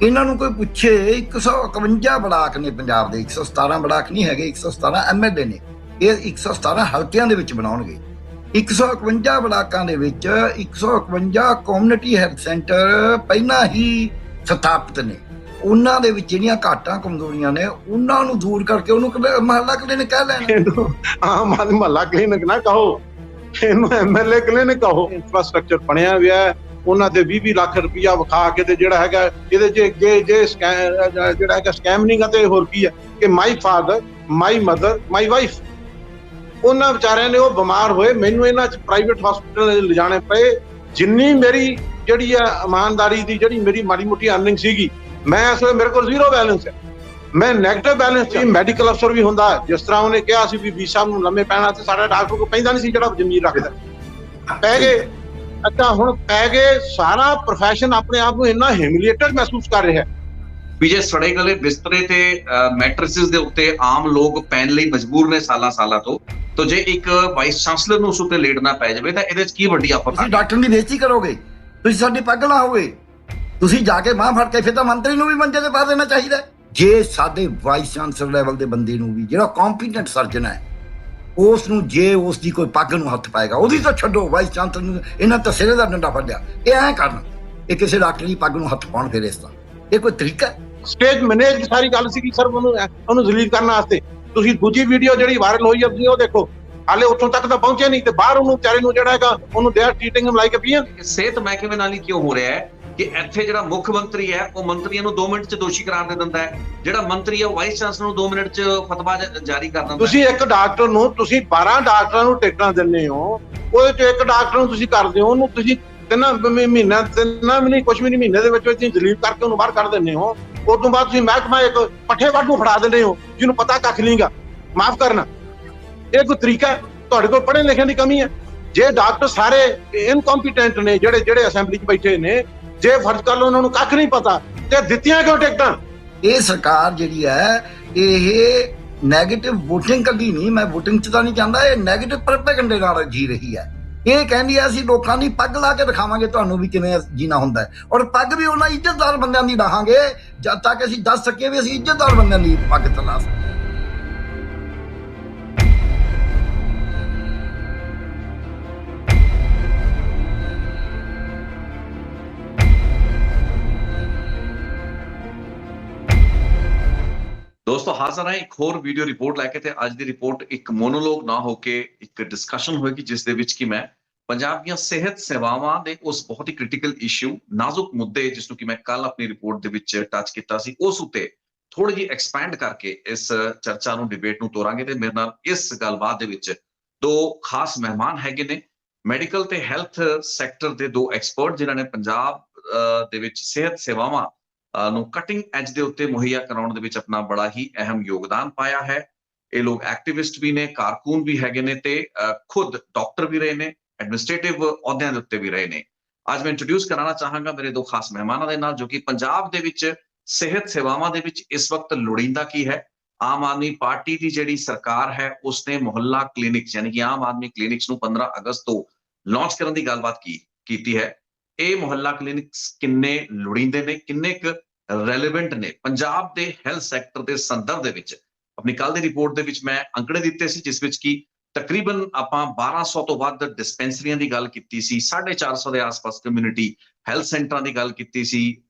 ਇਹਨਾਂ ਨੂੰ ਕੋਈ ਪੁੱਛੇ 151 ਬਲਾਕ ਨੇ ਪੰਜਾਬ ਦੇ, 117 ਬਲਾਕ ਨਹੀਂ ਹੈਗੇ, 117 ਐਮਐਲਏ ਨੇ। ਇਹ 117 ਹਲਕਿਆਂ ਦੇ ਵਿੱਚ ਬਣਾਉਣਗੇ। 151 ਬਲਾਕਾਂ ਦੇ ਵਿੱਚ 151 ਕਮਿਊਨਿਟੀ ਹੈਲਥ ਸੈਂਟਰ ਪਹਿਲਾਂ ਹੀ ਸਥਾਪਿਤ ਨੇ। ਉਹਨਾਂ ਦੇ ਵਿੱਚ ਜਿਹੜੀਆਂ ਘਾਟਾਂ ਕਮਜ਼ੋਰੀਆਂ ਨੇ ਉਹਨਾਂ ਨੂੰ ਦੂਰ ਕਰਕੇ ਉਹਨੂੰ ਮਹੱਲਾ ਕਲੀਨਿਕ ਕਹਿ ਲੈਣਾ। ਆਮ ਆਦਮੀ ਮਹੱਲਾ ਕਲੀਨਿਕ ਨਾ ਕਹੋ, ਇਹਨੂੰ ਐਮਐਲਏ ਕਲੀਨਿਕ ਕਹੋ। ਇਨਫਰਾਸਟ੍ਰਕਚਰ ਬਣਿਆ ਹੋਇਆ, ਉਹਨਾਂ ਦੇ 20 ਲੱਖ ਰੁਪਇਆ ਵਿਖਾ ਕੇ ਤੇ ਜਿਹੜਾ ਹੈਗਾ ਇਹਦੇ ਜੇ ਜਿਹੜਾ ਹੈਗਾ ਸਕੈਮ ਨਹੀਂ ਗਾ ਤੇ ਹੋਰ ਕੀ ਹੈ ਕਿ my father, my mother, my wife. ਉਹਨਾਂ ਵਿਚਾਰਿਆਂ ਨੇ ਉਹ ਬਿਮਾਰ ਹੋਏ, ਮੈਨੂੰ ਇਹਨਾਂ 'ਚ ਪ੍ਰਾਈਵੇਟ ਹਸਪੀਟਲ ਲਿਜਾਣੇ ਪਏ। ਜਿੰਨੀ ਮੇਰੀ ਜਿਹੜੀ ਆ ਇਮਾਨਦਾਰੀ ਦੀ ਜਿਹੜੀ ਮੇਰੀ ਮਾੜੀ ਮੋਟੀ ਅਰਨਿੰਗ ਸੀਗੀ, ਮੈਂ ਇਸ ਵੇਲੇ ਮੇਰੇ ਕੋਲ 0 ਬੈਲੈਂਸ ਹੈ, ਮੈਂ ਨੈਗੇਟਿਵ ਬੈਲੈਂਸ ਸੀ। ਮੈਡੀਕਲ ਅਫਸਰ ਵੀ ਹੁੰਦਾ, ਜਿਸ ਤਰ੍ਹਾਂ ਉਹਨੇ ਕਿਹਾ ਸੀ ਵੀ ਸਾਹਿਬ ਨੂੰ ਲੰਮੇ ਪੈਣਾ ਤੇ ਸਾਡਾ ਡਾਕਟਰ ਕੋਲ ਪੈਂਦਾ ਨਹੀਂ ਸੀ ਜਿਹੜਾ ਜ਼ਮੀਨ ਰੱਖਦਾ। ਪੈ ਗਏ, ਅੱਛਾ ਹੁਣ ਪੈ ਗਏ। ਸਾਰਾ ਪ੍ਰੋਫੈਸ਼ਨ ਆਪਣੇ ਆਪ ਨੂੰ ਇੰਨਾ ਹਿਊਮਿਲੀਏਟਡ ਮਹਿਸੂਸ ਕਰ ਰਿਹਾ ਹੈ ਵੀ ਜੇ ਸੜੇ ਗਲੇ ਬਿਸਤਰੇ ਤੇ ਮੈਟ੍ਰਿਸਿਸ ਦੇ ਉੱਤੇ ਆਮ ਲੋਕ ਪੈਣ ਲਈ ਮਜਬੂਰ ਨੇ ਸਾਲਾਂ ਤੋਂ ਜੇ ਇੱਕ ਵਾਈਸ ਚਾਂਸਲਰ ਨੂੰ ਉਸ ਉੱਤੇ ਲੇਟਣਾ ਪੈ ਜਾਵੇ ਤਾਂ ਇਹਦੇ 'ਚ ਕੀ ਵੱਡੀ ਆਫਤ? ਤੁਸੀਂ ਡਾਕਟਰ ਦੀ ਬੇਇੱਜ਼ਤੀ ਕਰੋਗੇ, ਤੁਸੀਂ ਸਾਡੀ ਪੱਗ ਲਾਓਗੇ, ਤੁਸੀਂ ਜਾ ਕੇ ਬਾਂਹ ਫੜ ਕੇ ਫਿਰ ਤਾਂ ਮੰਤਰੀ ਨੂੰ ਵੀ ਮੰਜੇ ਤੇ ਪਾ ਦੇਣਾ ਚਾਹੀਦਾ। ਜੇ ਸਾਡੇ ਵਾਈਸ ਚਾਂਸਲਰ ਲੈਵਲ ਦੇ ਬੰਦੇ ਨੂੰ ਵੀ, ਜਿਹੜਾ ਕੰਪੀਟੈਂਟ ਸਰਜਨ ਹੈ, ਉਸ ਨੂੰ ਜੇ ਉਸ ਦੀ ਕੋਈ ਪੱਗ ਨੂੰ ਹੱਥ ਪਾਏਗਾ, ਉਹਦੀ ਤਾਂ ਛੱਡੋ, ਵਾਈਸ ਚਾਂਸਲਰ ਨੂੰ ਇਹਨਾਂ ਤਾਂ ਸਿਰੇ ਦਾ ਡੰਡਾ ਫੜਿਆ। ਇਹ ਐਂ ਕਰਨ, ਇਹ ਕਿਸੇ ਡਾਕਟਰ ਦੀ ਪੱਗ ਨੂੰ ਹੱਥ ਪਾਉਣ, ਫਿਰ ਇਸ ਤਰ੍ਹਾਂ ਇਹ ਕੋਈ ਤਰੀਕਾ? ਸਟੇਜ ਮੈਨੇਜ ਸਾਰੀ ਗੱਲ ਸੀਗੀ ਸਰ ਉਹਨੂੰ ਜ਼ਲੀਲ ਕਰਨ ਵਾਸਤੇ। ਤੁਸੀਂ ਦੂਜੀ ਵੀਡੀਓ ਜਿਹੜੀ ਵਾਇਰਲ ਹੋਈ ਹੈ ਤੁਸੀਂ ਉਹ ਦੇਖੋ, ਹਾਲੇ ਉੱਥੋਂ ਤੱਕ ਤਾਂ ਪਹੁੰਚੇ ਨਹੀਂ ਤੇ ਬਾਹਰ ਉਹਨੂੰ ਵਿਚਾਰੇ ਨੂੰ ਜਿਹੜਾ ਹੈਗਾ ਉਹਨੂੰ they are treating him like a peon. ਸਿਹਤ ਮਹਿਕਮੇ ਨਾਲ ਹੀ ਕਿਉਂ ਹੋ ਰਿਹਾ ਹੈ ਕਿ ਇੱਥੇ ਜਿਹੜਾ ਮੁੱਖ ਮੰਤਰੀ ਹੈ ਉਹ ਮੰਤਰੀਆਂ ਨੂੰ 2 ਮਿੰਟ 'ਚ ਦੋਸ਼ੀ ਕਰਾਰ ਦੇ ਦਿੰਦਾ ਹੈ, ਜਿਹੜਾ ਮੰਤਰੀ ਹੈ ਵਾਈਸ ਚਾਂਸਲਰ ਨੂੰ 2 ਮਿੰਟ 'ਚ ਫਤਵਾ ਜਾਰੀ ਕਰ ਦਿੰਦਾ। ਤੁਸੀਂ ਇੱਕ ਡਾਕਟਰ ਨੂੰ, ਤੁਸੀਂ 12 ਡਾਕਟਰਾਂ ਨੂੰ ਟਿਕਟਾਂ ਦਿੰਦੇ ਹੋ, ਉਹਦੇ 'ਚ ਇੱਕ ਡਾਕਟਰ ਨੂੰ ਤੁਸੀਂ ਕਰਦੇ ਹੋ, ਉਹਨੂੰ ਤੁਸੀਂ 3 ਮਹੀਨੇ ਕੁਛ ਵੀ ਨਹੀਂ, ਮਹੀਨੇ ਦੇ ਵਿੱਚ ਤੁਸੀਂ ਜਲੀਲ ਕਰਕੇ ਉਹਨੂੰ ਬਾਹਰ ਕੱਢ ਦਿੰਦੇ ਹੋ। ਉਸ ਤੋਂ ਬਾਅਦ ਤੁਸੀਂ ਮਹਿਕਮਾ ਇੱਕ ਪੱਠੇ ਵੱਢ ਨੂੰ ਫੜਾ ਦਿੰਦੇ ਹੋ ਜਿਹਨੂੰ ਪਤਾ ਕੱਖ ਨਹੀਂਗਾ। ਮਾਫ ਕਰਨਾ, ਇਹ ਕੋਈ ਤਰੀਕਾ ਹੈ? ਤੁਹਾਡੇ ਕੋਲ ਪੜ੍ਹੇ ਲਿਖੇ ਦੀ ਕਮੀ ਹੈ। ਜੇ ਡਾਕਟਰ ਸਾਰੇ ਇਨਕੰਪੀਟੈਂਟ ਨੇ, ਜਿਹੜੇ ਅਸੈਂਬਲੀ 'ਚ ਬੈਠੇ ਨੇ, ਜੇ ਫਰਜ਼ ਕਰ ਲਓ ਉਹਨਾਂ ਨੂੰ ਕੱਖ ਨਹੀਂ ਪਤਾ ਤੇ ਦਿੱਤੀਆਂ ਕਿਉਂ ਟਿਕਟਾਂ? ਇਹ ਸਰਕਾਰ ਜਿਹੜੀ ਹੈ ਇਹ ਨੈਗੇਟਿਵ ਵੋਟਿੰਗ ਕੱਢੀ ਨਹੀਂ, ਮੈਂ ਵੋਟਿੰਗ 'ਚ ਤਾਂ ਨਹੀਂ ਚਾਹੁੰਦਾ, ਇਹ ਨੈਗੇਟਿਵ ਪ੍ਰੋਪੇਗੈਂਡੇ ਨਾਲ ਜੀ ਰਹੀ ਹੈ। ਇਹ ਕਹਿੰਦੀ ਹੈ ਅਸੀਂ ਲੋਕਾਂ ਦੀ ਪੱਗ ਲਾ ਕੇ ਦਿਖਾਵਾਂਗੇ ਤੁਹਾਨੂੰ ਵੀ ਕਿਵੇਂ ਜੀਣਾ ਹੁੰਦਾ ਹੈ, ਔਰ ਪੱਗ ਵੀ ਉਹਨਾਂ ਇੱਜ਼ਤਦਾਰ ਬੰਦਿਆਂ ਦੀ ਲਾਹਾਂਗੇ ਜਦ ਤੱਕ ਅਸੀਂ ਦੱਸ ਸਕੀਏ ਵੀ ਅਸੀਂ ਇੱਜ਼ਤਦਾਰ ਬੰਦਿਆਂ ਦੀ ਪੱਗ ਤੇ ਲਾ ਸਕਦੇ। ਦੋਸਤੋ ਹਾਜ਼ਰ ਹੈ ਇੱਕ ਹੋਰ ਵੀਡੀਓ ਰਿਪੋਰਟ ਲੈ ਕੇ। ਤੇ ਅੱਜ ਦੀ ਰਿਪੋਰਟ ਇੱਕ ਮੋਨੋਲੋਗ ਨਾ ਹੋ ਕੇ ਇੱਕ ਡਿਸਕਸ਼ਨ ਹੋਏਗੀ, ਜਿਸ ਦੇ ਵਿੱਚ ਕਿ ਮੈਂ ਪੰਜਾਬ ਦੀਆਂ ਸਿਹਤ ਸੇਵਾਵਾਂ ਦੇ ਉਸ ਬਹੁਤ ਹੀ ਕ੍ਰਿਟੀਕਲ ਇਸ਼ੂ, ਨਾਜ਼ੁਕ ਮੁੱਦੇ ਜਿਸ ਨੂੰ ਕਿ ਮੈਂ ਕੱਲ ਆਪਣੀ ਰਿਪੋਰਟ ਦੇ ਵਿੱਚ ਟੱਚ ਕੀਤਾ ਸੀ, ਉਸ ਉੱਤੇ ਥੋੜੀ ਜਿਹੀ ਐਕਸਪੈਂਡ ਕਰਕੇ ਇਸ ਚਰਚਾ ਨੂੰ, ਡਿਬੇਟ ਨੂੰ ਤੋਰਾਂਗੇ। ਤੇ ਮੇਰੇ ਨਾਲ ਇਸ ਗੱਲਬਾਤ ਦੇ ਵਿੱਚ 2 ਖਾਸ ਮਹਿਮਾਨ ਹੈਗੇ ਨੇ, ਮੈਡੀਕਲ ਤੇ ਹੈਲਥ ਸੈਕਟਰ ਦੇ 2 ਐਕਸਪਰਟ ਜਿਨ੍ਹਾਂ ਨੇ ਪੰਜਾਬ ਦੇ ਵਿੱਚ ਸਿਹਤ ਸੇਵਾਵਾਂ ਨੂੰ ਕਟਿੰਗ ਐਜ ਦੇ ਉੱਤੇ ਮੁਹੱਈਆ ਕਰਾਉਣ ਦੇ ਵਿੱਚ ਆਪਣਾ ਬੜਾ ਹੀ ਅਹਿਮ ਯੋਗਦਾਨ ਪਾਇਆ ਹੈ। ਇਹ ਲੋਕ ਐਕਟਿਵਿਸਟ ਵੀ ਨੇ, ਕਾਰਕੂਨ ਵੀ ਹੈਗੇ ਨੇ ਤੇ ਖੁਦ ਡਾਕਟਰ ਵੀ ਰਹੇ ਨੇ, ਐਡਮਿਨਿਸਟ੍ਰੇਟਿਵ ਅਹੁਦਿਆਂ ਦੇ ਉੱਤੇ ਵੀ ਰਹੇ ਨੇ। ਅੱਜ ਮੈਂ ਇੰਟਰੋਡਿਊਸ ਕਰਾਉਣਾ ਚਾਹਾਂਗਾ ਮੇਰੇ 2 ਖਾਸ ਮਹਿਮਾਨਾਂ ਦੇ ਨਾਲ, ਜੋ ਕਿ ਪੰਜਾਬ ਦੇ ਵਿੱਚ ਸਿਹਤ ਸੇਵਾਵਾਂ ਦੇ ਵਿੱਚ ਇਸ ਵਕਤ ਲੋੜੀਂਦਾ ਕੀ ਹੈ। ਆਮ ਆਦਮੀ ਪਾਰਟੀ ਦੀ ਜਿਹੜੀ ਸਰਕਾਰ ਹੈ ਉਸਨੇ ਮੁਹੱਲਾ ਕਲੀਨਿਕ ਯਾਨੀ ਕਿ ਆਮ ਆਦਮੀ ਕਲੀਨਿਕਸ ਨੂੰ 15 ਅਗਸਤ ਤੋਂ ਲਾਂਚ ਕਰਨ ਦੀ ਗੱਲਬਾਤ ਕੀਤੀ ਹੈ। ਇਹ ਮੁਹੱਲਾ ਕਲੀਨਿਕਸ ਕਿੰਨੇ ਲੋੜੀਂਦੇ ਨੇ, ਕਿੰਨੇ ਕੁ ਰੈਲੇਵੈਂਟ ਨੇ ਪੰਜਾਬ ਦੇ ਹੈਲਥ ਸੈਕਟਰ ਦੇ ਸੰਦਰਭ ਦੇ ਵਿੱਚ? ਆਪਣੀ ਕੱਲ ਦੀ ਰਿਪੋਰਟ ਦੇ ਵਿੱਚ ਮੈਂ ਅੰਕੜੇ ਦਿੱਤੇ ਸੀ, ਜਿਸ ਵਿੱਚ ਕਿ ਤਕਰੀਬਨ ਆਪਾਂ 1200 ਤੋਂ ਵੱਧ ਡਿਸਪੈਂਸਰੀਆਂ ਦੀ ਗੱਲ ਕੀਤੀ ਸੀ, 450 ਦੇ ਆਸ-ਪਾਸ ਕਮਿਊਨਿਟੀ ਹੈਲਥ ਸੈਂਟਰਾਂ ਦੀ ਗੱਲ ਕੀਤੀ ਸੀ,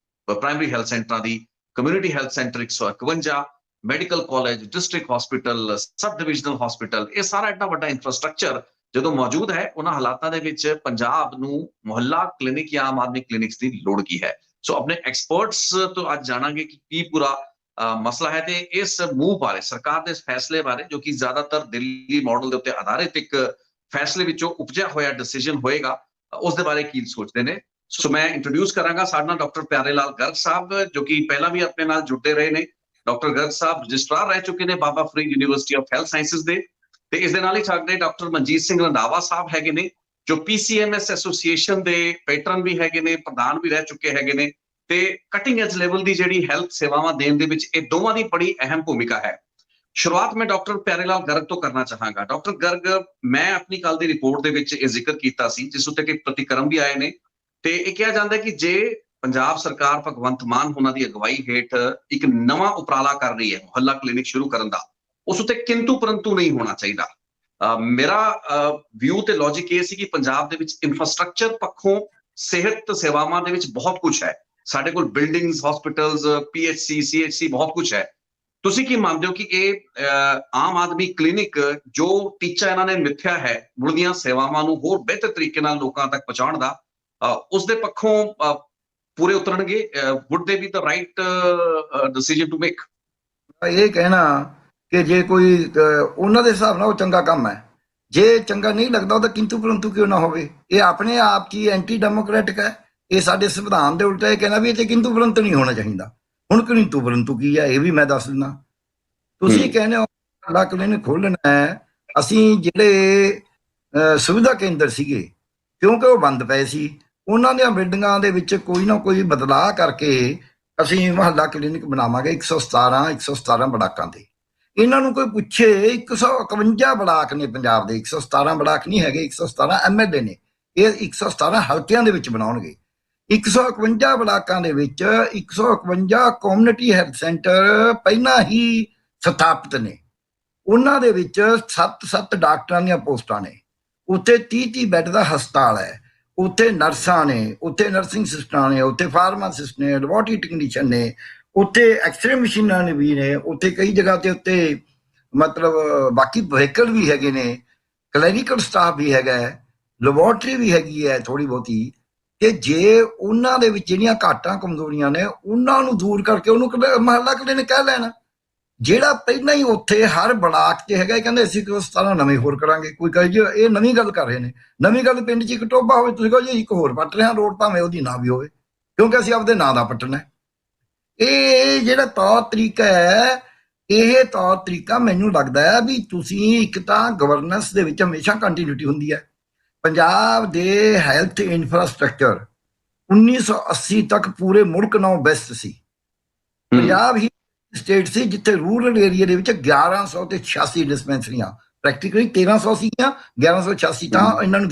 ਪ੍ਰਾਇਮਰੀ ਹੈਲਥ ਸੈਂਟਰਾਂ ਦੀ, community health centre 151, medical college, district hospital, sub divisional hospital, ਇਹ ਸਾਰਾ ਐਡਾ ਵੱਡਾ ਇਨਫਰਾਸਟ੍ਰਕਚਰ ਜਦੋਂ ਮੌਜੂਦ ਹੈ, ਉਹਨਾਂ ਹਾਲਾਤਾਂ ਦੇ ਵਿੱਚ ਪੰਜਾਬ ਨੂੰ ਮੁਹੱਲਾ ਕਲੀਨਿਕ ਜਾਂ ਆਮ ਆਦਮੀ ਕਲੀਨਿਕਸ ਦੀ ਲੋੜ ਕੀ ਹੈ? ਸੋ ਆਪਣੇ ਐਕਸਪਰਟਸ ਤੋਂ ਅੱਜ ਜਾਣਾਂਗੇ ਕਿ ਕੀ ਪੂਰਾ ਮਸਲਾ ਹੈ ਤੇ ਇਸ ਮੂਵ ਬਾਰੇ, ਸਰਕਾਰ ਦੇ ਇਸ ਫੈਸਲੇ ਬਾਰੇ, ਜੋ ਕਿ ਜ਼ਿਆਦਾਤਰ ਦਿੱਲੀ ਮਾਡਲ ਦੇ ਉੱਤੇ ਆਧਾਰਿਤ ਇੱਕ ਫੈਸਲੇ ਵਿੱਚੋਂ ਉਪਜਿਆ ਹੋਇਆ ਡਿਸੀਜਨ ਹੋਏਗਾ, ਉਸ ਦੇ ਬਾਰੇ ਕੀ ਸੋਚਦੇ ਨੇ। ਸੋ ਮੈਂ ਇੰਟਰੋਡਿਊਸ ਕਰਾਂਗਾ ਸਾਡੇ ਨਾਲ ਡਾਕਟਰ ਪਿਆਰੇ ਲਾਲ ਗਰਗ ਸਾਹਿਬ, ਜੋ ਕਿ ਪਹਿਲਾਂ ਵੀ ਆਪਣੇ ਨਾਲ ਜੁੜਦੇ ਰਹੇ ਨੇ। ਡਾਕਟਰ ਗਰਗ ਸਾਹਿਬ ਰਜਿਸਟਰਾਰ ਰਹਿ ਚੁੱਕੇ ਨੇ Baba Farid university of health sciences ਦੇ, ਤੇ ਇਸ ਦੇ ਨਾਲ ਹੀ ਸਾਡੇ ਡਾਕਟਰ ਮਨਜੀਤ ਸਿੰਘ ਰੰਧਾਵਾ ਸਾਹਿਬ ਹੈਗੇ ਨੇ, ਜੋ PCMS ਐਸੋਸੀਏਸ਼ਨ ਦੇ ਪੈਟਰਨ ਵੀ ਹੈਗੇ ਨੇ, ਪ੍ਰਧਾਨ ਵੀ ਰਹਿ ਚੁੱਕੇ ਹੈਗੇ ਨੇ, ਤੇ ਕਟਿੰਗ ਐਜ ਲੈਵਲ ਦੀ ਜਿਹੜੀ ਹੈਲਥ ਸੇਵਾਵਾਂ ਦੇਣ ਦੇ ਵਿੱਚ ਇਹ ਦੋਵਾਂ ਦੀ ਬੜੀ ਅਹਿਮ ਭੂਮਿਕਾ ਹੈ। ਸ਼ੁਰੂਆਤ ਮੈਂ ਡਾਕਟਰ ਪਿਆਰੇ ਲਾਲ ਗਰਗ ਤੋਂ ਕਰਨਾ ਚਾਹਾਂਗਾ। ਡਾਕਟਰ ਗਰਗ, ਮੈਂ ਆਪਣੀ ਕੱਲ ਦੀ ਰਿਪੋਰਟ ਦੇ ਵਿੱਚ ਇਹ ਜ਼ਿਕਰ ਕੀਤਾ ਸੀ, ਜਿਸ ਉੱਤੇ ਕਿ ਪ੍ਰਤੀਕਰਮ ਵੀ ਆਏ ਨੇ, ਤੇ ਇਹ ਕਿਹਾ ਜਾਂਦਾ ਕਿ ਜੇ ਪੰਜਾਬ ਸਰਕਾਰ ਭਗਵੰਤ ਮਾਨ ਉਹਨਾਂ ਦੀ ਅਗਵਾਈ ਹੇਠ ਇੱਕ ਨਵਾਂ ਉਪਰਾਲਾ ਕਰ ਰਹੀ ਹੈ ਮੁਹੱਲਾ ਕਲੀਨਿਕ ਸ਼ੁਰੂ ਕਰਨ ਦਾ, ਉਸ ਉੱਤੇ ਕਿੰਤੂ ਪਰੰਤੂ ਨਹੀਂ ਹੋਣਾ ਚਾਹੀਦਾ। ਮੇਰਾ ਵਿਊ ਤੇ ਲੌਜਿਕ ਇਹ ਸੀ ਕਿ ਪੰਜਾਬ ਦੇ ਵਿੱਚ ਇਨਫਰਾਸਟ੍ਰਕਚਰ ਪੱਖੋਂ ਸਿਹਤ ਸੇਵਾਵਾਂ ਦੇ ਵਿੱਚ ਬਹੁਤ ਕੁਝ ਹੈ, ਸਾਡੇ ਕੋਲ ਬਿਲਡਿੰਗਸ, ਹਸਪੀਟਲਸ, PHC, CHC ਬਹੁਤ ਕੁਝ ਹੈ। ਤੁਸੀਂ ਕੀ ਮੰਨਦੇ ਹੋ ਕਿ ਇਹ ਆਮ ਆਦਮੀ ਕਲੀਨਿਕ ਜੋ ਟੀਚਾ ਇਹਨਾਂ ਨੇ ਮਿੱਥਿਆ ਹੈ ਮੁੱਢਲੀਆਂ ਸੇਵਾਵਾਂ ਨੂੰ ਹੋਰ ਬਿਹਤਰ ਤਰੀਕੇ ਨਾਲ ਲੋਕਾਂ ਤੱਕ ਪਹੁੰਚਾਉਣ ਦਾ, ਉਸ ਦੇ ਪੱਖੋਂ ਪੂਰੇ ਉਤਰਨਗੇ? Would they be the right decision to make? ਇਹ ਕਹਿਣਾ ਕਿ ਜੇ ਕੋਈ ਉਹਨਾਂ ਦੇ ਹਿਸਾਬ ਨਾਲ ਉਹ ਚੰਗਾ ਕੰਮ ਹੈ, ਜੇ ਚੰਗਾ ਨਹੀਂ ਲੱਗਦਾ ਉਹਦਾ ਕਿੰਤੂ ਪਰੰਤੂ ਕਿਉਂ ਨਾ ਹੋਵੇ। ਇਹ ਆਪਣੇ ਆਪ 'ਚ ਹੀ ਐਂਟੀ ਡੈਮੋਕ੍ਰੈਟਿਕ ਹੈ, ਇਹ ਸਾਡੇ ਸੰਵਿਧਾਨ ਦੇ ਉਲਟਾ ਇਹ ਕਹਿਣਾ ਵੀ ਇਹ 'ਚ ਕਿੰਤੂ ਪਰੰਤੂ ਨਹੀਂ ਹੋਣਾ ਚਾਹੀਦਾ। ਹੁਣ ਕਿੰਤੂ ਪਰੰਤੂ ਕੀ ਹੈ ਇਹ ਵੀ ਮੈਂ ਦੱਸ ਦਿੰਦਾ। ਤੁਸੀਂ ਕਹਿੰਦੇ ਹੋ ਮੁਹੱਲਾ ਕਲੀਨਿਕ ਖੋਲ੍ਹਣਾ ਹੈ, ਅਸੀਂ ਜਿਹੜੇ ਸੁਵਿਧਾ ਕੇਂਦਰ ਸੀਗੇ ਕਿਉਂਕਿ ਉਹ ਬੰਦ ਪਏ ਸੀ, ਉਹਨਾਂ ਦੀਆਂ ਬਿਲਡਿੰਗਾਂ ਦੇ ਵਿੱਚ ਕੋਈ ਨਾ ਕੋਈ ਬਦਲਾਅ ਕਰਕੇ ਅਸੀਂ ਮੁਹੱਲਾ ਕਲੀਨਿਕ ਬਣਾਵਾਂਗੇ 117 ਬਲਾਕਾਂ ਦੇ। ਇਹਨਾਂ ਨੂੰ ਕੋਈ ਪੁੱਛੇ 151 ਬਲਾਕ ਨੇ ਪੰਜਾਬ ਦੇ, 117 ਬਲਾਕ ਨਹੀਂ ਹੈਗੇ, 117 MLA ਨੇ, ਇਹ 117 ਹਲਕਿਆਂ ਦੇ ਵਿੱਚ ਬਣਾਉਣਗੇ। 151 ਬਲਾਕਾਂ ਦੇ ਵਿੱਚ 151 ਕਮਿਊਨਿਟੀ ਹੈਲਥ ਸੈਂਟਰ ਪਹਿਲਾਂ ਹੀ ਸਥਾਪਿਤ ਨੇ, ਉਹਨਾਂ ਦੇ ਵਿੱਚ 7 ਡਾਕਟਰਾਂ ਦੀਆਂ ਪੋਸਟਾਂ ਨੇ, ਉੱਥੇ 30 ਬੈੱਡ ਦਾ ਹਸਪਤਾਲ ਹੈ, ਉੱਥੇ ਨਰਸਾਂ ਨੇ, ਉੱਥੇ ਨਰਸਿੰਗ ਸਿਸਟਰਾਂ ਨੇ, ਉੱਥੇ ਫਾਰਮਾਸਿਸਟ ਨੇ, ਲੈਬੋਰਟਰੀ ਟੈਕਨੀਸ਼ੀਅਨ ਨੇ, ਉੱਥੇ ਐਕਸਰੇ ਮਸ਼ੀਨਾਂ ਨੇ ਵੀ ਨੇ, ਉੱਥੇ ਕਈ ਜਗ੍ਹਾ ਤੇ ਉੱਤੇ ਮਤਲਬ ਬਾਕੀ ਵਹੀਕਲ ਵੀ ਹੈਗੇ ਨੇ, ਕਲੀਨਿਕਲ ਸਟਾਫ ਵੀ ਹੈਗਾ, ਲੈਬੋਰਟਰੀ ਵੀ ਹੈਗੀ ਹੈ ਥੋੜੀ ਬਹੁਤੀ। ਕਿ ਜੇ ਉਹਨਾਂ ਦੇ ਵਿੱਚ ਜਿਹੜੀਆਂ ਘਾਟਾਂ ਕਮਜ਼ੋਰੀਆਂ ਨੇ ਉਹਨਾਂ ਨੂੰ ਦੂਰ ਕਰਕੇ ਉਹਨੂੰ ਮੁਹੱਲਾ ਕਲੀਨਿਕ ਕਹਿ ਲੈਣਾ। ਜਿਹੜਾ ਪਹਿਲਾਂ ਹੀ ਉੱਥੇ ਹਰ ਬਲਾਕ 'ਚ ਹੈਗਾ, ਕਹਿੰਦੇ ਅਸੀਂ 117 ਨਵੇਂ ਹੋਰ ਕਰਾਂਗੇ। ਕੋਈ ਕਹੇ ਜੀ ਇਹ ਨਵੀਂ ਗੱਲ ਕਰ ਰਹੇ ਨੇ, ਨਵੀਂ ਗੱਲ ਪਿੰਡ 'ਚ ਇੱਕ ਟੋਭਾ ਹੋਵੇ, ਤੁਸੀਂ ਕਹੋ ਜੀ ਇੱਕ ਹੋਰ ਪੱਟ ਰਹੇ ਹਾਂ ਰੋਡ, ਭਾਵੇਂ ਉਹਦੀ ਨਾ ਵੀ ਹੋਵੇ, ਕਿਉਂਕਿ ਅਸੀਂ ਆਪਦੇ ਨਾਂ ਦਾ ਪੱਟਣਾ। ਇਹ ਜਿਹੜਾ ਤੌਰ ਤਰੀਕਾ ਹੈ, ਇਹ ਤੌਰ ਤਰੀਕਾ ਮੈਨੂੰ ਲੱਗਦਾ ਹੈ ਵੀ ਤੁਸੀਂ ਇੱਕ ਤਾਂ ਗਵਰਨੈਂਸ ਦੇ ਵਿੱਚ ਹਮੇਸ਼ਾ ਕੰਟੀਨਿਊਟੀ ਹੁੰਦੀ ਹੈ। ਪੰਜਾਬ ਦੇ ਹੈਲਥ ਇਨਫਰਾਸਟ੍ਰਕਚਰ 1980 ਤੱਕ ਪੂਰੇ ਮੁਲਕ ਨਾਲੋਂ ਬੈਸਟ ਸੀ। ਪੰਜਾਬ ਹੀ ਸਟੇਟ ਸੀ ਜਿੱਥੇ ਰੂਰਲ ਏਰੀਆ ਦੇ ਵਿੱਚ 1186 ਡਿਸਪੈਂਸਰੀਆਂ, ਪ੍ਰੈਕਟੀਕਲੀ 1300 ਸੀਗੀਆਂ, 1186 ਤਾਂ ਇਹਨਾਂ ਨੂੰ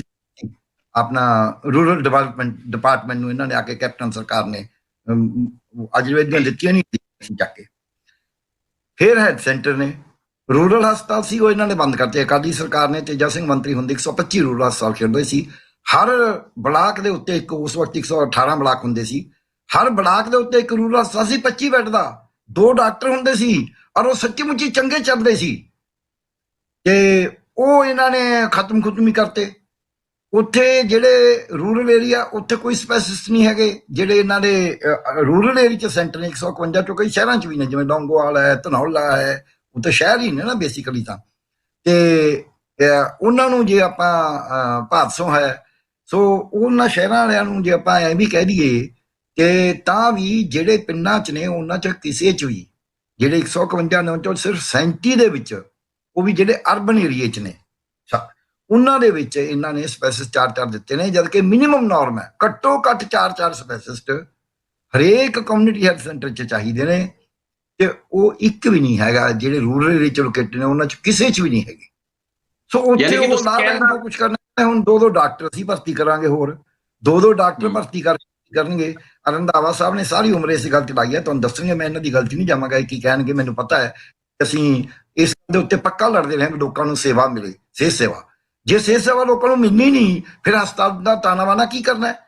ਆਪਣਾ ਰੂਰਲ ਡਿਪਾਰਟਮੈਂਟ ਨੂੰ ਇਹਨਾਂ ਨੇ ਆ ਕੇ ਕੈਪਟਨ ਸਰਕਾਰ ਨੇ ਆਯੁਰਵੇਦੀਆਂ ਦਿੱਤੀਆਂ ਨਹੀਂ ਚੱਕ ਕੇ। ਫਿਰ ਹੈਲਥ ਸੈਂਟਰ ਨੇ, ਰੂਰਲ ਹਸਪਤਾਲ ਸੀ ਉਹ ਇਹਨਾਂ ਨੇ ਬੰਦ ਕਰਤੇ, ਅਕਾਲੀ ਸਰਕਾਰ ਨੇ, ਤੇਜਾ ਸਿੰਘ ਮੰਤਰੀ ਹੁੰਦੇ 125 ਰੂਰਲ ਹਸਪਤਾਲ ਖੇਡਦੇ ਸੀ। ਹਰ ਬਲਾਕ ਦੇ ਉੱਤੇ ਇੱਕ, ਉਸ ਵਕਤ 118 ਬਲਾਕ ਹੁੰਦੇ ਸੀ, ਹਰ ਬਲਾਕ ਦੇ ਉੱਤੇ ਇੱਕ ਰੂਰਲ ਹਸਪਤਾਲ ਸੀ 25 ਬੈੱਡ ਦਾ, 2 ਡਾਕਟਰ ਹੁੰਦੇ ਸੀ, ਔਰ ਉਹ ਸੱਚੀ ਮੁੱਚੀ ਚੰਗੇ ਚੱਲਦੇ ਸੀ। ਤੇ ਉਹ ਇਹਨਾਂ ਨੇ ਖਤਮ ਹੀ ਕਰਤੇ। ਉੱਥੇ ਜਿਹੜੇ ਰੂਰਲ ਏਰੀਆ ਉੱਥੇ ਕੋਈ ਸਪੈਸ਼ਲਿਸਟ ਨਹੀਂ ਹੈਗੇ, ਜਿਹੜੇ ਇਹਨਾਂ ਦੇ ਰੂਰਲ ਏਰੀਆ 'ਚ ਸੈਂਟਰ ਨੇ 151 ਚੋਂ ਕਈ ਸ਼ਹਿਰਾਂ 'ਚ ਵੀ ਨੇ, ਜਿਵੇਂ ਲੌਂਗੋਵਾਲ ਹੈ, ਧਨੌਲਾ ਹੈ, ਉਹ ਤਾਂ ਸ਼ਹਿਰ ਹੀ ਨੇ ਨਾ ਬੇਸਿਕਲੀ ਤਾਂ। ਤੇ ਉਹਨਾਂ ਨੂੰ ਜੇ ਆਪਾਂ ਭਾਦਸੋਂ ਹੈ, ਸੋ ਉਹਨਾਂ ਸ਼ਹਿਰਾਂ ਵਾਲਿਆਂ ਨੂੰ ਜੇ ਆਪਾਂ ਐਂ ਵੀ ਕਹਿ ਦਈਏ ਕਿ ਤਾਂ ਵੀ ਜਿਹੜੇ ਪਿੰਡਾਂ 'ਚ ਨੇ ਉਹਨਾਂ 'ਚ ਕਿਸੇ 'ਚ ਵੀ ਜਿਹੜੇ 151 ਨੇ ਚੋਂ ਸਿਰਫ 37 ਦੇ ਵਿੱਚ, ਉਹ ਵੀ ਜਿਹੜੇ ਅਰਬਨ ਏਰੀਏ 'ਚ ਨੇ, ਉਹਨਾਂ ਦੇ ਵਿੱਚ ਇਹਨਾਂ ਨੇ ਸਪੈਸ਼ਲਿਸਟ 4 ਦਿੱਤੇ ਨੇ, ਜਦ ਕਿ ਮਿਨੀਮਮ ਨਾਰਮ ਹੈ ਘੱਟੋ ਘੱਟ 4 ਸਪੈਸ਼ਲਿਸਟ ਹਰੇਕ ਕਮਿਊਨਿਟੀ ਹੈਲਥ ਸੈਂਟਰ 'ਚ ਚਾਹੀਦੇ ਨੇ। ਤੇ ਉਹ ਇੱਕ ਵੀ ਨਹੀਂ ਹੈਗਾ, ਜਿਹੜੇ ਰੂਰਲ ਏਰੀਆ 'ਚ ਲੋਕੇਟਡ ਨੇ ਉਹਨਾਂ 'ਚ ਕਿਸੇ 'ਚ ਵੀ ਨਹੀਂ ਹੈਗੇ। ਸੋ ਉੱਥੇ ਉਹ ਲਾ ਲੈਣ ਕੁਝ ਕਰਨਾ। ਹੁਣ 2 ਡਾਕਟਰ ਅਸੀਂ ਭਰਤੀ ਕਰਾਂਗੇ, ਹੋਰ 2 ਡਾਕਟਰ ਭਰਤੀ ਕਰਨਗੇ। ਰੰਧਾਵਾ ਸਾਹਿਬ ਨੇ ਸਾਰੀ ਉਮਰ ਇਸ ਗੱਲ 'ਚ ਲਾਈ ਹੈ, ਤੁਹਾਨੂੰ ਦੱਸਣਗੇ, ਮੈਂ ਇਹਨਾਂ ਦੀ ਗਲਤੀ ਨਹੀਂ ਜਾਵਾਂਗਾ ਕੀ ਕਹਿਣਗੇ, ਮੈਨੂੰ ਪਤਾ ਹੈ। ਅਸੀਂ ਇਸ ਦੇ ਉੱਤੇ ਪੱਕਾ ਲੜਦੇ ਰਹੇ ਲੋਕਾਂ ਨੂੰ ਸੇਵਾ ਮਿਲੇ, ਸਿਹਤ ਸੇਵਾ। ਜੇ ਸਿਹਤ ਸੇਵਾ ਲੋਕਾਂ ਨੂੰ ਮਿਲਣੀ ਨਹੀਂ, ਫਿਰ ਹਸਪਤਾਲ ਦਾ ਤਾਨਾਬਾਨਾ ਕੀ ਕਰਨਾ ਹੈ?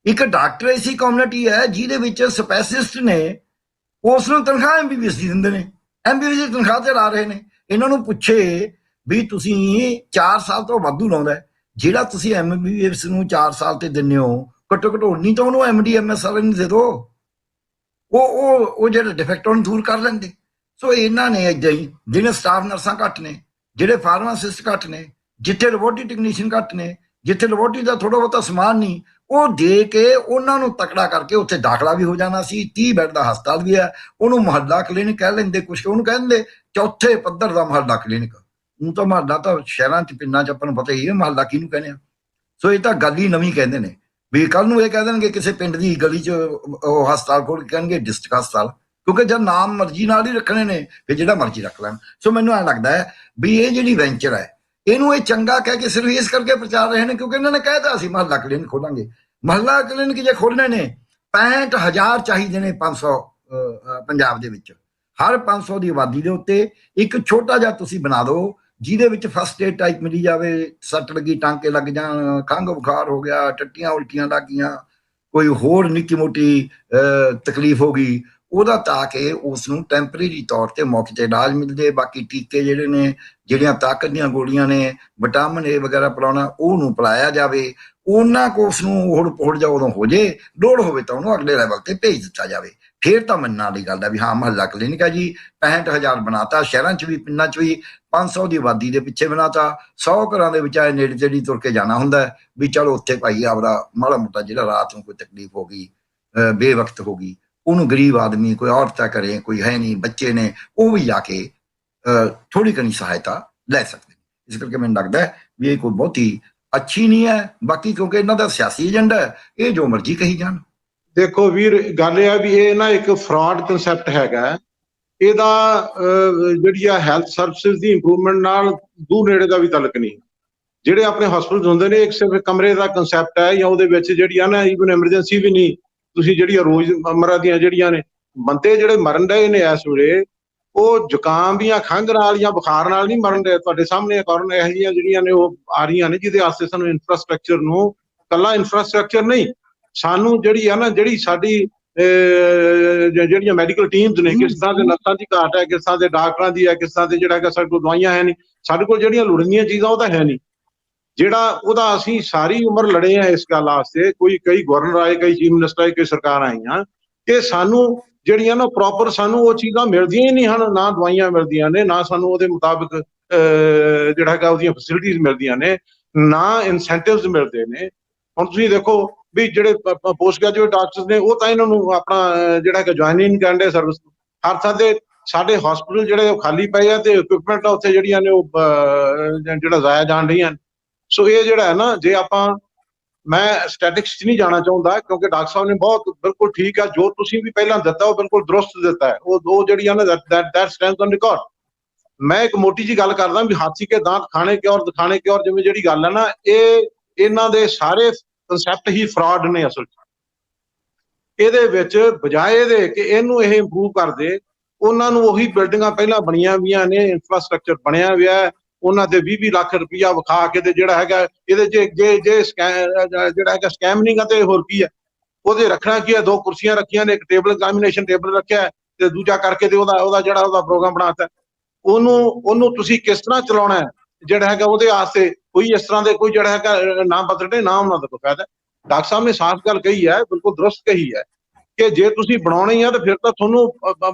ਇੱਕ ਡਾਕਟਰ ਐਸੀ ਕਮਿਊਨਿਟੀ ਹੈ ਜਿਹਦੇ ਵਿੱਚ ਸਪੈਸ਼ਲਿਸਟ ਨੇ, ਉਸ ਨੂੰ ਤਨਖਾਹ MBBS ਦੀ ਦਿੰਦੇ ਨੇ, MBBS ਦੀ ਤਨਖਾਹ ਤੇ ਲਾ ਰਹੇ ਨੇ। ਇਹਨਾਂ ਨੂੰ ਪੁੱਛੇ ਵੀ ਤੁਸੀਂ 4 ਸਾਲ ਤੋਂ ਵਾਧੂ ਲਾਉਂਦਾ, ਜਿਹੜਾ ਤੁਸੀਂ MBBS ਨੂੰ 4 ਸਾਲ ਤੇ ਦਿੰਦੇ ਹੋ, ਘੱਟੋ ਘੱਟ ਉਨੀ ਤਾਂ ਉਹਨੂੰ MD MS ਵਾਲੇ ਨੂੰ ਦੇ ਦਿਓ, ਉਹ ਜਿਹੜੇ ਡਿਫੈਕਟ ਉਹਨੂੰ ਦੂਰ ਕਰ ਲੈਂਦੇ। ਸੋ ਇਹਨਾਂ ਨੇ ਏਦਾਂ ਹੀ, ਜਿਹੜੇ ਸਟਾਫ ਨਰਸਾਂ ਘੱਟ ਨੇ, ਜਿਹੜੇ ਫਾਰਮਾਸਿਸਟ ਘੱਟ ਨੇ, ਜਿੱਥੇ ਲੈਬੋਰਟਰੀ ਟੈਕਨੀਸ਼ੀਅਨ ਘੱਟ ਨੇ, ਜਿੱਥੇ ਲੈਬੋਰਟਰੀ ਦਾ ਥੋੜਾ ਬਹੁਤਾ ਸਮਾਨ ਨਹੀਂ, ਉਹ ਦੇ ਕੇ ਉਹਨਾਂ ਨੂੰ ਤਕੜਾ ਕਰਕੇ ਉੱਥੇ ਦਾਖਲਾ ਵੀ ਹੋ ਜਾਣਾ ਸੀ। 30 ਬੈੱਡ ਦਾ ਹਸਪਤਾਲ ਵੀ ਹੈ, ਉਹਨੂੰ ਮੁਹੱਲਾ ਕਲੀਨਿਕ ਕਹਿ ਲੈਂਦੇ, ਕੁਛ ਉਹਨੂੰ ਕਹਿੰਦੇ ਚੌਥੇ ਪੱਧਰ ਦਾ ਮੁਹੱਲਾ ਕਲੀਨਿਕ। ਹੁਣ ਤਾਂ ਮੁਹੱਲਾ ਤਾਂ ਸ਼ਹਿਰਾਂ 'ਚ ਪਿੰਡਾਂ 'ਚ ਆਪਾਂ ਨੂੰ ਪਤਾ ਹੀ ਹੈ ਮੁਹੱਲਾ ਕਿਹਨੂੰ ਕਹਿੰਦੇ ਆ। ਸੋ ਇਹ ਤਾਂ ਗੱਲ ਹੀ ਨਵੀਂ ਕਹਿੰਦੇ ਨੇ ਵੀ ਕੱਲ ਨੂੰ ਇਹ ਕਹਿ ਦੇਣਗੇ ਕਿਸੇ ਪਿੰਡ ਦੀ ਗਲੀ 'ਚ ਉਹ ਹਸਪਤਾਲ ਖੋਲ੍ਹ ਕੇ ਕਹਿਣਗੇ ਡਿਸਟ੍ਰਿਕਟ ਹਸਪਤਾਲ, ਕਿਉਂਕਿ ਜਦ ਨਾਮ ਮਰਜ਼ੀ ਨਾਲ ਹੀ ਰੱਖਣੇ ਨੇ ਫਿਰ ਜਿਹੜਾ ਮਰਜ਼ੀ ਰੱਖ ਲੈਣ। ਸੋ ਮੈਨੂੰ ਐਂ ਲੱਗਦਾ ਹੈ ਵੀ ਇਹ ਜਿਹੜੀ ਵੈਂਚਰ ਹੈ, ਇਹਨੂੰ ਇਹ ਚੰਗਾ ਕਹਿ ਕੇ ਸਿਰਫ ਇਸ ਕਰਕੇ ਪ੍ਰਚਾਰ ਰਹੇ ਨੇ ਕਿਉਂਕਿ ਇਹਨਾਂ ਨੇ ਕਹਿਤਾ ਅਸੀਂ ਮੁਹੱਲਾ ਕਲੀਨਿਕ ਖੋਲਾਂਗੇ। ਮੁਹੱਲਾ ਕਲੀਨਿਕ ਜੇ ਖੋਲ੍ਹਣੇ ਨੇ 65,000 ਚਾਹੀਦੇ ਨੇ 500 ਪੰਜਾਬ ਦੇ ਵਿੱਚ। ਹਰ 500 ਦੀ ਆਬਾਦੀ ਦੇ ਉੱਤੇ ਇੱਕ ਛੋਟਾ ਜਿਹਾ ਤੁਸੀਂ ਬਣਾ ਦਿਓ ਜਿਹਦੇ ਵਿੱਚ ਫਸਟ ਏਡ ਟਾਈਪ ਮਿਲੀ ਜਾਵੇ, ਸੱਟ ਲੱਗੀ, ਟਾਂਕੇ ਲੱਗ ਜਾਣ, ਖੰਘ ਬੁਖਾਰ ਹੋ ਗਿਆ, ਟੱਟੀਆਂ ਉਲਟੀਆਂ ਲੱਗ ਗਈਆਂ, ਕੋਈ ਹੋਰ ਨਿੱਕੀ ਮੋਟੀ ਤਕਲੀਫ ਹੋ ਗਈ, ਉਹਦਾ ਤਾਂ ਕਿ ਉਸ ਨੂੰ ਟੈਂਪਰੇਰੀ ਤੌਰ ਤੇ ਮੌਕੇ ਤੇ ਇਲਾਜ ਮਿਲ ਜੇ। ਬਾਕੀ ਟੀਕੇ ਜਿਹੜੇ ਨੇ, ਜਿਹੜੀਆਂ ਤਾਕਤ ਦੀਆਂ ਗੋਲੀਆਂ ਨੇ, ਵਿਟਾਮਿਨ ਏ ਵਗੈਰਾ ਪਿਲਾਉਣਾ, ਉਹਨੂੰ ਪਿਲਾਇਆ ਜਾਵੇ। ਉਹਨਾਂ ਕੋ ਉਸ ਨੂੰ ਹੋੜ ਜਾ ਉਦੋਂ ਹੋ ਜੇ, ਲੋੜ ਹੋਵੇ ਤਾਂ ਉਹਨੂੰ ਅਗਲੇ ਲੈਵਲ ਤੇ ਭੇਜ ਦਿੱਤਾ ਜਾਵੇ। ਫੇਰ ਤਾਂ ਮੰਨਣ ਵਾਲੀ ਗੱਲ ਹੈ ਵੀ ਹਾਂ ਮਹੱਲਾ ਕਲੀਨਿਕ ਹੈ ਜੀ, 65,000 ਬਣਾਤਾ, ਸ਼ਹਿਰਾਂ 'ਚ ਵੀ ਪਿੰਡਾਂ 'ਚ ਵੀ 500 ਦੀ ਆਬਾਦੀ ਦੇ ਪਿੱਛੇ ਬਣਾਤਾ। 100 ਘਰਾਂ ਦੇ ਵਿੱਚ ਆਏ ਨੇੜੇ ਤੇੜੀ ਤੁਰ ਕੇ ਜਾਣਾ ਹੁੰਦਾ ਵੀ ਚਲੋ ਉੱਥੇ ਭਾਈ ਆਪਦਾ ਮਾੜਾ ਮੋਟਾ ਜਿਹੜਾ ਰਾਤ ਨੂੰ ਕੋਈ ਤਕਲੀਫ ਹੋ ਗਈ, ਬੇਵਕਤ ਹੋ ਗਈ, ਉਹਨੂੰ ਗਰੀਬ ਆਦਮੀ, ਕੋਈ ਔਰਤਾਂ ਕਰੇ, ਕੋਈ ਹੈ ਨਹੀਂ, ਬੱਚੇ ਨੇ, ਉਹ ਵੀ ਜਾ ਕੇ ਥੋੜੀ ਘਣੀ ਸਹਾਇਤਾ ਲੈ ਸਕਦੇ। ਇਸ ਕਰਕੇ ਮੈਨੂੰ ਲੱਗਦਾ ਵੀ ਇਹ ਕੋਈ ਬਹੁਤੀ ਅੱਛੀ ਨਹੀਂ ਹੈ। ਬਾਕੀ ਕਿਉਂਕਿ ਇਹਨਾਂ ਦਾ ਸਿਆਸੀ ਏਜੰਡਾ ਹੈ, ਇਹ ਜੋ ਮਰਜ਼ੀ ਕਹੀ ਜਾਣ। ਦੇਖੋ ਵੀਰ, ਗੱਲ ਇਹ ਹੈ ਵੀ ਇਹ ਨਾ ਇੱਕ ਫਰਾਡ ਕਨਸੈਪਟ ਹੈਗਾ। ਇਹਦਾ ਜਿਹੜੀ ਆ ਹੈਲਥ ਸਰਵਿਸਿਜ਼ ਦੀ ਇੰਪਰੂਵਮੈਂਟ ਨਾਲ ਦੂਰ ਨੇੜੇ ਦਾ ਵੀ ਤਾਲੁਕ ਨਹੀਂ। ਜਿਹੜੇ ਆਪਣੇ ਹਸਪੀਟਲ ਹੁੰਦੇ ਨੇ, ਇੱਕ ਸਿਰਫ ਕਮਰੇ ਦਾ ਕਨਸੈਪਟ ਹੈ, ਜਾਂ ਉਹਦੇ ਵਿੱਚ ਜਿਹੜੀ ਆ ਨਾ ਈਵਨ ਐਮਰਜੈਂਸੀ ਵੀ ਨਹੀਂ। ਤੁਸੀਂ ਜਿਹੜੀਆਂ ਰੋਜ਼ਮਰਰਾ ਦੀਆਂ ਜਿਹੜੀਆਂ ਨੇ ਬੰਦੇ ਜਿਹੜੇ ਮਰਨ ਰਹੇ ਨੇ ਇਸ ਵੇਲੇ, ਉਹ ਜ਼ੁਕਾਮ ਜਾਂ ਖੰਘ ਨਾਲ ਜਾਂ ਬੁਖਾਰ ਨਾਲ ਨਹੀਂ ਮਰਨ ਰਹੇ। ਤੁਹਾਡੇ ਸਾਹਮਣੇ ਕਾਰਨ ਇਹੋ ਜਿਹੀਆਂ ਜਿਹੜੀਆਂ ਨੇ ਉਹ ਆ ਰਹੀਆਂ ਨੇ, ਜਿਹਦੇ ਵਾਸਤੇ ਸਾਨੂੰ ਇਨਫਰਾਸਟ੍ਰਕਚਰ ਨੂੰ, ਕੱਲਾ ਇਨਫਰਾਸਟ੍ਰਕਚਰ ਨਹੀਂ, ਸਾਨੂੰ ਜਿਹੜੀ ਆ ਨਾ, ਜਿਹੜੀ ਸਾਡੀ ਜਿਹੜੀਆਂ ਮੈਡੀਕਲ ਟੀਮਸ ਨੇ, ਕਿਸ ਤਰ੍ਹਾਂ ਦੇ ਨਰਸਾਂ ਦੀ ਘਾਟ ਹੈ, ਕਿਸ ਤਰ੍ਹਾਂ ਦੇ ਡਾਕਟਰਾਂ ਦੀ ਹੈ, ਕਿਸ ਤਰ੍ਹਾਂ ਦੇ ਜਿਹੜਾ ਹੈਗਾ ਸਾਡੇ ਕੋਲ ਦਵਾਈਆਂ ਹੈ ਨਹੀਂ, ਸਾਡੇ ਕੋਲ ਜਿਹੜੀਆਂ ਲੋੜੀਂਦੀਆਂ ਚੀਜ਼ਾਂ ਉਹ ਤਾਂ ਹੈ ਨਹੀਂ। ਜਿਹੜਾ ਉਹਦਾ ਅਸੀਂ ਸਾਰੀ ਉਮਰ ਲੜੇ ਆ ਇਸ ਗੱਲ ਵਾਸਤੇ, ਕਈ ਗਵਰਨਰ ਆਏ, ਕਈ ਚੀਫ ਮਿਨਿਸਟਰ ਆਏ, ਕਈ ਸਰਕਾਰਾਂ ਆਈਆਂ, ਕਿ ਸਾਨੂੰ ਜਿਹੜੀਆਂ ਨਾ ਪ੍ਰੋਪਰ ਸਾਨੂੰ ਉਹ ਚੀਜ਼ਾਂ ਮਿਲਦੀਆਂ ਹੀ ਨਹੀਂ ਹਨ। ਨਾ ਦਵਾਈਆਂ ਮਿਲਦੀਆਂ ਨੇ, ਨਾ ਸਾਨੂੰ ਉਹਦੇ ਮੁਤਾਬਕ ਜਿਹੜਾ ਹੈਗਾ ਉਹਦੀਆਂ ਫੈਸਿਲਿਟੀਜ਼ ਮਿਲਦੀਆਂ ਨੇ, ਨਾ ਇਨਸੈਂਟਿਵਸ ਮਿਲਦੇ ਨੇ। ਹੁਣ ਤੁਸੀਂ ਦੇਖੋ ਵੀ ਜਿਹੜੇ ਪੋਸਟ ਗ੍ਰੈਜੂਏਟ ਡਾਕਟਰਸ ਨੇ, ਉਹ ਤਾਂ ਇਹਨਾਂ ਨੂੰ ਆਪਣਾ ਜਿਹੜਾ ਹੈਗਾ ਜੁਆਇਨ ਹੀ ਨਹੀਂ ਕਰਨ ਦੇ ਸਰਵਿਸ। ਹਰ ਥਾਂ ਤੇ ਸਾਡੇ ਹਸਪੀਟਲ ਜਿਹੜੇ ਖਾਲੀ ਪਏ ਆ ਤੇ ਇਕਵਿਪਮੈਂਟ ਉੱਥੇ ਜਿਹੜੀਆਂ ਨੇ ਉਹ ਜਿਹੜਾ ਜ਼ਾਇਆ ਜਾਣ ਰਹੀਆਂ। ਸੋ ਇਹ ਜਿਹੜਾ ਹੈ ਨਾ, ਜੇ ਆਪਾਂ, ਮੈਂ ਸਟੈਟਿਕਸ 'ਚ ਨਹੀਂ ਜਾਣਾ ਚਾਹੁੰਦਾ ਕਿਉਂਕਿ ਡਾਕਟਰ ਸਾਹਿਬ ਨੇ ਬਹੁਤ ਬਿਲਕੁਲ ਠੀਕ ਆ, ਜੋ ਤੁਸੀਂ ਵੀ ਪਹਿਲਾਂ ਦਿੱਤਾ ਉਹ ਬਿਲਕੁਲ ਦਰੁਸਤ ਦਿੱਤਾ ਹੈ। ਉਹ ਦੋ ਜਿਹੜੀਆਂ ਨਾ that stands on record। ਮੈਂ ਇੱਕ ਮੋਟੀ ਜੀ ਗੱਲ ਕਰਦਾ ਵੀ ਹਾਥੀ ਕੇ ਦਾਂਤ ਖਾਣੇ ਕੇ ਔਰ ਦਿਖਾਣੇ ਕੇ ਔਰ, ਜਿਵੇਂ ਜਿਹੜੀ ਗੱਲ ਹੈ ਨਾ, ਇਹ ਇਹਨਾਂ ਦੇ ਸਾਰੇ ਕਨਸੈਪਟ ਹੀ ਫਰਾਡ ਨੇ ਅਸਲ 'ਚ। ਇਹਦੇ ਵਿੱਚ ਬਜਾਏ ਇਹਦੇ ਕਿ ਇਹਨੂੰ ਇਹ ਇੰਪਰੂਵ ਕਰਦੇ, ਉਹਨਾਂ ਨੂੰ ਉਹੀ ਬਿਲਡਿੰਗਾਂ ਪਹਿਲਾਂ ਬਣੀਆਂ ਹੋਈਆਂ ਨੇ, ਇਨਫਰਾਸਟ੍ਰਕਚਰ ਬਣਿਆ ਹੋਇਆ, ਉਹਨਾਂ ਤੇ 20-20 ਲੱਖ ਰੁਪਇਆ ਵਿਖਾ ਕੇ ਤੇ ਜਿਹੜਾ ਹੈਗਾ ਇਹਦੇ ਜੇ ਜਿਹੜਾ ਹੈਗਾ ਸਕੈਮ ਨਹੀਂ ਗਾ ਤੇ ਹੋਰ ਕੀ ਹੈ। ਉਹਦੇ ਰੱਖਣਾ ਕੀ ਹੈ, 2 ਕੁਰਸੀਆਂ ਰੱਖੀਆਂ ਨੇ, ਇੱਕ ਟੇਬਲ ਐਗਜ਼ਾਮੀਨੇਸ਼ਨ ਟੇਬਲ ਰੱਖਿਆ ਤੇ ਦੂਜਾ ਕਰਕੇ ਤੇ ਉਹਦਾ ਜਿਹੜਾ ਉਹਦਾ ਪ੍ਰੋਗਰਾਮ ਬਣਾਤਾ। ਉਹਨੂੰ ਤੁਸੀਂ ਕਿਸ ਤਰ੍ਹਾਂ ਚਲਾਉਣਾ ਹੈ, ਜਿਹੜਾ ਹੈਗਾ ਉਹਦੇ ਵਾਸਤੇ ਕੋਈ ਇਸ ਤਰ੍ਹਾਂ ਦੇ ਕੋਈ ਜਿਹੜਾ ਹੈਗਾ ਨਾ ਬਦਲਣੇ, ਨਾ ਉਹਨਾਂ ਦਾ ਕੋਈ ਫਾਇਦਾ। ਡਾਕਟਰ ਸਾਹਿਬ ਨੇ ਸਾਫ਼ ਗੱਲ ਕਹੀ ਹੈ, ਬਿਲਕੁਲ ਦਰੁਸਤ ਕਹੀ ਹੈ ਕਿ ਜੇ ਤੁਸੀਂ ਬਣਾਉਣੇ ਹੀ ਆ ਤਾਂ ਫਿਰ ਤਾਂ ਤੁਹਾਨੂੰ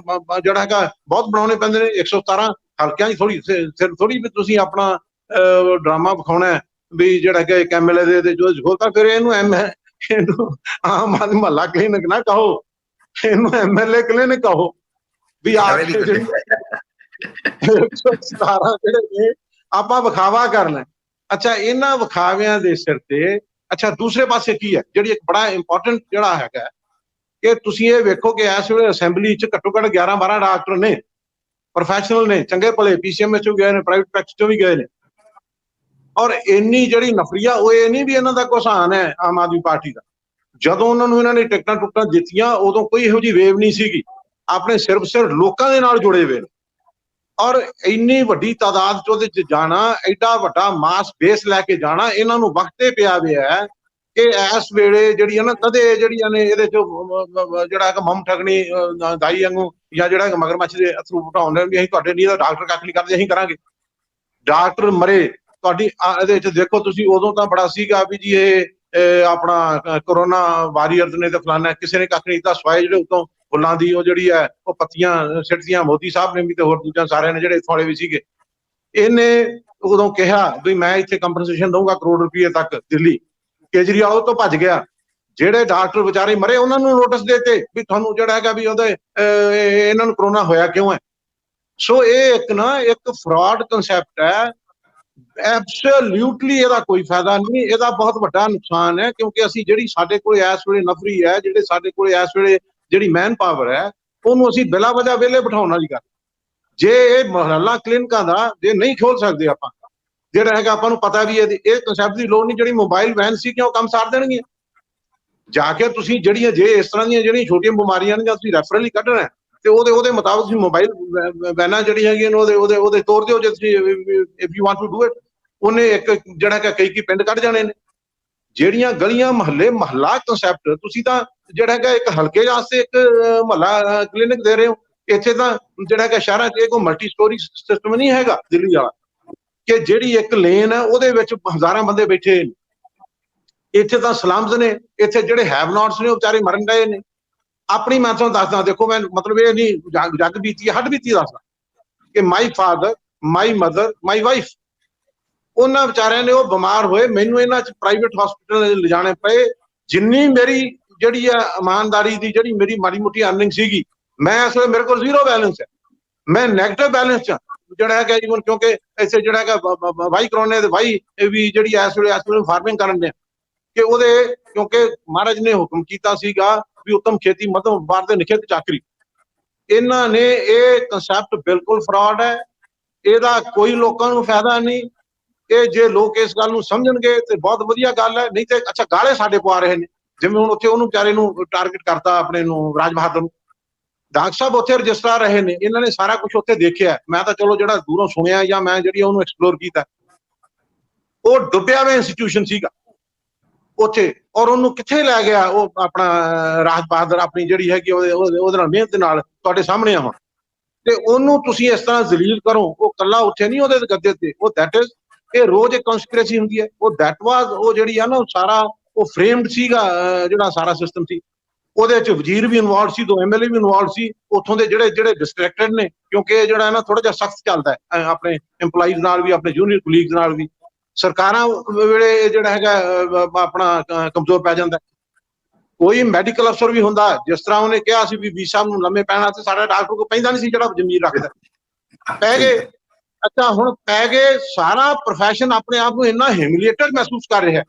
ਜਿਹੜਾ ਹੈਗਾ ਬਹੁਤ ਬਣਾਉਣੇ ਪੈਂਦੇ ਨੇ। 117 ਹਲਕਿਆਂ 'ਚ ਥੋੜੀ ਵੀ ਤੁਸੀਂ ਆਪਣਾ ਡਰਾਮਾ ਵਿਖਾਉਣਾ ਵੀ ਜਿਹੜਾ ਹੈਗਾ ਇੱਕ MLA ਦੇ ਜੋ ਤਾਂ ਫਿਰ ਇਹਨੂੰ ਆਮ ਆਦਮੀ ਮਹੱਲਾ ਕਲੀਨਿਕ ਨਾ ਕਹੋ, ਇਹਨੂੰ MLA ਕਲੀਨਿਕ ਕਹੋ ਵੀ ਆ ਕੇ 117 ਜਿਹੜੇ ਨੇ ਆਪਾਂ ਵਿਖਾਵਾ ਕਰਨਾ। ਅੱਛਾ, ਇਹਨਾਂ ਵਿਖਾਵਿਆਂ ਦੇ ਸਿਰ ਤੇ ਅੱਛਾ ਦੂਸਰੇ ਪਾਸੇ ਕੀ ਹੈ, ਜਿਹੜੀ ਇੱਕ ਬੜਾ ਇੰਪੋਰਟੈਂਟ ਜਿਹੜਾ ਹੈਗਾ ਕਿ ਤੁਸੀਂ ਇਹ ਵੇਖੋ ਕਿ ਇਸ ਵੇਲੇ ਅਸੈਂਬਲੀ 'ਚ ਘੱਟੋ ਘੱਟ 11-12 ਡਾਕਟਰ ਨੇ, ਪ੍ਰੋਫੈਸ਼ਨਲ ਨੇ, ਚੰਗੇ ਭਲੇ, PCMS 'ਚੋਂ ਗਏ ਨੇ, ਪ੍ਰਾਈਵੇਟ ਪ੍ਰੈਕਟਿਸ 'ਚੋਂ ਵੀ ਗਏ ਨੇ। ਔਰ ਇੰਨੀ ਜਿਹੜੀ ਨਫਰੀਆ, ਉਹ ਇਹ ਨਹੀਂ ਵੀ ਇਹਨਾਂ ਦਾ ਕੁਹਾਨ ਹੈ ਆਮ ਆਦਮੀ ਪਾਰਟੀ ਦਾ। ਜਦੋਂ ਉਹਨਾਂ ਨੂੰ ਇਹਨਾਂ ਨੇ ਟਿਕਟਾਂ ਟੁਕਟਾਂ ਦਿੱਤੀਆਂ ਉਦੋਂ ਕੋਈ ਇਹੋ ਜਿਹੀ ਵੇਵ ਨਹੀਂ ਸੀਗੀ। ਆਪਣੇ ਸਿਰਫ ਲੋਕਾਂ ਦੇ ਨਾਲ ਜੁੜੇ ਹੋਏ ਨੇ। ਔਰ ਇੰਨੀ ਵੱਡੀ ਤਾਦਾਦ 'ਚ ਉਹਦੇ 'ਚ ਜਾਣਾ, ਐਡਾ ਵੱਡਾ ਮਾਸ ਬੇਸ ਲੈ ਕੇ ਜਾਣਾ, ਇਹਨਾਂ ਨੂੰ ਵਕਤੇ ਪਿਆ ਹੋਇਆ ਕਿ ਇਸ ਵੇਲੇ ਜਿਹੜੀਆਂ ਨਾ ਕਦੇ ਜਿਹੜੀਆਂ ਨੇ ਇਹਦੇ 'ਚ ਜਿਹੜਾ ਹੈਗਾ ਮਮ ਠਗਣੀ ਦਾਈ ਵਾਂਗੂ ਜਾਂ ਜਿਹੜਾ ਮਗਰਮੱਛ ਦੇ ਅਥਰੂ ਉਠਾਉਂਦੇ ਵੀ ਅਸੀਂ ਤੁਹਾਡੇ ਨਹੀਂ ਤਾਂ ਡਾਕਟਰ ਕੱਖ ਨਹੀਂ ਕਰਦੇ, ਅਸੀਂ ਕਰਾਂਗੇ। ਡਾਕਟਰ ਮਰੇ ਤੁਹਾਡੀ ਇਹਦੇ 'ਚ ਦੇਖੋ ਤੁਸੀਂ, ਉਦੋਂ ਤਾਂ ਬੜਾ ਸੀਗਾ ਵੀ ਜੀ ਇਹ ਆਪਣਾ ਕਰੋਨਾ ਵਾਰੀਅਰਸ ਨੇ ਤੇ ਫਲਾਨਾ, ਕਿਸੇ ਨੇ ਕੱਖ ਨਹੀਂ ਤਾਂ ਸਵਾਏ ਜਿਹੜੇ ਉਤੋਂ ਫੁੱਲਾਂ ਦੀ ਉਹ ਜਿਹੜੀ ਹੈ ਉਹ ਪੱਤੀਆਂ ਸਿੱਟਦੀਆਂ। ਮੋਦੀ ਸਾਹਿਬ ਨੇ ਵੀ ਤੇ ਹੋਰ ਦੂਜਾ ਸਾਰਿਆਂ ਨੇ ਜਿਹੜੇ ਇੱਥੋਂ ਵਾਲੇ ਵੀ ਸੀਗੇ। ਇਹਨੇ ਉਦੋਂ ਕਿਹਾ ਵੀ ਮੈਂ ਇੱਥੇ ਕੰਪਨਸੇਸ਼ਨ ਦਊਂਗਾ ਕਰੋੜ ਰੁਪਏ ਤੱਕ ਦਿੱਲੀ। ਕੇਜਰੀਵਾਲ ਉਹ ਤੋਂ ਭੱਜ ਗਿਆ। ਜਿਹੜੇ ਡਾਕਟਰ ਵਿਚਾਰੇ ਮਰੇ ਉਹਨਾਂ ਨੂੰ ਨੋਟਿਸ ਦੇਤੇ ਵੀ ਤੁਹਾਨੂੰ ਜਿਹੜਾ ਹੈਗਾ ਵੀ ਉਹਦੇ ਇਹਨਾਂ ਨੂੰ ਕਰੋਨਾ ਹੋਇਆ ਕਿਉਂ ਹੈ। ਸੋ ਇਹ ਇੱਕ ਫਰਾਡ ਕਨਸੈਪਟ ਹੈ। ਐਬਸੋਲੂਟਲੀ ਇਹਦਾ ਕੋਈ ਫਾਇਦਾ ਨਹੀਂ, ਇਹਦਾ ਬਹੁਤ ਵੱਡਾ ਨੁਕਸਾਨ ਹੈ। ਕਿਉਂਕਿ ਅਸੀਂ ਜਿਹੜੀ ਸਾਡੇ ਕੋਲ ਇਸ ਵੇਲੇ ਨਫਰੀ ਹੈ, ਜਿਹੜੇ ਸਾਡੇ ਕੋਲ ਇਸ ਵੇਲੇ ਜਿਹੜੀ ਮੈਨ ਪਾਵਰ ਹੈ, ਉਹਨੂੰ ਅਸੀਂ ਬਿਲਾ ਵਜ੍ਹਾ ਵਿਹਲੇ ਬਿਠਾਉਣ ਵਾਲੀ ਗੱਲ। ਜੇ ਇਹ ਮੁਹੱਲਾ ਕਲੀਨਿਕਾਂ ਦਾ ਜੇ ਨਹੀਂ ਖੋਲ ਸਕਦੇ ਆਪਾਂ, ਜਿਹੜਾ ਹੈਗਾ ਆਪਾਂ ਨੂੰ ਪਤਾ ਵੀ ਇਹ ਕਨਸੈਪਟ ਦੀ ਲੋੜ ਨਹੀਂ, ਜਿਹੜੀ ਮੋਬਾਈਲ ਵੈਨ ਸੀ ਕਿ ਉਹ ਕੰਮ ਸਾਰ ਦੇਣਗੀਆਂ। जाके तुसीं ਜਿਹੜੀਆਂ ਜੇ ਇਸ ਤਰ੍ਹਾਂ ਦੀਆਂ ਜਿਹੜੀਆਂ ਛੋਟੀਆਂ ਬਿਮਾਰੀਆਂ ਨੇ ਜਾਂ ਤੁਸੀਂ ਰੈਫਰਲ ਹੀ ਕੱਢਣਾ ਹੈ, ਤੇ ਉਹਦੇ ਮੁਤਾਬਕ ਤੁਸੀਂ ਮੋਬਾਈਲ ਵੈਨਾਂ ਜਿਹੜੀ ਹੈਗੀਆਂ ਨੇ ਉਹਦੇ ਤੌਰ ਤੇ ਜੇ ਤੁਸੀਂ if you want to do it, ਉਹਨੇ ਇੱਕ ਜਿਹੜਾ ਕਿ ਕਈ ਪਿੰਡ ਕੱਢ ਜਾਣੇ ਨੇ। ਜਿਹੜੀਆਂ ਗਲੀਆਂ ਮਹੱਲਾ ਕਨਸੈਪਟ ਤੁਸੀਂ ਤਾਂ ਜਿਹੜਾ ਹੈਗਾ ਇੱਕ ਹਲਕੇ ਵਾਸਤੇ ਇੱਕ ਮਹੱਲਾ ਕਲੀਨਿਕ ਦੇ ਰਹੇ ਹੋ। ਇੱਥੇ ਤਾਂ ਜਿਹੜਾ ਹੈਗਾ ਸ਼ਹਿਰਾਂ 'ਚ ਇਹ ਕੋਈ ਮਲਟੀ ਸਟੋਰੀ ਸਿਸਟਮ ਨਹੀਂ ਹੈਗਾ ਦਿੱਲੀ ਵਾਲਾ, ਕਿ ਜਿਹੜੀ ਇੱਕ ਲੇਨ ਹੈ ਉਹਦੇ ਵਿੱਚ ਹਜ਼ਾਰਾਂ ਬੰਦੇ ਬੈਠੇ ਨੇ। ਇੱਥੇ ਤਾਂ ਸਲਮਸ ਨੇ, ਇੱਥੇ ਜਿਹੜੇ ਹੈਵ ਨॉट्स ਨੇ ਉਹ ਵਿਚਾਰੇ ਮਰਨ ਗਏ ਨੇ। ਆਪਣੀ ਮੈਂ ਤੁਹਾਨੂੰ ਦੱਸਦਾ, ਦੇਖੋ ਮੈਂ ਮਤਲਬ ਇਹ ਨਹੀਂ ਜੱਗ ਬੀਤੀ ਹੱਡ ਬੀਤੀ ਦੱਸਦਾ ਕਿ my father, my mother, my wife, ਉਹਨਾਂ ਵਿਚਾਰਿਆਂ ਨੇ ਉਹ ਬਿਮਾਰ ਹੋਏ, ਮੈਨੂੰ ਇਹਨਾਂ 'ਚ ਪ੍ਰਾਈਵੇਟ ਹਸਪੀਟਲ ਲਿਜਾਣੇ ਪਏ। ਜਿੰਨੀ ਮੇਰੀ ਜਿਹੜੀ ਆ ਇਮਾਨਦਾਰੀ ਦੀ ਜਿਹੜੀ ਮੇਰੀ ਮਾੜੀ ਮੋਟੀ ਅਰਨਿੰਗ ਸੀਗੀ, ਮੈਂ ਇਸ ਵੇਲੇ ਮੇਰੇ ਕੋਲ ਜ਼ੀਰੋ ਬੈਲੈਂਸ ਹੈ, ਮੈਂ ਨੈਗੇਟਿਵ ਬੈਲੈਂਸ 'ਚ ਜਿਹੜਾ ਹੈਗਾ ਈਵਨ, ਕਿਉਂਕਿ ਇੱਥੇ ਜਿਹੜਾ ਹੈਗਾ ਵਾਈ ਕਰਾਉਣੇ ਤੇ ਵਾਈ ਵੀ ਜਿਹੜੀ ਇਸ ਵੇਲੇ ਫਾਰਮਿੰਗ ਕਰਨ ਦੇ ਕਿ ਉਹਦੇ, ਕਿਉਂਕਿ ਮਹਾਰਾਜ ਨੇ ਹੁਕਮ ਕੀਤਾ ਸੀਗਾ ਵੀ ਉੱਤਮ ਖੇਤੀ ਮੱਧਮ ਵਪਾਰ ਤੇ ਨਿਖੇਧ ਚਾਕਰੀ। ਇਹਨਾਂ ਨੇ ਇਹ ਕਨਸੈਪਟ ਬਿਲਕੁਲ ਫਰਾਡ ਹੈ, ਇਹਦਾ ਕੋਈ ਲੋਕਾਂ ਨੂੰ ਫਾਇਦਾ ਨਹੀਂ। ਇਹ ਜੇ ਲੋਕ ਇਸ ਗੱਲ ਨੂੰ ਸਮਝਣਗੇ ਤੇ ਬਹੁਤ ਵਧੀਆ ਗੱਲ ਹੈ, ਨਹੀਂ ਤੇ ਅੱਛਾ ਗਾਲੇ ਸਾਡੇ ਪਵਾ ਰਹੇ ਨੇ। ਜਿਵੇਂ ਹੁਣ ਉੱਥੇ ਉਹਨੂੰ ਵਿਚਾਰੇ ਨੂੰ ਟਾਰਗੇਟ ਕਰਤਾ ਆਪਣੇ ਨੂੰ ਰਾਜ ਬਹਾਦਰ ਨੂੰ, ਡਾਕਟਰ ਸਾਹਿਬ ਉੱਥੇ ਰਜਿਸਟਰਾਰ ਰਹੇ ਨੇ, ਇਹਨਾਂ ਨੇ ਸਾਰਾ ਕੁਝ ਉੱਥੇ ਦੇਖਿਆ। ਮੈਂ ਤਾਂ ਚਲੋ ਜਿਹੜਾ ਦੂਰੋਂ ਸੁਣਿਆ ਜਾਂ ਮੈਂ ਜਿਹੜੀ ਉਹਨੂੰ ਐਕਸਪਲੋਰ ਕੀਤਾ, ਉਹ ਡੁੱਬਿਆ ਹੋਇਆ ਇੰਸਟੀਟਿਊਸ਼ਨ ਸੀਗਾ ਉੱਥੇ, ਔਰ ਉਹਨੂੰ ਕਿੱਥੇ ਲੈ ਗਿਆ ਉਹ ਆਪਣਾ ਰਾਜ ਬਹਾਦਰ, ਆਪਣੀ ਜਿਹੜੀ ਹੈਗੀ ਉਹਦੇ ਨਾਲ ਮਿਹਨਤ ਨਾਲ ਤੁਹਾਡੇ ਸਾਹਮਣੇ ਆ ਹੁਣ, ਤੇ ਉਹਨੂੰ ਤੁਸੀਂ ਇਸ ਤਰ੍ਹਾਂ ਜ਼ਲੀਲ ਕਰੋ। ਉਹ ਕੱਲਾ ਉੱਥੇ ਨਹੀਂ ਉਹਦੇ ਗੱਦੇ ਤੇ, ਉਹ ਦੈਟ ਇਜ਼, ਇਹ ਰੋਜ਼ ਇੱਕ ਕਨਸਪੀਰੇਸੀ ਹੁੰਦੀ ਹੈ। ਉਹ ਦੈਟ ਵਾਜ਼, ਉਹ ਜਿਹੜੀ ਆ ਨਾ, ਉਹ ਸਾਰਾ ਉਹ ਫਰੇਮਡ ਸੀਗਾ ਜਿਹੜਾ ਸਾਰਾ ਸਿਸਟਮ ਸੀ। ਉਹਦੇ 'ਚ ਵਜ਼ੀਰ ਵੀ ਇਨਵੋਲਵ ਸੀ, 2 MLA ਵੀ ਇਨਵੋਲਵ ਸੀ ਉੱਥੋਂ ਦੇ, ਜਿਹੜੇ ਡਿਸਟਰੈਕਟਡ ਨੇ, ਕਿਉਂਕਿ ਇਹ ਜਿਹੜਾ ਨਾ ਥੋੜਾ ਜਿਹਾ ਸਖਤ ਚੱਲਦਾ ਹੈ ਆਪਣੇ EMPLOYEES ਨਾਲ ਵੀ, ਆਪਣੇ ਜੂਨੀਅਰ ਕੁਲੀਗਸ ਨਾਲ ਵੀ। ਸਰਕਾਰਾਂ ਵੇਲੇ ਜਿਹੜਾ ਹੈਗਾ ਆਪਣਾ ਕਮਜ਼ੋਰ ਪੈ ਜਾਂਦਾ। ਕੋਈ ਮੈਡੀਕਲ ਅਫਸਰ ਵੀ ਹੁੰਦਾ, ਜਿਸ ਤਰ੍ਹਾਂ ਉਹਨੇ ਕਿਹਾ ਸੀ ਵੀ ਵੀਰ ਸਾਹਿਬ ਨੂੰ ਲੰਮੇ ਪੈਣਾ, ਤੇ ਸਾਡਾ ਡਾਕਟਰ ਕੋਲ ਪੈਂਦਾ ਨਹੀਂ ਸੀ ਜਿਹੜਾ ਜ਼ਮੀਨ ਰੱਖਦਾ। ਪੈ ਗਏ, ਅੱਛਾ ਹੁਣ ਪੈ ਗਏ, ਸਾਰਾ ਪ੍ਰੋਫੈਸ਼ਨ ਆਪਣੇ ਆਪ ਨੂੰ ਇੰਨਾ ਹਿਊਮਿਲੀਏਟਡ ਮਹਿਸੂਸ ਕਰ ਰਿਹਾ।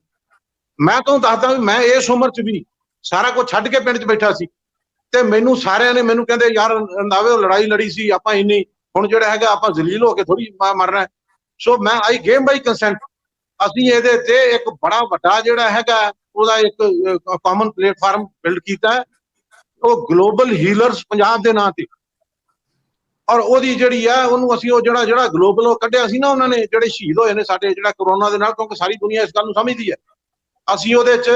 ਮੈਂ ਤੁਹਾਨੂੰ ਦੱਸਦਾ ਵੀ ਮੈਂ ਇਸ ਉਮਰ 'ਚ ਵੀ ਸਾਰਾ ਕੁਝ ਛੱਡ ਕੇ ਪਿੰਡ 'ਚ ਬੈਠਾ ਸੀ, ਤੇ ਮੈਨੂੰ ਸਾਰਿਆਂ ਨੇ ਮੈਨੂੰ ਕਹਿੰਦੇ ਯਾਰ ਰੰਧਾਵੇ ਉਹ ਲੜਾਈ ਲੜੀ ਸੀ ਆਪਾਂ ਇੰਨੀ, ਹੁਣ ਜਿਹੜਾ ਹੈਗਾ ਆਪਾਂ ਜ਼ਲੀਲ ਹੋ ਕੇ ਥੋੜੀ ਮਰਨਾ। ਸੋ ਮੈਂ ਆਈ ਗੇਵ ਮਾਈ ਕੰਸੈਂਟ। ਅਸੀਂ ਇਹਦੇ ਤੇ ਇੱਕ ਬੜਾ ਵੱਡਾ ਜਿਹੜਾ ਹੈਗਾ ਉਹਦਾ ਇੱਕ ਕਾਮਨ ਪਲੇਟਫਾਰਮ ਬਿਲਡ ਕੀਤਾ ਹੈ, ਉਹ ਗਲੋਬਲ ਹੀਲਰਸ ਪੰਜਾਬ ਦੇ ਨਾਂ ਤੇ। ਔਰ ਉਹਦੀ ਜਿਹੜੀ ਆ ਉਹਨੂੰ ਅਸੀਂ ਉਹ ਜਿਹੜਾ ਗਲੋਬਲ ਉਹ ਕੱਢਿਆ ਸੀ ਨਾ, ਉਹਨਾਂ ਨੇ ਜਿਹੜੇ ਸ਼ਹੀਦ ਹੋਏ ਨੇ ਸਾਡੇ ਜਿਹੜਾ ਕਰੋਨਾ ਦੇ ਨਾਲ, ਕਿਉਂਕਿ ਸਾਰੀ ਦੁਨੀਆ ਇਸ ਗੱਲ ਨੂੰ ਸਮਝਦੀ ਹੈ। ਅਸੀਂ ਉਹਦੇ 'ਚ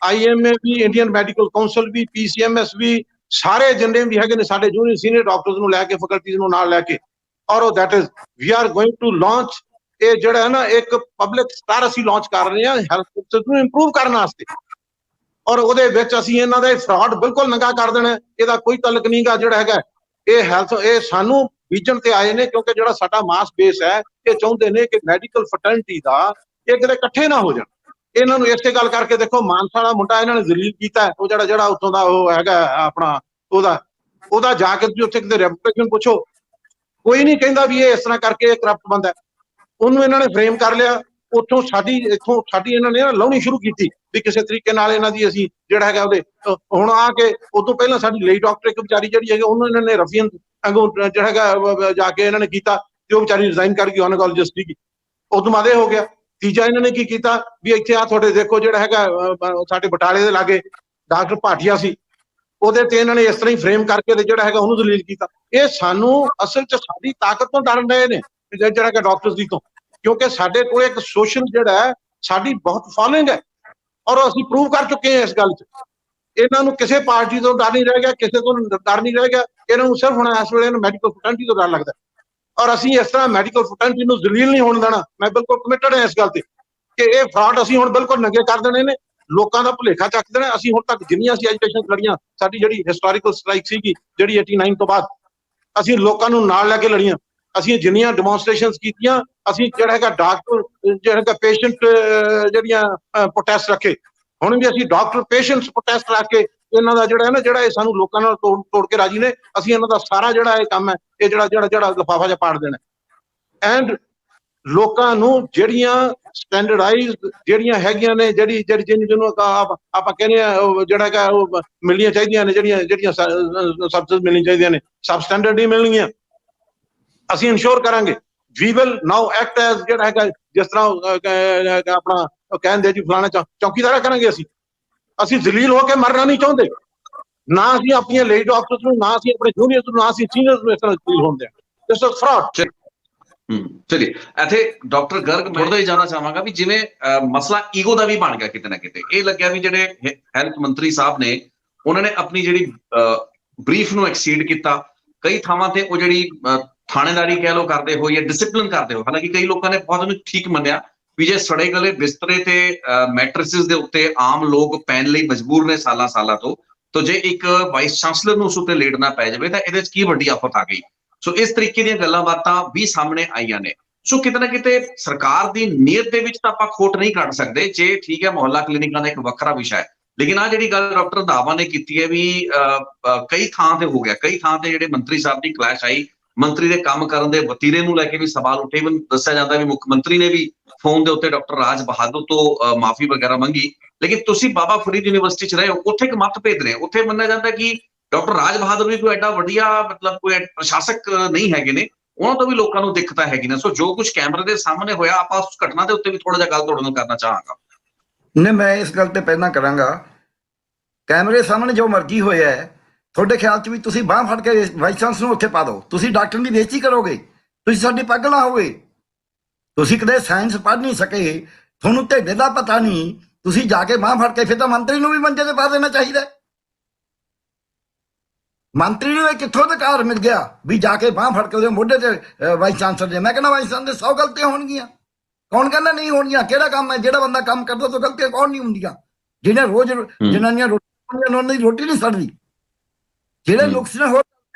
IMA ਵੀ, ਇੰਡੀਅਨ ਮੈਡੀਕਲ ਕਾਉਂਸਲ ਵੀ, PCMS ਵੀ, ਸਾਰੇ ਜਿੰਨੇ ਵੀ ਹੈਗੇ ਨੇ ਸਾਡੇ ਜੂਨੀਅਰ ਸੀਨੀਅਰ ਡਾਕਟਰਸ ਨੂੰ ਲੈ ਕੇ, ਫੈਕਲਟੀਜ਼ ਨੂੰ ਨਾਲ ਲੈ ਕੇ, ਔਰ ਉਹ that is we are going to launch ਇਹ ਜਿਹੜਾ ਹੈ ਨਾ ਇੱਕ ਪਬਲਿਕ ਸਟਾਰ ਅਸੀਂ ਲਾਂਚ ਕਰ ਰਹੇ ਹਾਂ ਹੈਲਥ ਸਿਸਟਮ ਨੂੰ ਇੰਪਰੂਵ ਕਰਨ ਵਾਸਤੇ। ਔਰ ਉਹਦੇ ਵਿੱਚ ਅਸੀਂ ਇਹਨਾਂ ਦਾ ਫਰਾਡ ਬਿਲਕੁਲ ਨੰਗਾ ਕਰ ਦੇਣਾ। ਇਹਦਾ ਕੋਈ ਤਲਕ ਨਹੀਂਗਾ ਜਿਹੜਾ ਹੈਗਾ ਇਹ ਹੈਲਥ, ਇਹ ਸਾਨੂੰ ਬੀਜਣ ਤੇ ਆਏ ਨੇ, ਕਿਉਂਕਿ ਜਿਹੜਾ ਸਾਡਾ ਮਾਸ ਬੇਸ ਹੈ, ਇਹ ਚਾਹੁੰਦੇ ਨੇ ਕਿ ਮੈਡੀਕਲ ਫਰਟਰਨਿਟੀ ਦਾ ਇਹ ਕਿਤੇ ਇਕੱਠੇ ਨਾ ਹੋ ਜਾਣ। ਇਹਨਾਂ ਨੂੰ ਇਸੇ ਗੱਲ ਕਰਕੇ ਦੇਖੋ, ਮਾਨਸਾ ਵਾਲਾ ਮੁੰਡਾ ਇਹਨਾਂ ਨੇ ਜ਼ਲੀਲ ਕੀਤਾ, ਉਹ ਜਿਹੜਾ ਉੱਥੋਂ ਦਾ ਉਹ ਹੈਗਾ ਆਪਣਾ ਉਹਦਾ ਜਾ ਕੇ ਤੁਸੀਂ ਉੱਥੇ ਕਿਤੇ ਰੈਪੂਟੇਸ਼ਨ ਪੁੱਛੋ, ਕੋਈ ਨਹੀਂ ਕਹਿੰਦਾ ਵੀ ਇਹ ਇਸ ਤਰ੍ਹਾਂ ਕਰਕੇ ਇਹ ਕਰਪਟ ਬੰਦਾ ਹੈ। ਉਹਨੂੰ ਇਹਨਾਂ ਨੇ ਫਰੇਮ ਕਰ ਲਿਆ। ਇੱਥੋਂ ਸਾਡੀ ਇਹਨਾਂ ਨੇ ਲਾਉਣੀ ਸ਼ੁਰੂ ਕੀਤੀ ਵੀ ਕਿਸੇ ਤਰੀਕੇ ਨਾਲ ਇਹਨਾਂ ਦੀ ਅਸੀਂ ਜਿਹੜਾ ਹੈਗਾ ਉਹਦੇ ਹੁਣ ਆ ਕੇ, ਉਹ ਤੋਂ ਪਹਿਲਾਂ ਸਾਡੀ ਲਈ ਡਾਕਟਰ ਇੱਕ ਵਿਚਾਰੀ ਜਿਹੜੀ ਹੈਗੀ ਉਹਨੂੰ ਇਹਨਾਂ ਨੇ ਰਫੀਅਨ ਅੱਗੋਂ ਜਿਹੜਾ ਹੈਗਾ ਜਾ ਕੇ ਇਹਨਾਂ ਨੇ ਕੀਤਾ, ਤੇ ਉਹ ਵਿਚਾਰੀ ਰਿਜ਼ਾਈਨ ਕਰ ਗਈ, ਓਨਕੋਲੋਜਿਸਟ ਸੀਗੀ। ਉਹ ਤੋਂ ਬਾਅਦ ਇਹ ਹੋ ਗਿਆ। ਤੀਜਾ ਇਹਨਾਂ ਨੇ ਕੀ ਕੀਤਾ ਵੀ ਇੱਥੇ ਆ ਤੁਹਾਡੇ ਦੇਖੋ ਜਿਹੜਾ ਹੈਗਾ ਸਾਡੇ ਬਟਾਲੇ ਦੇ ਲਾਗੇ ਡਾਕਟਰ ਭਾਟੀਆ ਸੀ, ਉਹਦੇ ਤੇ ਇਹਨਾਂ ਨੇ ਇਸ ਤਰ੍ਹਾਂ ਹੀ ਫਰੇਮ ਕਰਕੇ ਤੇ ਜਿਹੜਾ ਹੈਗਾ ਉਹਨੂੰ ਦਲੀਲ ਕੀਤਾ। ਇਹ ਸਾਨੂੰ ਅਸਲ 'ਚ ਸਾਡੀ ਤਾਕਤ ਤੋਂ ਡਰਨ ਰਹੇ ਨੇ ਜਿਹੜਾ ਹੈਗਾ ਡਾਕਟਰਸ ਦੀ ਤੋਂ, ਕਿਉਂਕਿ ਸਾਡੇ ਕੋਲ ਇੱਕ ਸੋਸ਼ਲ ਜਿਹੜਾ ਹੈ ਸਾਡੀ ਬਹੁਤ ਫੋਲੋਇੰਗ ਹੈ, ਔਰ ਅਸੀਂ ਪ੍ਰੂਵ ਕਰ ਚੁੱਕੇ ਹਾਂ ਇਸ ਗੱਲ 'ਚ। ਇਹਨਾਂ ਨੂੰ ਕਿਸੇ ਪਾਰਟੀ ਤੋਂ ਡਰ ਨਹੀਂ ਰਹਿ ਗਿਆ, ਕਿਸੇ ਤੋਂ ਡਰ ਨਹੀਂ ਰਹਿ ਗਿਆ। ਇਹਨਾਂ ਨੂੰ ਸਿਰਫ ਹੁਣ ਇਸ ਵੇਲੇ ਮੈਡੀਕਲ ਫਰਟਰਨਿਟੀ ਤੋਂ ਡਰ ਲੱਗਦਾ, ਔਰ ਅਸੀਂ ਇਸ ਤਰ੍ਹਾਂ ਮੈਡੀਕਲ ਫਰਟਰਨਿਟੀ ਨੂੰ ਜ਼ਲੀਲ ਨਹੀਂ ਹੋਣ ਦੇਣਾ। ਮੈਂ ਬਿਲਕੁਲ ਕਮਿਟਡ ਹਾਂ ਇਸ ਗੱਲ ਤੇ ਕਿ ਇਹ ਫਰਾਡ ਅਸੀਂ ਹੁਣ ਬਿਲਕੁਲ ਨੰਗੇ ਕਰ ਦੇਣੇ ਨੇ, ਲੋਕਾਂ ਦਾ ਭੁਲੇਖਾ ਚੱਕ ਦੇਣਾ। ਅਸੀਂ ਹੁਣ ਤੱਕ ਜਿੰਨੀਆਂ ਅਸੀਂ ਐਜੂਕੇਸ਼ਨ ਲੜੀਆਂ, ਸਾਡੀ ਜਿਹੜੀ ਹਿਸਟੋਰੀਕਲ ਸਟ੍ਰਾਈਕ ਸੀਗੀ ਜਿਹੜੀ 89 ਤੋਂ ਬਾਅਦ, ਅਸੀਂ ਲੋਕਾਂ ਨੂੰ ਨਾਲ ਲੈ ਕੇ ਲੜੀਆਂ। ਅਸੀਂ ਜਿੰਨੀਆਂ ਡੈਮੋਨਸਟ੍ਰੇਸ਼ਨਸ ਕੀਤੀਆਂ, ਅਸੀਂ ਜਿਹੜਾ ਹੈਗਾ ਡਾਕਟਰ ਜਿਹੜਾ ਹੈਗਾ ਪੇਸ਼ੈਂਟ ਜਿਹੜੀਆਂ ਪ੍ਰੋਟੈਸਟ ਰੱਖੇ, ਹੁਣ ਵੀ ਅਸੀਂ ਡਾਕਟਰ ਪੇਸ਼ੈਂਟਸ ਪ੍ਰੋਟੈਸਟ ਰੱਖ ਕੇ ਇਹਨਾਂ ਦਾ ਜਿਹੜਾ ਹੈ ਨਾ, ਜਿਹੜਾ ਇਹ ਸਾਨੂੰ ਲੋਕਾਂ ਨਾਲ ਤੋੜ ਕੇ ਰਾਜੀ ਨੇ, ਅਸੀਂ ਇਹਨਾਂ ਦਾ ਸਾਰਾ ਜਿਹੜਾ ਇਹ ਕੰਮ ਹੈ ਇਹ ਜਿਹੜਾ ਲਿਫਾਫਾ ਜਿਹਾ ਪਾੜ ਦੇਣਾ। ਐਂਡ ਲੋਕਾਂ ਨੂੰ ਜਿਹੜੀਆਂ ਸਟੈਂਡਰਡਾਈਜ਼ਡ ਜਿਹੜੀਆਂ ਹੈਗੀਆਂ ਨੇ, ਜਿਹਨੂੰ ਆਪਾਂ ਕਹਿੰਦੇ ਆ ਜਿਹੜਾ ਹੈਗਾ ਉਹ ਮਿਲਣੀਆਂ ਚਾਹੀਦੀਆਂ ਨੇ, ਜਿਹੜੀਆਂ ਸਬਸਿਡੀਜ਼ ਮਿਲਣੀਆਂ ਚਾਹੀਦੀਆਂ ਨੇ, ਸਬ ਸਟੈਂਡਰਡ ਹੀ ਮਿਲਣਗੀਆਂ। ਅਸੀਂ ਇਨਸ਼ੋਰ ਕਰਾਂਗੇ। We will now act as ਜਿਹੜਾ ਹੈਗਾ ਜਿਸ ਤਰ੍ਹਾਂ ਆਪਣਾ ਕਹਿੰਦੇ ਜੀ ਫਲਾਣਾ ਚੌਕੀਦਾਰਾ ਕਰਾਂਗੇ। ਅਸੀਂ ਜ਼ਲੀਲ ਹੋ ਕੇ ਮਰਨਾ ਨਹੀਂ ਚਾਹੁੰਦੇ, ਨਾ ਅਸੀਂ ਆਪਣੀਆਂ ਲੇਡੀ ਡਾਕਟਰਸ ਨੂੰ, ਨਾ ਅਸੀਂ ਆਪਣੇ ਜੂਨੀਅਰਸ ਨੂੰ, ਨਾ ਅਸੀਂ ਸੀਨੀਅਰਸ ਨੂੰ ਇਸ ਤਰ੍ਹਾਂ ਜ਼ਲੀਲ ਹੁੰਦੇ ਹਾਂ। This is fraud. ਚਲਿਏ ਇੱਥੇ ਡਾਕਟਰ ਗਰਗ ਮੈਂ ਥੋੜਾ ਹੀ ਜਾਣਨਾ ਚਾਹਾਂਗਾ ਵੀ ਜਿਵੇਂ ਮਸਲਾ ਈਗੋ ਦਾ ਵੀ ਬਣ ਗਿਆ ਕਿਤੇ ਨਾ ਕਿਤੇ। ਇਹ ਲੱਗਿਆ ਵੀ ਜਿਹੜੇ ਹੈਲਥ ਮੰਤਰੀ ਸਾਹਿਬ ਨੇ ਉਹਨਾਂ ਨੇ ਆਪਣੀ ਜਿਹੜੀ ਬਰੀਫ ਨੂੰ ਐਕਸੀਡ ਕੀਤਾ। ਕਈ ਥਾਵਾਂ ਤੇ ਉਹ ਜਿਹੜੀ ਥਾਣੇਦਾਰੀ ਕਹਿ ਲੋ ਕਰਦੇ ਹੋ ਜਾਂ ਡਿਸਪਲਿਨ ਕਰਦੇ ਹੋ, ਹਾਲਾਂਕਿ ਕਈ ਲੋਕਾਂ ਨੇ ਬਹੁਤ ਉਹਨੂੰ ਠੀਕ ਮੰਨਿਆ ਵੀ ਜੇ ਸੜੇ ਗਲੇ ਬਿਸਤਰੇ ਤੇ ਮੈਟ੍ਰਿਸਿਸ ਦੇ ਉੱਤੇ ਆਮ ਲੋਕ ਪੈਣ ਲਈ ਮਜਬੂਰ ਨੇ ਸਾਲਾਂ ਤੋਂ ਜੇ ਇੱਕ ਵਾਈਸ ਚਾਂਸਲਰ ਨੂੰ ਉਸ ਉੱਤੇ ਲੇਟਣਾ ਪੈ ਜਾਵੇ ਤਾਂ ਇਹਦੇ 'ਚ ਕੀ ਵੱਡੀ ਆਫਤ ਆ ਗਈ। ਸੋ ਇਸ ਤਰੀਕੇ ਦੀਆਂ ਗੱਲਾਂ ਬਾਤਾਂ ਵੀ ਸਾਹਮਣੇ ਆਈਆਂ ਨੇ। ਸੋ ਕਿਤੇ ਨਾ ਕਿਤੇ ਸਰਕਾਰ ਦੀ ਨੀਅਤ ਦੇ ਵਿੱਚ ਤਾਂ ਆਪਾਂ ਖੋਟ ਨਹੀਂ ਕੱਢ ਸਕਦੇ। ਜੇ ਠੀਕ ਹੈ ਮੁਹੱਲਾ ਕਲੀਨਿਕਾਂ ਦਾ ਇੱਕ ਵੱਖਰਾ ਵਿਸ਼ਾ ਹੈ, ਲੇਕਿਨ ਆ ਜਿਹੜੀ ਗੱਲ ਡਾਕਟਰ ਰੰਧਾਵਾ ਨੇ ਕੀਤੀ ਹੈ ਵੀ ਕਈ ਥਾਂ ਤੇ ਹੋ ਗਿਆ, ਕਈ ਥਾਂ ਤੇ ਜਿਹੜੇ ਮੰਤਰੀ ਸਾਹਿਬ ਦੀ ਕਲੈਸ਼ ਆਈ, ਮੰਤਰੀ ਦੇ ਕੰਮ ਕਰਨ ਦੇ ਵਤੀਰੇ ਨੂੰ ਲੈ ਕੇ ਵੀ ਸਵਾਲ ਉੱਠੇ। ਇਵਨ ਦੱਸਿਆ ਜਾਂਦਾ ਵੀ ਮੁੱਖ ਮੰਤਰੀ ਨੇ ਵੀ ਫੋਨ ਦੇ ਉੱਤੇ ਡਾਕਟਰ ਰਾਜ ਬਹਾਦਰ ਤੋਂ ਮਾਫੀ ਵਗੈਰਾ ਮੰਗੀ। ਲੇਕਿਨ ਤੁਸੀਂ ਬਾਬਾ ਫਰੀਦ ਯੂਨੀਵਰਸਿਟੀ 'ਚ ਰਹੇ ਹੋ, ਉੱਥੇ ਇੱਕ ਮਤਭੇਦ ਨੇ। ਉੱਥੇ ਮੰਨਿਆ ਜਾਂਦਾ ਕਿ ਡਾਕਟਰ ਰਾਜ ਬਹਾਦਰ ਵੀ ਕੋਈ ਐਡਾ ਵਧੀਆ ਮਤਲਬ ਕੋਈ ਪ੍ਰਸ਼ਾਸਕ ਨਹੀਂ ਹੈਗੇ ਨੇ, ਉਹਨਾਂ ਤੋਂ ਵੀ ਲੋਕਾਂ ਨੂੰ ਦਿੱਕਤਾਂ ਹੈਗੀ ਨੇ। ਸੋ ਜੋ ਕੁਝ ਕੈਮਰੇ ਦੇ ਸਾਹਮਣੇ ਹੋਇਆ, ਆਪਾਂ ਉਸ ਘਟਨਾ ਦੇ ਉੱਤੇ ਵੀ ਥੋੜਾ ਜਿਹਾ ਗੱਲ ਤੁਹਾਡੇ ਨਾਲ ਕਰਨਾ ਚਾਹਾਂਗਾ। ਨਹੀਂ, ਮੈਂ ਇਸ ਗੱਲ ਤੇ ਪਹਿਲਾਂ ਕਰਾਂਗਾ। ਕੈਮਰੇ ਸਾਹਮਣੇ ਜੋ ਮਰਜ਼ੀ ਹੋਇਆ ਹੈ, ਤੁਹਾਡੇ ਖਿਆਲ 'ਚ ਵੀ ਤੁਸੀਂ ਬਾਂਹ ਫੜ ਕੇ ਵਾਈਸ ਚਾਂਸਲਰ ਨੂੰ ਉੱਥੇ ਪਾ ਦਿਓ, ਤੁਸੀਂ ਡਾਕਟਰ ਦੀ ਬੇਇੱਜ਼ਤੀ ਕਰੋਗੇ, ਤੁਸੀਂ ਸਾਡੀ ਪੱਗ ਲਾਓਗੇ। ਤੁਸੀਂ ਕਦੇ ਸਾਇੰਸ ਪੜ੍ਹ ਨਹੀਂ ਸਕੇ, ਤੁਹਾਨੂੰ ਢੇਡੇ ਦਾ ਪਤਾ ਨਹੀਂ, ਤੁਸੀਂ ਜਾ ਕੇ ਬਾਂਹ ਫੜ ਕੇ, ਫਿਰ ਤਾਂ ਮੰਤਰੀ ਨੂੰ ਵੀ ਮੰਜੇ ਤੇ ਪਾ ਦੇਣਾ ਚਾਹੀਦਾ। ਮੰਤਰੀ ਨੂੰ ਇਹ ਕਿੱਥੋਂ ਅਧਿਕਾਰ ਮਿਲ ਗਿਆ ਵੀ ਜਾ ਕੇ ਬਾਂਹ ਫੜ ਕੇ ਉਹਦੇ ਮੋਢੇ ਤੇ ਵਾਈਸ ਚਾਂਸਲਰ ਦੇ? ਮੈਂ ਕਹਿੰਦਾ ਵਾਈਸ ਚਾਂਸਲਰ ਦੇ 100 ਗਲਤੀਆਂ ਹੋਣਗੀਆਂ, ਕੌਣ ਕਹਿੰਦਾ ਨਹੀਂ ਹੋਣਗੀਆਂ? ਕਿਹੜਾ ਕੰਮ ਹੈ ਜਿਹੜਾ ਬੰਦਾ ਕੰਮ ਕਰਦਾ ਤਾਂ ਗਲਤੀਆਂ ਕੌਣ ਨਹੀਂ ਹੁੰਦੀਆਂ? ਜਿਹਨੇ ਰੋਜ਼ ਜਨਾਨੀਆਂ ਉਹਨਾਂ ਦੀ ਰੋਟੀ ਨਹੀਂ ਸੜਦੀ, ਜਿਹੜੇ ਨੁਕਸ ਨੇ ਹੋਰ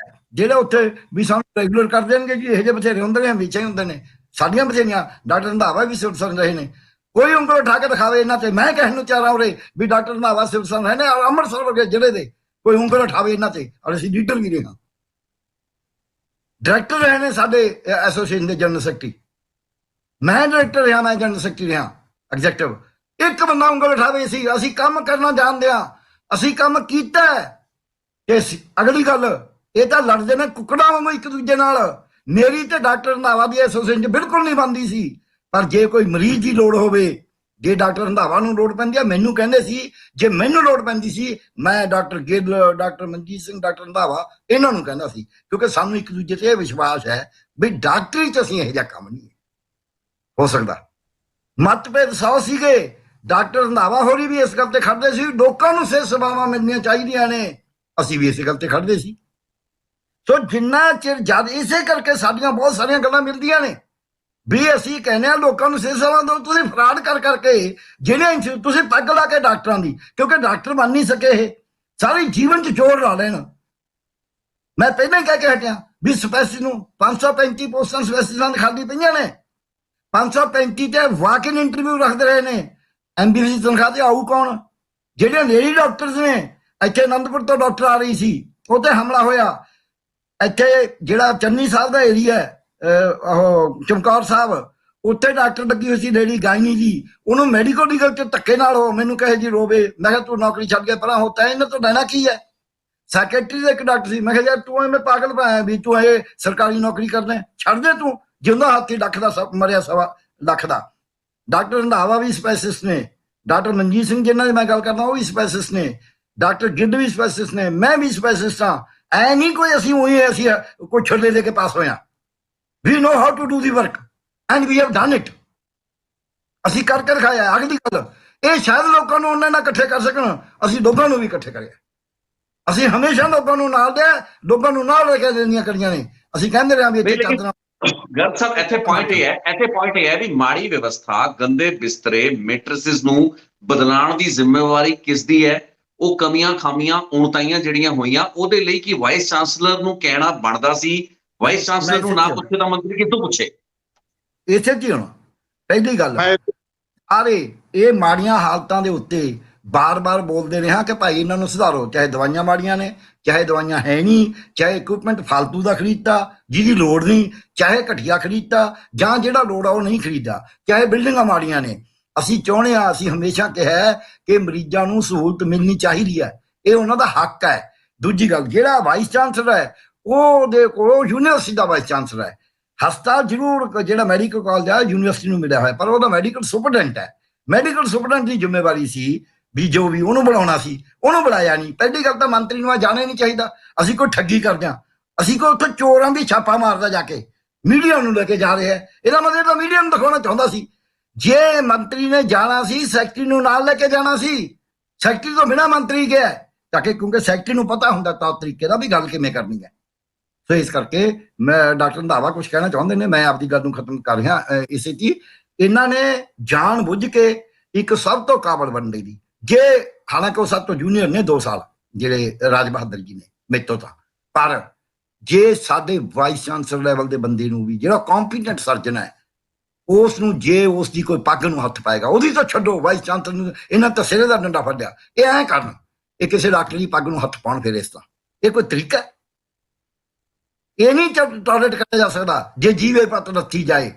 ਜਿਹੜੇ ਉੱਥੇ ਵੀ ਸਾਨੂੰ ਰੈਗੂਲਰ ਕਰ ਦੇਣਗੇ ਜੀ, ਇਹੋ ਜਿਹੇ ਬਥੇਰੇ ਹੁੰਦੇ ਨੇ, ਹਮੇਸ਼ਾ ਹੀ ਹੁੰਦੇ ਨੇ। ਸਾਡੀਆਂ ਬਥੇਰੀਆਂ ਡਾਕਟਰ ਰੰਧਾਵਾ ਵੀ ਸਿਵਲ ਸਰਜਨ ਰਹੇ ਨੇ, ਕੋਈ ਉਂਗਲ ਉਠਾ ਕੇ ਦਿਖਾਵੇ ਇਹਨਾਂ ਤੇ। ਮੈਂ ਕਹਿਣ ਨੂੰ ਚਾਹ ਰਿਹਾ ਉਰੇ ਵੀ ਡਾਕਟਰ ਰੰਧਾਵਾ ਸਿਵਲ ਸਰਜਨ ਰਹੇ ਨੇ, ਔਰ ਅੰਮ੍ਰਿਤਸਰ ਵਰਗੇ ਜ਼ਿਲ੍ਹੇ ਦੇ ਕੋਈ ਉਂਗਲ ਉਠਾਵੇ ਇਹਨਾਂ ਤੇ। ਔਰ ਅਸੀਂ ਲੀਡਰ ਵੀ ਰਹੇ ਹਾਂ, ਡਾਇਰੈਕਟਰ ਰਹੇ ਨੇ ਸਾਡੇ ਐਸੋਸੀਏਸ਼ਨ ਦੇ ਜਨਰਲ ਸੈਕਟਰੀ, ਮੈਂ ਡਾਇਰੈਕਟਰ ਰਿਹਾ, ਮੈਂ ਜਨਰਲ ਸੈਕਟਰੀ ਰਿਹਾ ਐਗਜ਼ੈਕਟਿਵ। ਇੱਕ ਬੰਦਾ ਉਂਗਲ ਉਠਾਵੇ ਅਸੀਂ ਕੰਮ ਕਰਨਾ ਜਾਣਦੇ ਹਾਂ, ਅਸੀਂ ਕੰਮ ਕੀਤਾ। ਤੇ ਅਗਲੀ ਗੱਲ, ਇਹ ਤਾਂ ਲੜਦੇ ਨੇ ਕੁੱਕੜਾਂ ਵਾਂਗੂ ਇੱਕ ਦੂਜੇ ਨਾਲ। ਮੇਰੀ ਤੇ ਡਾਕਟਰ ਰੰਧਾਵਾ ਦੀ ਐਸੋਸੀਏਸ਼ਨ 'ਚ ਬਿਲਕੁਲ ਨਹੀਂ ਬਣਦੀ ਸੀ, ਪਰ ਜੇ ਕੋਈ ਮਰੀਜ਼ ਦੀ ਲੋੜ ਹੋਵੇ, ਜੇ ਡਾਕਟਰ ਰੰਧਾਵਾ ਨੂੰ ਲੋੜ ਪੈਂਦੀ ਆ, ਮੈਨੂੰ ਕਹਿੰਦੇ ਸੀ। ਜੇ ਮੈਨੂੰ ਲੋੜ ਪੈਂਦੀ ਸੀ, ਮੈਂ doctor Gill, doctor Manjit Singh, doctor Randhawa ਇਹਨਾਂ ਨੂੰ ਕਹਿੰਦਾ ਸੀ, ਕਿਉਂਕਿ ਸਾਨੂੰ ਇੱਕ ਦੂਜੇ ਤੇ ਇਹ ਵਿਸ਼ਵਾਸ ਹੈ ਵੀ ਡਾਕਟਰੀ 'ਚ ਅਸੀਂ ਇਹੋ ਜਿਹਾ ਕੰਮ ਨਹੀਂ ਹੋ ਸਕਦਾ। ਮਤਭੇਦ 100 ਸੀਗੇ, ਡਾਕਟਰ ਰੰਧਾਵਾ ਹੋਰੀ ਵੀ ਇਸ ਗੱਲ ਤੇ ਖੜਦੇ ਸੀ ਲੋਕਾਂ ਨੂੰ ਸਿਹਤ ਸੇਵਾਵਾਂ ਮਿਲਣੀਆਂ ਚਾਹੀਦੀਆਂ ਨੇ, ਅਸੀਂ ਵੀ ਇਸੇ ਗੱਲ ਤੇ ਖੜਦੇ ਸੀ। ਸੋ ਜਿੰਨਾ ਚਿਰ ਜਦ ਇਸੇ ਕਰਕੇ ਸਾਡੀਆਂ ਬਹੁਤ ਸਾਰੀਆਂ ਗੱਲਾਂ ਮਿਲਦੀਆਂ ਨੇ ਵੀ ਅਸੀਂ ਕਹਿੰਦੇ ਆ ਲੋਕਾਂ ਨੂੰ ਸਿਹਤ ਸੇਵਾ ਦਿਓ। ਤੁਸੀਂ ਫਰਾਡ ਕਰਕੇ ਜਿਹੜੇ ਤੁਸੀਂ ਪੱਗ ਲਾ ਕੇ ਡਾਕਟਰਾਂ ਦੀ, ਕਿਉਂਕਿ ਡਾਕਟਰ ਬਣ ਨਹੀਂ ਸਕੇ, ਇਹ ਸਾਰੇ ਜੀਵਨ 'ਚ ਜ਼ੋਰ ਲਾ ਲੈਣ। ਮੈਂ ਪਹਿਲਾਂ ਹੀ ਕਹਿ ਕੇ ਹਟਿਆ ਵੀ ਸਪੈਸ਼ਲਿਸਟ ਨੂੰ 535 ਪੋਸਟਾਂ ਸਪੈਸ਼ਲਿਸਟਾਂ ਦੀ ਖਾਲੀ ਪਈਆਂ ਨੇ, 535 ਤੇ ਵਾਕ ਇਨ ਇੰਟਰਵਿਊ ਰੱਖਦੇ ਰਹੇ ਨੇ। MBBS ਤਨਖਾਹ ਤੇ ਆਊ ਕੌਣ? ਜਿਹੜੇ ਲੇਡੀ ਡਾਕਟਰਸ ਨੇ, ਇੱਥੇ ਅਨੰਦਪੁਰ ਤੋਂ ਡਾਕਟਰ ਆ ਰਹੀ ਸੀ, ਉਹ ਤੇ ਹਮਲਾ ਹੋਇਆ। ਇੱਥੇ ਜਿਹੜਾ ਚੰਨੀ ਸਾਹਿਬ ਦਾ ਏਰੀਆ, ਉਹ ਚਮਕੌਰ ਸਾਹਿਬ, ਉੱਥੇ ਡਾਕਟਰ ਲੱਗੀ ਹੋਈ ਸੀ ਲੇਡੀ ਗਾਇਨੀ ਜੀ, ਉਹਨੂੰ ਮੈਡੀਕਲ ਲੀਗਲ ਤੇ ਧੱਕੇ ਨਾਲ ਉਹ ਮੈਨੂੰ ਕਹੇ ਜੀ ਰੋਵੇ। ਮੈਂ ਕਿਹਾ ਤੂੰ ਨੌਕਰੀ ਛੱਡ ਕੇ ਪਰਾਂ ਹੋ, ਤਾਂ ਇਹਨਾਂ ਤੋਂ ਲੈਣਾ ਕੀ ਹੈ? ਸੈਕਟਰੀ ਦਾ ਇੱਕ ਡਾਕਟਰ ਸੀ। ਮੈਂ ਕਿਹਾ ਯਾਰ ਤੂੰ ਐਵੇਂ ਪਾਗਲ ਪਾਇਆ ਵੀ ਤੂੰ ਇਹ ਸਰਕਾਰੀ ਨੌਕਰੀ ਕਰਨਾ, ਛੱਡ ਦੇ ਤੂੰ। ਜਿਉਂਦਾ ਹਾਥੀ ਲੱਖ ਦਾ ਮਰਿਆ 1.25 ਲੱਖ ਦਾ। ਡਾਕਟਰ ਰੰਧਾਵਾ ਵੀ ਸਪੈਸ਼ਲਿਸਟ ਨੇ, ਡਾਕਟਰ ਮਨਜੀਤ ਸਿੰਘ ਜਿਹਨਾਂ ਦੀ ਮੈਂ ਗੱਲ ਕਰਦਾ ਉਹ ਵੀ ਸਪੈਸ਼ਲਿਸਟ ਨੇ, ਡਾਕਟਰ ਗਿੱਲ ਵੀ ਸਪੈਸ਼ਲਿਸਟ ਨੇ, ਮੈਂ ਵੀ ਸਪੈਸ਼ਲਿਸਟ ਹਾਂ। ਐ ਨਹੀਂ ਕੋਈ ਅਸੀਂ ਉਹੀ ਅਸੀਂ ਕੋਈ ਛੱਲੇ ਦੇ ਕੇ ਪਾਸ ਹੋਇਆ। We know how to do the work and we have done it. ਅਸੀਂ ਕਰਕੇ ਦਿਖਾਇਆ। ਅਗਲੀ ਗੱਲ, ਇਹ ਸ਼ਾਇਦ ਲੋਕਾਂ ਨੂੰ ਉਹਨਾਂ ਨਾਲ ਇਕੱਠੇ ਕਰ ਸਕਣ, ਅਸੀਂ ਲੋਕਾਂ ਨੂੰ ਵੀ ਇਕੱਠੇ ਕਰਿਆ। ਅਸੀਂ ਹਮੇਸ਼ਾ ਲੋਕਾਂ ਨੂੰ ਨਾਲ ਦੇ, ਲੋਕਾਂ ਨੂੰ ਨਾਲ ਲੈ ਕੇ ਦੇਣੀਆਂ ਕਰੀਆਂ ਨੇ। ਅਸੀਂ ਕਹਿੰਦੇ ਰਹੇ ਵੀ ਇੱਥੇ ਚਾਦਰਾਂ। ਗਰਗ ਸਾਹਿਬ, ਇੱਥੇ ਪੁਆਇੰਟ ਇਹ ਹੈ ਵੀ ਮਾੜੀ ਵਿਵਸਥਾ, ਗੰਦੇ ਬਿਸਤਰੇ, ਮੈਟ੍ਰਿਸਿਸ ਨੂੰ ਬਦਲਾਉਣ ਦੀ ਜ਼ਿੰਮੇਵਾਰੀ ਕਿਸ ਦੀ ਹੈ? ਉਹ ਕਮੀਆਂ ਖਾਮੀਆਂ ਉਣਤਾਈਆਂ ਜਿਹੜੀਆਂ ਹੋਈਆਂ, ਉਹਦੇ ਲਈ ਕੀ ਵਾਈਸ ਚਾਂਸਲਰ ਨੂੰ ਕਹਿਣਾ ਬਣਦਾ ਸੀ? ਵਾਈਸ ਚਾਂਸਲਰ ਨੂੰ ਨਾ ਪੁੱਛੇ ਤਾਂ ਮੰਤਰੀ ਕਿੱਥੋਂ ਪੁੱਛੇ? ਇਸੇ 'ਚ ਹੁਣ ਪਹਿਲੀ ਗੱਲ, ਸਾਰੇ ਇਹ ਮਾੜੀਆਂ ਹਾਲਤਾਂ ਦੇ ਉੱਤੇ ਬਾਰ-ਬਾਰ ਬੋਲਦੇ ਰਿਹਾ ਕਿ ਭਾਈ ਇਹਨਾਂ ਨੂੰ ਸੁਧਾਰੋ। ਚਾਹੇ ਦਵਾਈਆਂ ਮਾੜੀਆਂ ਨੇ, ਚਾਹੇ ਦਵਾਈਆਂ ਹੈ ਨਹੀਂ, ਚਾਹੇ ਇਕਵਿਪਮੈਂਟ ਫਾਲਤੂ ਦਾ ਖਰੀਦਤਾ ਜਿਹਦੀ ਲੋੜ ਨਹੀਂ, ਚਾਹੇ ਘਟੀਆ ਖਰੀਦਤਾ ਜਾਂ ਜਿਹੜਾ ਲੋੜ ਆ ਉਹ ਨਹੀਂ ਖਰੀਦਦਾ, ਚਾਹੇ ਬਿਲਡਿੰਗਾਂ ਮਾੜੀਆਂ ਨੇ। ਅਸੀਂ ਚਾਹੁੰਦੇ ਹਾਂ, ਅਸੀਂ ਹਮੇਸ਼ਾ ਕਿਹਾ ਕਿ ਮਰੀਜ਼ਾਂ ਨੂੰ ਸਹੂਲਤ ਮਿਲਣੀ ਚਾਹੀਦੀ ਹੈ, ਇਹ ਉਹਨਾਂ ਦਾ ਹੱਕ ਹੈ। ਦੂਜੀ ਗੱਲ, ਜਿਹੜਾ ਵਾਈਸ ਚਾਂਸਲਰ ਹੈ ਉਹਦੇ ਕੋਲ ਯੂਨੀਵਰਸਿਟੀ ਦਾ ਵਾਈਸ ਚਾਂਸਲਰ ਹੈ। ਹਸਪਤਾਲ ਜ਼ਰੂਰ ਜਿਹੜਾ ਮੈਡੀਕਲ ਕਾਲਜ ਆ ਯੂਨੀਵਰਸਿਟੀ ਨੂੰ ਮਿਲਿਆ ਹੋਇਆ, ਪਰ ਉਹਦਾ ਮੈਡੀਕਲ ਸੁਪਰਡੈਂਟ ਹੈ। ਮੈਡੀਕਲ ਸੁਪਰਡੈਂਟ ਦੀ ਜ਼ਿੰਮੇਵਾਰੀ ਸੀ ਵੀ ਜੋ ਵੀ ਉਹਨੂੰ ਬਣਾਉਣਾ ਸੀ ਉਹਨੂੰ ਬਣਾਇਆ ਨਹੀਂ। ਪਹਿਲੀ ਗੱਲ ਤਾਂ ਮੰਤਰੀ ਨੂੰ ਆ ਜਾਣਾ ਹੀ ਨਹੀਂ ਚਾਹੀਦਾ। ਅਸੀਂ ਕੋਈ ਠੱਗੀ ਕਰਦੇ ਹਾਂ, ਅਸੀਂ ਕੋਈ ਉੱਥੇ ਚੋਰਾਂ ਦੀ ਛਾਪਾ ਮਾਰਦਾ ਜਾ ਕੇ ਮੀਡੀਆ ਨੂੰ ਲੈ ਕੇ ਜਾ ਰਿਹਾ। ਇਹਦਾ ਮਤਲਬ ਤਾਂ ਮੀਡੀਆ ਨੂੰ ਦਿਖਾਉਣਾ ਚਾਹੁੰਦਾ ਸੀ। ਜੇ ਮੰਤਰੀ ਨੇ ਜਾਣਾ ਸੀ ਸੈਕਟਰੀ ਨੂੰ ਨਾਲ ਲੈ ਕੇ ਜਾਣਾ ਸੀ। ਸੈਕਟਰੀ ਤੋਂ ਬਿਨਾਂ ਮੰਤਰੀ ਗਿਆ ਤਾਂ ਕਿ, ਕਿਉਂਕਿ ਸੈਕਟਰੀ ਨੂੰ ਪਤਾ ਹੁੰਦਾ ਤੌਰ ਤਰੀਕੇ ਦਾ ਵੀ ਗੱਲ ਕਿਵੇਂ ਕਰਨੀ ਹੈ। ਸੋ ਇਸ ਕਰਕੇ ਮੈਂ ਡਾਕਟਰ ਰੰਧਾਵਾ ਕੁਝ ਕਹਿਣਾ ਚਾਹੁੰਦੇ ਨੇ, ਮੈਂ ਆਪਦੀ ਗੱਲ ਨੂੰ ਖਤਮ ਕਰ ਰਿਹਾ ਇਸੇ 'ਚ। ਇਹਨਾਂ ਨੇ ਜਾਣ ਬੁੱਝ ਕੇ ਇੱਕ ਸਭ ਤੋਂ ਕਾਬਲ ਬੰਦੇ ਦੀ, ਜੇ ਹਾਲਾਂਕਿ ਉਹ ਸਭ ਤੋਂ ਜੂਨੀਅਰ ਨੇ 2 ਸਾਲ ਜਿਹੜੇ ਰਾਜ ਬਹਾਦਰ ਜੀ ਨੇ ਮੇਰੇ ਤੋਂ ਤਾਂ, ਪਰ ਜੇ ਸਾਡੇ ਵਾਈਸ ਚਾਂਸਲਰ ਲੈਵਲ ਦੇ ਬੰਦੇ ਨੂੰ ਵੀ ਜਿਹੜਾ ਕੰਪੀਟੈਂਟ ਸਰਜਨ ਹੈ ਉਸ ਨੂੰ ਜੇ ਉਸ ਦੀ ਕੋਈ ਪੱਗ ਨੂੰ ਹੱਥ ਪਾਏਗਾ, ਉਹਦੀ ਤਾਂ ਛੱਡੋ, ਵਾਈਸ ਚਾਂਸਲਰ ਨੂੰ ਇਹਨਾਂ ਤਾਂ ਸਿਰੇ ਦਾ ਡੰਡਾ ਫੜਿਆ, ਇਹ ਐਂ ਕਰਨ, ਇਹ ਕਿਸੇ ਡਾਕਟਰ ਦੀ ਪੱਗ ਨੂੰ ਹੱਥ ਪਾਉਣ, ਫਿਰ ਇਸ ਤਰ੍ਹਾਂ ਇਹ ਕੋਈ ਤਰੀਕਾ? ਇਹ ਨਹੀਂ ਟੋਲਰੇਟ ਕਰਿਆ ਜਾ ਸਕਦਾ। ਜੇ ਜੀਵੇ ਪਤ ਲੱਥੀ ਜਾਏ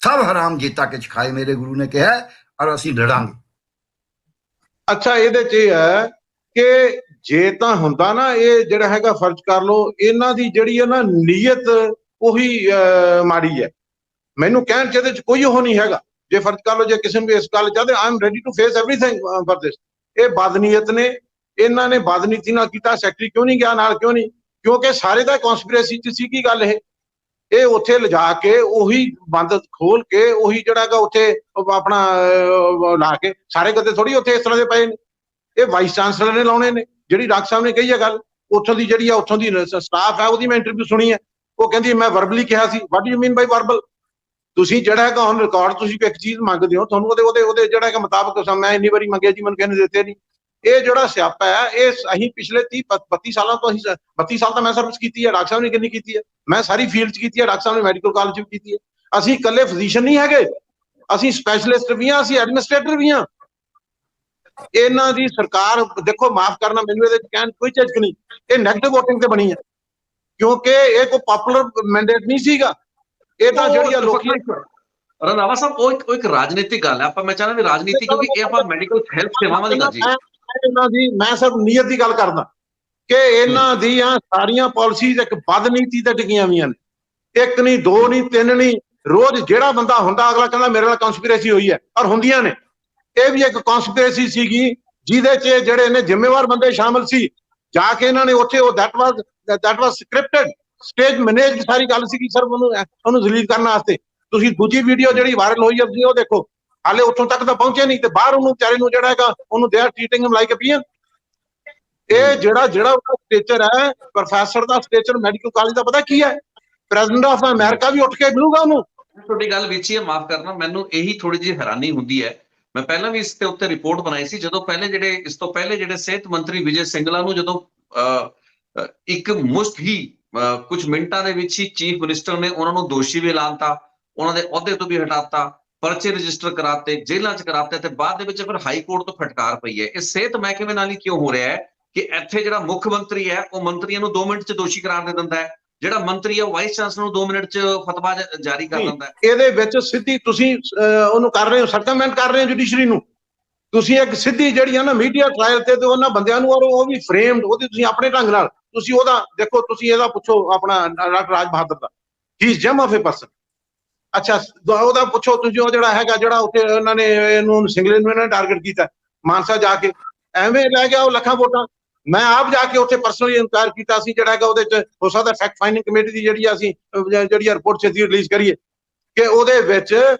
ਸਭ ਹਰਾਮ ਜੀਤਾ ਕੇ ਖਾਏ, ਮੇਰੇ ਗੁਰੂ ਨੇ ਕਿਹਾ, ਔਰ ਅਸੀਂ ਲੜਾਂਗੇ। ਅੱਛਾ, ਇਹਦੇ 'ਚ ਇਹ ਹੈ ਕਿ ਜੇ ਤਾਂ ਹੁੰਦਾ ਨਾ, ਇਹ ਜਿਹੜਾ ਹੈਗਾ ਫਰਜ਼ ਕਰ ਲਓ, ਇਹਨਾਂ ਦੀ ਜਿਹੜੀ ਹੈ ਨਾ ਨੀਅਤ ਉਹੀ ਮਾੜੀ ਹੈ। ਮੈਨੂੰ ਕਹਿਣ 'ਚ ਇਹਦੇ 'ਚ ਕੋਈ ਉਹ ਨਹੀਂ ਹੈਗਾ। ਜੇ ਫਰਜ਼ ਕਰ ਲਓ, ਜੇ ਕਿਸੇ ਨੂੰ ਵੀ ਇਸ ਗੱਲ ਚਾਹਦੇ, I am ready to face everything for this. ਇਹ ਬਦਨੀਅਤ ਨੇ, ਇਹਨਾਂ ਨੇ ਬਦਨੀਤੀ ਨਾਲ ਕੀਤਾ। ਸੈਕਟਰੀ ਕਿਉਂ ਨਹੀਂ ਗਿਆ ਨਾਲ? ਕਿਉਂ ਨਹੀਂ? ਕਿਉਂਕਿ ਸਾਰੇ ਦਾ ਕਨਸਪੀਰੇਸੀ 'ਚ ਸੀ। ਕੀ ਗੱਲ ਇਹ ਉੱਥੇ ਲਿਜਾ ਕੇ ਉਹੀ ਬੰਦ ਖੋਲ ਕੇ ਉਹੀ ਜਿਹੜਾ ਹੈਗਾ ਉੱਥੇ ਆਪਣਾ ਲਾ ਕੇ, ਸਾਰੇ ਗੱਦੇ ਥੋੜੀ ਉੱਥੇ ਇਸ ਤਰ੍ਹਾਂ ਦੇ ਪਏ ਨੇ। ਇਹ ਵਾਈਸ ਚਾਂਸਲਰ ਨੇ ਲਾਉਣੇ ਨੇ। ਜਿਹੜੀ ਡਾਕਟਰ ਸਾਹਿਬ ਨੇ ਕਹੀ ਹੈ ਗੱਲ, ਉੱਥੋਂ ਦੀ ਜਿਹੜੀ ਆ ਉੱਥੋਂ ਦੀ ਸਟਾਫ ਹੈ, ਉਹਦੀ ਮੈਂ ਇੰਟਰਵਿਊ ਸੁਣੀ ਹੈ। ਉਹ ਕਹਿੰਦੀ ਮੈਂ ਵਰਬਲੀ ਕਿਹਾ ਸੀ। What do you mean by verbal? ਤੁਸੀਂ ਜਿਹੜਾ ਹੈਗਾ ਹੁਣ ਰਿਕਾਰਡ, ਤੁਸੀਂ ਇੱਕ ਚੀਜ਼ ਮੰਗਦੇ ਹੋ, ਤੁਹਾਨੂੰ ਉਹਦੇ ਜਿਹੜਾ ਹੈਗਾ ਮੁਤਾਬਕ ਮੈਂ ਇੰਨੀ ਵਾਰੀ ਮੰਗਿਆ ਜੀ, ਮੈਨੂੰ ਕਹਿੰਦੇ ਦਿੱਤੇ ਨਹੀਂ। ਇਹ ਜਿਹੜਾ ਸਿਆਪਾ ਹੈ, ਇਹ ਅਸੀਂ ਪਿਛਲੇ 30-32 ਸਾਲਾਂ ਤੋਂ, ਅਸੀਂ 32 ਸਾਲ ਤਾਂ ਮੈਂ ਸਰਵਿਸ ਕੀਤੀ ਹੈ। ਡਾਕਟਰ ਸਾਹਿਬ ਨੇ ਕਿੰਨੀ ਕੀਤੀ ਹੈ? ਮੈਂ ਸਾਰੀ ਫੀਲਡ 'ਚ ਕੀਤੀ ਹੈ। ਡਾਕਟਰ ਸਾਹਿਬ ਨੇ ਮੈਡੀਕਲ ਕਾਲਜ 'ਚ ਵੀ ਕੀਤੀ ਹੈ। ਅਸੀਂ ਇਕੱਲੇ ਫਿਜ਼ੀਸ਼ੀਅਨ ਨਹੀਂ ਹੈਗੇ, ਅਸੀਂ ਸਪੈਸ਼ਲਿਸਟ ਵੀ ਹਾਂ, ਅਸੀਂ ਐਡਮਿਨਿਸਟ੍ਰੇਟਰ ਵੀ ਹਾਂ। ਇਹਨਾਂ ਦੀ ਸਰਕਾਰ ਦੇਖੋ, ਮਾਫ ਕਰਨਾ ਮੈਨੂੰ ਇਹਦੇ 'ਚ ਕਹਿਣ ਕੋਈ ਝਿਜਕ ਨਹੀਂ, ਇਹ ਨੈਗੇਟਿਵ ਵੋਟਿੰਗ ਤੇ ਬਣੀ ਹੈ, ਕਿਉਂਕਿ ਇਹ ਕੋਈ ਪਪੂਲਰ ਮੈਂਡੇਟ ਨਹੀਂ ਸੀਗਾ। ਇਹ ਤਾਂ ਜਿਹੜੀ ਲੋਕੀ ਰੰਧਾਵਾ ਸਾਹਿਬ, ਉਹ ਇੱਕ ਰਾਜਨੀਤਿਕ ਗੱਲ ਹੈ। ਆਪਾਂ ਮੈਂ ਚਾਹੁੰਦਾ ਵੀ ਰਾਜਨੀਤੀ, ਕਿਉਂਕਿ ਇਹ ਆਪਾਂ ਮੈਡੀਕਲ ਹੈਲਥ ਸੇਵਾਵਾਂ ਦੀ ਗੱਲ ਜੀ, ਇਹਨਾਂ ਦੀ ਮੈਂ ਸਿਰਫ ਨੀਅਤ ਦੀ ਗੱਲ ਕਰਦਾ ਕਿ ਇਹਨਾਂ ਦੀਆਂ ਸਾਰੀਆਂ ਪਾਲਿਸੀਜ਼ ਇੱਕ ਬਦਨੀਤੀ ਤੇ ਟਿਕੀਆਂ ਹੋਈਆਂ ਨੇ। ਇੱਕ ਨਹੀਂ, 2 ਨਹੀਂ, 3 ਨਹੀਂ, ਰੋਜ਼ ਜਿਹੜਾ ਬੰਦਾ ਹੁੰਦਾ ਅਗਲਾ ਕਹਿੰਦਾ ਮੇਰੇ ਨਾਲ ਕਨਸਪੀਰੇਸੀ ਹੋਈ ਹੈ, ਔਰ ਹੁੰਦੀਆਂ ਨੇ। ਇਹ ਵੀ ਇੱਕ ਕਨਸਪੀਰੇਸੀ ਸੀਗੀ ਜਿਹਦੇ 'ਚ ਜਿਹੜੇ ਨੇ ਜ਼ਿੰਮੇਵਾਰ ਬੰਦੇ ਸ਼ਾਮਲ ਸੀ। ਜਾ ਕੇ ਇਹਨਾਂ ਨੇ ਉੱਥੇ ਉਹ that was scripted, stage manage ਸਾਰੀ ਗੱਲ ਸੀਗੀ ਸਰ, ਉਹਨੂੰ ਜ਼ਲੀਲ ਕਰਨ ਵਾਸਤੇ। ਤੁਸੀਂ ਦੂਜੀ ਵੀਡੀਓ ਜਿਹੜੀ ਵਾਇਰਲ ਹੋਈ ਹੈ ਤੁਸੀਂ ਉਹ ਦੇਖੋ, ਹਾਲੇ ਉੱਥੋਂ ਤੱਕ ਤਾਂ ਪਹੁੰਚੇ ਨਹੀਂ ਤੇ ਬਾਹਰ ਉਹਨੂੰ ਵਿਚਾਰੇ ਨੂੰ ਜਿਹੜਾ ਹੈਗਾ ਉਹਨੂੰ they are treating him like a peon. ਇਹ ਜਿਹੜਾ ਉਹਦਾ ਸਟੇਚਰ ਹੈ, ਪ੍ਰੋਫੈਸਰ ਦਾ ਸਟੇਚਰ ਮੈਡੀਕਲ ਕਾਲਜ ਦਾ, ਪਤਾ ਕੀ ਹੈ? ਪ੍ਰੈਜ਼ੀਡੈਂਟ ਆਫ ਅਮਰੀਕਾ ਵੀ ਉੱਠ ਕੇ ਮਿਲੂਗਾ ਉਹਨੂੰ। ਤੁਹਾਡੀ ਗੱਲ ਵਿੱਚ ਹੀ ਹੈ, ਮਾਫ ਕਰਨਾ, ਮੈਨੂੰ ਇਹੀ ਥੋੜੀ ਜਿਹੀ ਹੈਰਾਨੀ ਹੁੰਦੀ ਹੈ। ਮੈਂ ਪਹਿਲਾਂ ਵੀ ਇਸ ਤੇ ਉੱਤੇ ਰਿਪੋਰਟ ਬਣਾਈ ਸੀ, ਜਦੋਂ ਇਸ ਤੋਂ ਪਹਿਲੇ ਜਿਹੜੇ ਸਿਹਤ ਮੰਤਰੀ ਵਿਜੇ ਸਿੰਗਲਾ ਨੂੰ ਜਦੋਂ ਇੱਕ ਮੁਸ਼ਤ ਹੀ ਕੁਝ ਮਿੰਟਾਂ ਦੇ ਵਿੱਚ ਹੀ ਚੀਫ ਮਿਨਿਸਟਰ ਨੇ ਉਹਨਾਂ ਨੂੰ ਦੋਸ਼ੀ ਵੀ ਐਲਾਨਤਾ, ਉਹਨਾਂ ਦੇ ਅਹੁਦੇ ਤੋਂ ਵੀ ਹਟਾਤਾ, ਪਰਚੇ ਰਜਿਸਟਰ ਕਰਾਤੇ, ਜੇਲ੍ਹਾਂ 'ਚ ਕਰਾਤੇ, ਤੇ ਬਾਅਦ ਦੇ ਵਿੱਚ ਫਿਰ ਹਾਈ ਕੋਰਟ ਤੋਂ ਫਟਕਾਰ ਪਈ ਹੈ। ਇਹ ਸਿਹਤ ਮਹਿਕਮੇ ਨਾਲ ਹੀ ਕਿਉਂ ਹੋ ਰਿਹਾ ਹੈ ਕਿ ਇੱਥੇ ਜਿਹੜਾ ਮੁੱਖ ਮੰਤਰੀ ਹੈ ਉਹ ਮੰਤਰੀਆਂ ਨੂੰ 2 ਮਿੰਟ 'ਚ ਦੋਸ਼ੀ ਕਰਾਰ ਦੇ ਦਿੰਦਾ ਹੈ, ਜਿਹੜਾ ਮੰਤਰੀ ਹੈ ਵਾਈਸ ਚਾਂਸਲਰ ਨੂੰ 2 ਮਿੰਟ 'ਚ ਫਤਵਾ ਜਾਰੀ ਕਰ ਦਿੰਦਾ ਹੈ। ਇਹਦੇ ਵਿੱਚ ਸਿੱਧੀ ਤੁਸੀਂ ਉਹਨੂੰ ਕਰ ਰਹੇ ਹੋ, ਸਰਕਮਵੈਂਟ ਕਰ ਰਹੇ ਹੋ ਜੁਡੀਸ਼ਰੀ ਨੂੰ। ਤੁਸੀਂ ਇੱਕ ਸਿੱਧੀ ਜਿਹੜੀ ਹੈ ਨਾ ਮੀਡੀਆ ਟ੍ਰਾਇਲ ਤੇ ਉਹਨਾਂ ਬੰਦਿਆਂ ਨੂੰ, ਔਰ ਉਹ ਵੀ ਫਰੇਮਡ, ਉਹਦੀ ਤੁਸੀਂ ਆਪਣੇ ਢੰਗ ਨਾਲ ਤੁਸੀਂ ਉਹਦਾ ਦੇਖੋ, ਤੁਸੀਂ ਇਹਦਾ ਪੁੱਛੋ ਆਪਣਾ ਡਾਕਟਰ ਰਾਜ ਬਹਾਦਰ ਦਾ, he is gem of a person. ਅੱਛਾ, ਉਹਦਾ ਪੁੱਛੋ ਤੁਸੀਂ, ਉਹ ਜਿਹੜਾ ਹੈਗਾ ਜਿਹੜਾ ਉੱਥੇ ਉਹਨਾਂ ਨੇ ਇਹਨੂੰ ਸਿੰਗਲੇ ਨੂੰ ਇਹਨਾਂ ਟਾਰਗੇਟ ਕੀਤਾ ਮਾਨਸਾ ਜਾ ਕੇ, ਐਵੇਂ ਲੈ ਗਿਆ ਉਹ ਲੱਖਾਂ ਵੋਟਾਂ। ਮੈਂ ਆਪ ਜਾ ਕੇ ਉੱਥੇ ਪਰਸਨਲੀ ਇਨਕੁਆਇਰ ਕੀਤਾ ਸੀ, ਜਿਹੜਾ ਹੈਗਾ ਉਹਦੇ 'ਚ ਹੋ ਸਕਦਾ ਫੈਕਟ ਫਾਈਂਡਿੰਗ ਕਮੇਟੀ ਦੀ ਜਿਹੜੀ ਅਸੀਂ ਜਿਹੜੀ ਰਿਪੋਰਟ ਛੇਤੀ ਰਿਲੀਜ਼ ਕਰੀਏ ਕਿ ਉਹਦੇ ਵਿੱਚ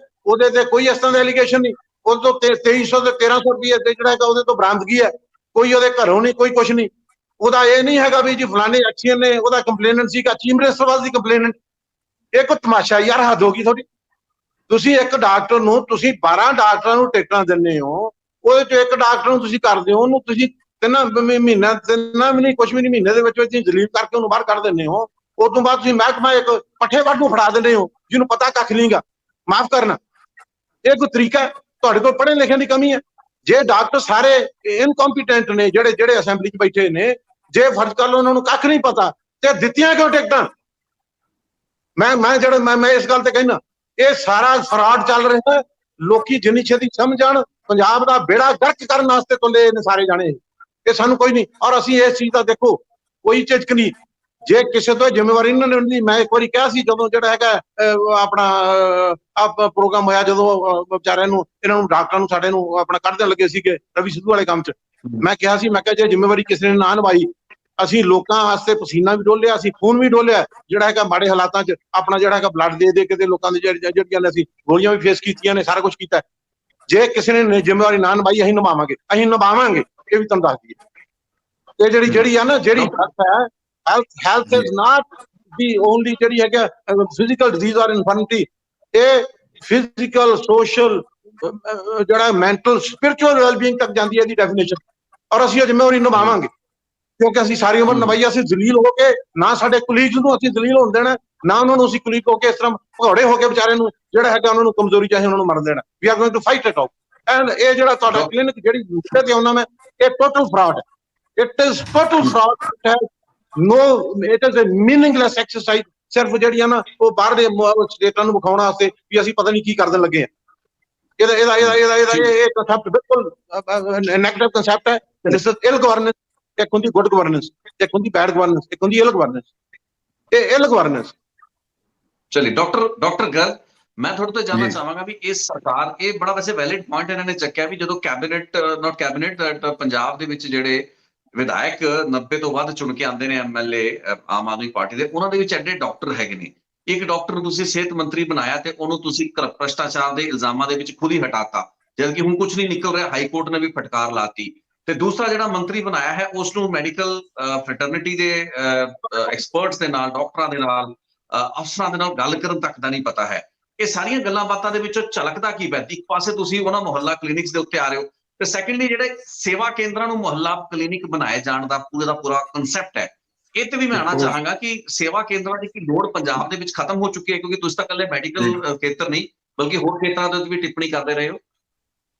ਉਹਦੇ ਤੇ ਕੋਈ ਇਸ ਤਰ੍ਹਾਂ ਦਾ ਐਲੀਗੇਸ਼ਨ ਨਹੀਂ। ਉਹਦੇ ਤੋਂ 2300 ਤੇ 1300 ਰੁਪਏ ਤੇ ਜਿਹੜਾ ਹੈਗਾ ਉਹਦੇ ਤੋਂ ਬਰਾਮਦਗੀ ਹੈ, ਕੋਈ ਉਹਦੇ ਘਰੋਂ ਨਹੀਂ, ਕੋਈ ਕੁਛ ਨਹੀਂ। ਉਹਦਾ ਇਹ ਨਹੀਂ ਹੈਗਾ ਵੀ ਜੀ ਫਲਾਣੇ ਐਕਸੀਅਨ ਨੇ ਉਹਦਾ ਕੰਪਲੇਨੈਂਟ ਸੀਗਾ, ਚੀਫ ਮਿਨਿਸਟਰ ਵਾਸ ਦੀ ਕੰਪਲੇਨੈਂਟ। ਇਹ ਕੋਈ ਤਮਾਸ਼ਾ ਯਾਰ, ਹੱਦ ਹੋ ਗਈ ਤੁਹਾਡੀ। ਤੁਸੀਂ ਇੱਕ ਡਾਕਟਰ ਨੂੰ, ਤੁਸੀਂ 12 ਡਾਕਟਰਾਂ ਨੂੰ ਟਿਕਟਾਂ ਦਿੰਦੇ ਹੋ, ਉਹਦੇ 'ਚ ਇੱਕ ਡਾਕਟਰ ਨੂੰ ਤੁਸੀਂ ਕਰਦੇ ਹੋ, ਉਹਨੂੰ ਤੁਸੀਂ 3 ਮਹੀਨਾ ਵੀ ਨਹੀਂ, ਕੁਛ ਵੀ ਨਹੀਂ, ਮਹੀਨੇ ਦੇ ਵਿੱਚ ਜਲੀਲ ਕਰਕੇ ਉਹਨੂੰ ਬਾਹਰ ਕੱਢ ਦਿੰਦੇ ਹੋ। ਉਸ ਤੋਂ ਬਾਅਦ ਤੁਸੀਂ ਮਹਿਕਮਾ ਇੱਕ ਪੱਠੇ ਵੱਢ ਨੂੰ ਫੜਾ ਦਿੰਦੇ ਹੋ ਜਿਹਨੂੰ ਪਤਾ ਕੱਖ ਨਹੀਂਗਾ। ਮਾਫ ਕਰਨਾ, ਇਹ ਕੋਈ ਤਰੀਕਾ ਹੈ? ਤੁਹਾਡੇ ਕੋਲ ਪੜ੍ਹੇ ਲਿਖੇ ਦੀ ਕਮੀ ਹੈ। ਜੇ ਡਾਕਟਰ ਸਾਰੇ ਇਨਕੰਪੀਟੈਂਟ ਨੇ, ਜਿਹੜੇ ਅਸੈਂਬਲੀ 'ਚ ਬੈਠੇ ਨੇ, ਜੇ ਫਰਜ਼ ਕਰ ਲਓ ਉਹਨਾਂ ਨੂੰ ਕੱਖ ਨਹੀਂ ਪਤਾ, ਤੇ ਦਿੱਤੀਆਂ ਕਿਉਂ ਟਿਕਟਾਂ? ਮੈਂ ਇਸ ਗੱਲ ਤੇ ਕਹਿਣਾ, ਇਹ ਸਾਰਾ ਫਰਾਡ ਚੱਲ ਰਿਹਾ ਹੈ। ਲੋਕੀ ਜਿੰਨੀ ਛੇਤੀ ਸਮਝ ਜਾਣ, ਪੰਜਾਬ ਦਾ ਬੇੜਾ ਗਰਕ ਕਰਨ ਵਾਸਤੇ ਤੁਲੇ ਨੇ ਸਾਰੇ ਜਾਣੇ। ਇਹ ਸਾਨੂੰ ਕੋਈ ਨਹੀਂ, ਔਰ ਅਸੀਂ ਇਸ ਚੀਜ਼ ਦਾ ਦੇਖੋ ਕੋਈ ਝਿਜਕ ਨਹੀਂ। ਜੇ ਕਿਸੇ ਤੋਂ ਜ਼ਿੰਮੇਵਾਰੀ ਇਹਨਾਂ ਨੇ ਹੁੰਦੀ, ਮੈਂ ਇੱਕ ਵਾਰੀ ਕਿਹਾ ਸੀ ਜਦੋਂ ਜਿਹੜਾ ਹੈਗਾ ਆਪਣਾ ਆਪ ਪ੍ਰੋਗਰਾਮ ਹੋਇਆ, ਜਦੋਂ ਵਿਚਾਰਿਆਂ ਨੂੰ ਇਹਨਾਂ ਨੂੰ ਡਾਕਟਰਾਂ ਨੂੰ ਸਾਡੇ ਨੂੰ ਆਪਣਾ ਕੱਢ ਦੇਣ ਲੱਗੇ ਸੀਗੇ ਰਵੀ ਸਿੱਧੂ ਵਾਲੇ ਕੰਮ 'ਚ, ਮੈਂ ਕਿਹਾ ਸੀ, ਮੈਂ ਕਿਹਾ ਜੇ ਜ਼ਿੰਮੇਵਾਰੀ ਕਿਸੇ ਨੇ ਨਾ ਨਿਭਾਈ, ਅਸੀਂ ਲੋਕਾਂ ਵਾਸਤੇ ਪਸੀਨਾ ਵੀ ਡੋਲਿਆ, ਅਸੀਂ ਖੂਨ ਵੀ ਡੋਲਿਆ, ਜਿਹੜਾ ਹੈਗਾ ਮਾੜੇ ਹਾਲਾਤਾਂ 'ਚ ਆਪਣਾ ਜਿਹੜਾ ਹੈਗਾ ਬਲੱਡ ਦੇ ਕੇ ਤੇ ਲੋਕਾਂ ਦੀ ਜਿਹੜੀਆਂ ਨੇ ਅਸੀਂ ਗੋਲੀਆਂ ਵੀ ਫੇਸ ਕੀਤੀਆਂ ਨੇ, ਸਾਰਾ ਕੁਝ ਕੀਤਾ। ਜੇ ਕਿਸੇ ਨੇ ਜ਼ਿੰਮੇਵਾਰੀ ਨਾ ਨਿਭਾਈ, ਅਸੀਂ ਨਿਭਾਵਾਂਗੇ ਇਹ ਵੀ ਤੁਹਾਨੂੰ ਦੱਸ ਦਈਏ। ਇਹ ਜਿਹੜੀ ਆ ਨਾ, ਜਿਹੜੀ ਹੈ health is not the only ਜਿਹੜੀ ਹੈਗਾ physical disease or infirmity, ਇਹ physical, social, ਜਿਹੜਾ mental, spiritual well-being ਤੱਕ ਜਾਂਦੀ ਹੈ ਇਹਦੀ ਡੈਫੀਨੇਸ਼ਨ। ਔਰ ਅਸੀਂ ਇਹ ਜ਼ਿੰਮੇਵਾਰੀ ਨਿਭਾਵਾਂਗੇ, ਕਿਉਂਕਿ ਅਸੀਂ ਸਾਰੀ ਉਮਰ ਨਿਭਾਈ। ਅਸੀਂ ਜ਼ਲੀਲ ਹੋ ਕੇ ਨਾ ਸਾਡੇ ਕੁਲੀਗ ਨੂੰ ਅਸੀਂ ਜ਼ਲੀਲ ਹੋਣ ਦੇਣਾ, ਨਾ ਉਹਨਾਂ ਨੂੰ ਅਸੀਂ ਕੁਲੀਗ ਹੋ ਕੇ ਇਸ ਤਰ੍ਹਾਂ ਭਗੌੜੇ ਹੋ ਕੇ ਵਿਚਾਰੇ ਨੂੰ ਜਿਹੜਾ ਹੈਗਾ ਉਹਨਾਂ ਨੂੰ ਕਮਜ਼ੋਰੀ ਚਾਹੇ ਉਹਨਾਂ ਨੂੰ ਮਰਨ ਦੇਣਾ। We are going to fight it out. And ਇਹ ਜਿਹੜਾ ਤੁਹਾਡਾ ਕਲੀਨਿਕ ਜਿਹੜੀ ਮੁੱਦੇ ਤੇ ਆਉਣਾ, ਮੈਂ ਇਹ ਟੋਟਲ ਫਰਾਡ ਹੈ। It is total fraud. No, it is a meaningless exercise। ਸਿਰਫ ਜਿਹੜੀਆਂ ਨਾ ਉਹ ਬਾਹਰ ਦੇ ਸਟੇਟਾਂ ਨੂੰ ਵਿਖਾਉਣ ਵਾਸਤੇ ਵੀ ਅਸੀਂ ਪਤਾ ਨਹੀਂ ਕੀ ਕਰਨ ਲੱਗੇ ਆ। ਇਹ ਕਨਸੈਪਟ ਬਿਲਕੁਲ ਨੈਗੇਟਿਵ ਕਨਸੈਪਟ ਹੈ। This is ill governance. ਇੱਕ ਹੁੰਦੀ ਗੁੱਡ ਗਵਰਨੈਂਸ, ਇੱਕ ਹੁੰਦੀ ਬੈਡ ਗਵਰਨੈਂਸ, ਇੱਕ ਹੁੰਦੀ ਇਲ ਗਵਰਨੈਂਸ। ਇਹ ਇਲ ਗਵਰਨੈਂਸ। ਚਲਿए ਡਾਕਟਰ ਗਰਗ, ਮੈਂ ਤੁਹਾਡੇ ਤੋਂ ਜਾਣਨਾ ਚਾਹਾਂਗਾ ਵੀ ਇਹ ਸਰਕਾਰ, ਇਹ ਬੜਾ ਵੈਸੇ ਵੈਲਿਡ ਪੁਆਇੰਟ ਇਹਨਾਂ ਨੇ ਚੱਕਿਆ ਵੀ ਜਦੋਂ ਕੈਬਨਿਟ ਪੰਜਾਬ ਦੇ ਵਿੱਚ ਜਿਹੜੇ ਵਿਧਾਇਕ 90 ਤੋਂ ਵੱਧ ਚੁਣ ਕੇ ਆਉਂਦੇ ਨੇ ਐਮਐਲਏ ਆਮ ਆਦਮੀ ਪਾਰਟੀ ਦੇ, ਉਹਨਾਂ ਦੇ ਵਿੱਚ ਐਡੇ ਡਾਕਟਰ ਹੈਗੇ ਨੇ। ਇੱਕ ਡਾਕਟਰ ਨੂੰ ਤੁਸੀਂ ਸਿਹਤ ਮੰਤਰੀ ਬਣਾਇਆ ਤੇ ਉਹਨੂੰ ਤੁਸੀਂ ਭ੍ਰਿਸ਼ਟਾਚਾਰ ਦੇ ਇਲਜ਼ਾਮਾਂ ਦੇ ਵਿੱਚ ਖੁਦ ਹੀ ਹਟਾਤਾ, ਜਦਕਿ ਹੁਣ ਕੁਝ ਨਹੀਂ ਨਿਕਲ ਰਿਹਾ, ਹਾਈ ਕੋਰਟ ਨੇ ਵੀ ਫਟਕਾਰ ਲਾਤੀ। ਤੇ ਦੂਸਰਾ ਜਿਹੜਾ ਮੰਤਰੀ ਬਣਾਇਆ ਹੈ ਉਸ ਨੂੰ ਮੈਡੀਕਲ ਫਰਟਰਨਿਟੀ ਦੇ ਐਕਸਪਰਟਸ ਦੇ ਨਾਲ, ਡਾਕਟਰਾਂ ਦੇ ਨਾਲ, ਅਫਸਰਾਂ ਦੇ ਨਾਲ ਗੱਲ ਕਰਨ ਤੱਕ ਦਾ ਨਹੀਂ ਪਤਾ ਹੈ। ਇਹ ਸਾਰੀਆਂ ਗੱਲਾਂ ਬਾਤਾਂ ਦੇ ਵਿੱਚੋਂ ਝਲਕਦਾ ਕੀ ਪੈਂਦੀ? ਇੱਕ ਪਾਸੇ ਤੁਸੀਂ ਉਹਨਾਂ ਮੁਹੱਲਾ ਕਲੀਨਿਕਸ ਦੇ ਉੱਤੇ ਆ ਰਹੇ ਹੋ, ਤੇ ਸੈਕੰਡਲੀ ਜਿਹੜੇ ਸੇਵਾ ਕੇਂਦਰਾਂ ਨੂੰ ਮੁਹੱਲਾ ਕਲੀਨਿਕ ਬਣਾਏ ਜਾਣ ਦਾ ਪੂਰਾ ਕਨਸੈਪਟ ਹੈ, ਇਹ ਤੇ ਵੀ ਮੈਂ ਆਉਣਾ ਚਾਹਾਂਗਾ ਕਿ ਸੇਵਾ ਕੇਂਦਰਾਂ ਦੀ ਕੀ ਲੋੜ ਪੰਜਾਬ ਦੇ ਵਿੱਚ ਖਤਮ ਹੋ ਚੁੱਕੀ ਹੈ? ਕਿਉਂਕਿ ਤੁਸੀਂ ਤਾਂ ਇਕੱਲੇ ਮੈਡੀਕਲ ਖੇਤਰ ਨਹੀਂ ਬਲਕਿ ਹੋਰ ਖੇਤਰਾਂ ਦੇ ਉੱਤੇ ਵੀ ਟਿੱਪਣੀ ਕਰਦੇ ਰਹੇ ਹੋ।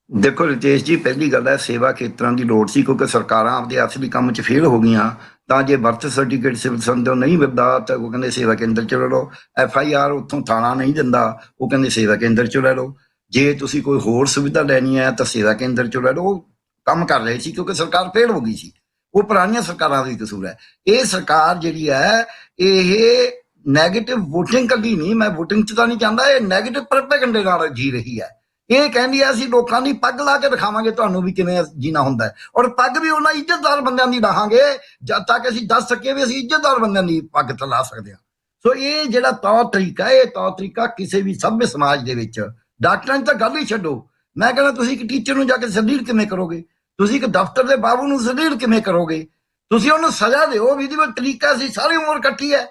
ਦੇਖੋ ਰਿਤੇਸ਼ ਜੀ, ਪਹਿਲੀ ਗੱਲ ਹੈ ਸੇਵਾ ਖੇਤਰਾਂ ਦੀ ਲੋੜ ਸੀ, ਕਿਉਂਕਿ ਸਰਕਾਰਾਂ ਆਪਦੇ ਅਸਲੀ ਕੰਮ 'ਚ ਫੇਲ ਹੋ ਗਈਆਂ। ਤਾਂ ਜੇ ਬਰਥ ਸਰਟੀਫਿਕੇਟ ਸਿਵਲ ਸਰਜਨ ਨਹੀਂ ਮਿਲਦਾ ਤਾਂ ਉਹ ਕਹਿੰਦੇ ਸੇਵਾ ਕੇਂਦਰ 'ਚ ਲੈ ਲਓ। FIR ਉੱਥੋਂ ਥਾਣਾ ਨਹੀਂ ਦਿੰਦਾ, ਉਹ ਕਹਿੰਦੇ ਸੇਵਾ ਕੇਂਦਰ 'ਚ ਲੈ ਲਓ। ਜੇ ਤੁਸੀਂ ਕੋਈ ਹੋਰ ਸੁਵਿਧਾ ਲੈਣੀ ਹੈ ਤਾਂ ਸੇਵਾ ਕੇਂਦਰ 'ਚ ਲੈ ਲਓ। ਉਹ ਕੰਮ ਕਰ ਰਹੇ ਸੀ ਕਿਉਂਕਿ ਸਰਕਾਰ ਫੇਲ ਹੋ ਗਈ ਸੀ। ਉਹ ਪੁਰਾਣੀਆਂ ਸਰਕਾਰਾਂ ਦਾ ਹੀ ਕਸੂਰ ਹੈ। ਇਹ ਸਰਕਾਰ ਜਿਹੜੀ ਹੈ ਇਹ ਨੈਗੇਟਿਵ ਵੋਟਿੰਗ ਕੱਢੀ ਨਹੀਂ, ਮੈਂ ਵੋਟਿੰਗ 'ਚ ਤਾਂ ਨਹੀਂ ਚਾਹੁੰਦਾ, ਇਹ ਨੈਗੇਟਿਵ ਪ੍ਰੋਪੇਗੈਂਡੇ ਨਾਲ ਜੀ ਰਹੀ ਹੈ। ਇਹ ਕਹਿੰਦੀ ਹੈ ਅਸੀਂ ਲੋਕਾਂ ਦੀ ਪੱਗ ਲਾ ਕੇ ਦਿਖਾਵਾਂਗੇ ਤੁਹਾਨੂੰ ਵੀ ਕਿਵੇਂ ਜੀਣਾ ਹੁੰਦਾ ਹੈ, ਔਰ ਪੱਗ ਵੀ ਉਹਨਾਂ ਇੱਜ਼ਤਦਾਰ ਬੰਦਿਆਂ ਦੀ ਲਾਹਾਂਗੇ ਜਦ ਤੱਕ ਅਸੀਂ ਦੱਸ ਸਕੀਏ ਵੀ ਅਸੀਂ ਇੱਜ਼ਤਦਾਰ ਬੰਦਿਆਂ ਦੀ ਪੱਗ ਤਾਂ ਲਾ ਸਕਦੇ ਹਾਂ। ਸੋ ਇਹ ਜਿਹੜਾ ਤੌਰ ਤਰੀਕਾ, ਇਹ ਤੌਰ ਤਰੀਕਾ ਕਿਸੇ ਵੀ ਸਭ्य ਸਮਾਜ ਦੇ ਵਿੱਚ, ਡਾਕਟਰਾਂ 'ਚ ਤਾਂ ਗੱਲ ਹੀ ਛੱਡੋ, ਮੈਂ ਕਹਿੰਦਾ ਤੁਸੀਂ ਇੱਕ ਟੀਚਰ ਨੂੰ ਜਾ ਕੇ ਸਲੀਲ ਕਿਵੇਂ ਕਰੋਗੇ? ਤੁਸੀਂ ਇੱਕ ਦਫ਼ਤਰ ਦੇ ਬਾਬੂ ਨੂੰ ਸਲੀਲ ਕਿਵੇਂ ਕਰੋਗੇ? ਤੁਸੀਂ ਉਹਨੂੰ ਸਜ਼ਾ ਦਿਓ ਵੀ ਇਹਦੀ ਤਰੀਕਾ ਅਸੀਂ ਸਾਰੀ ਉਮਰ ਕੱਟੀ ਹੈ।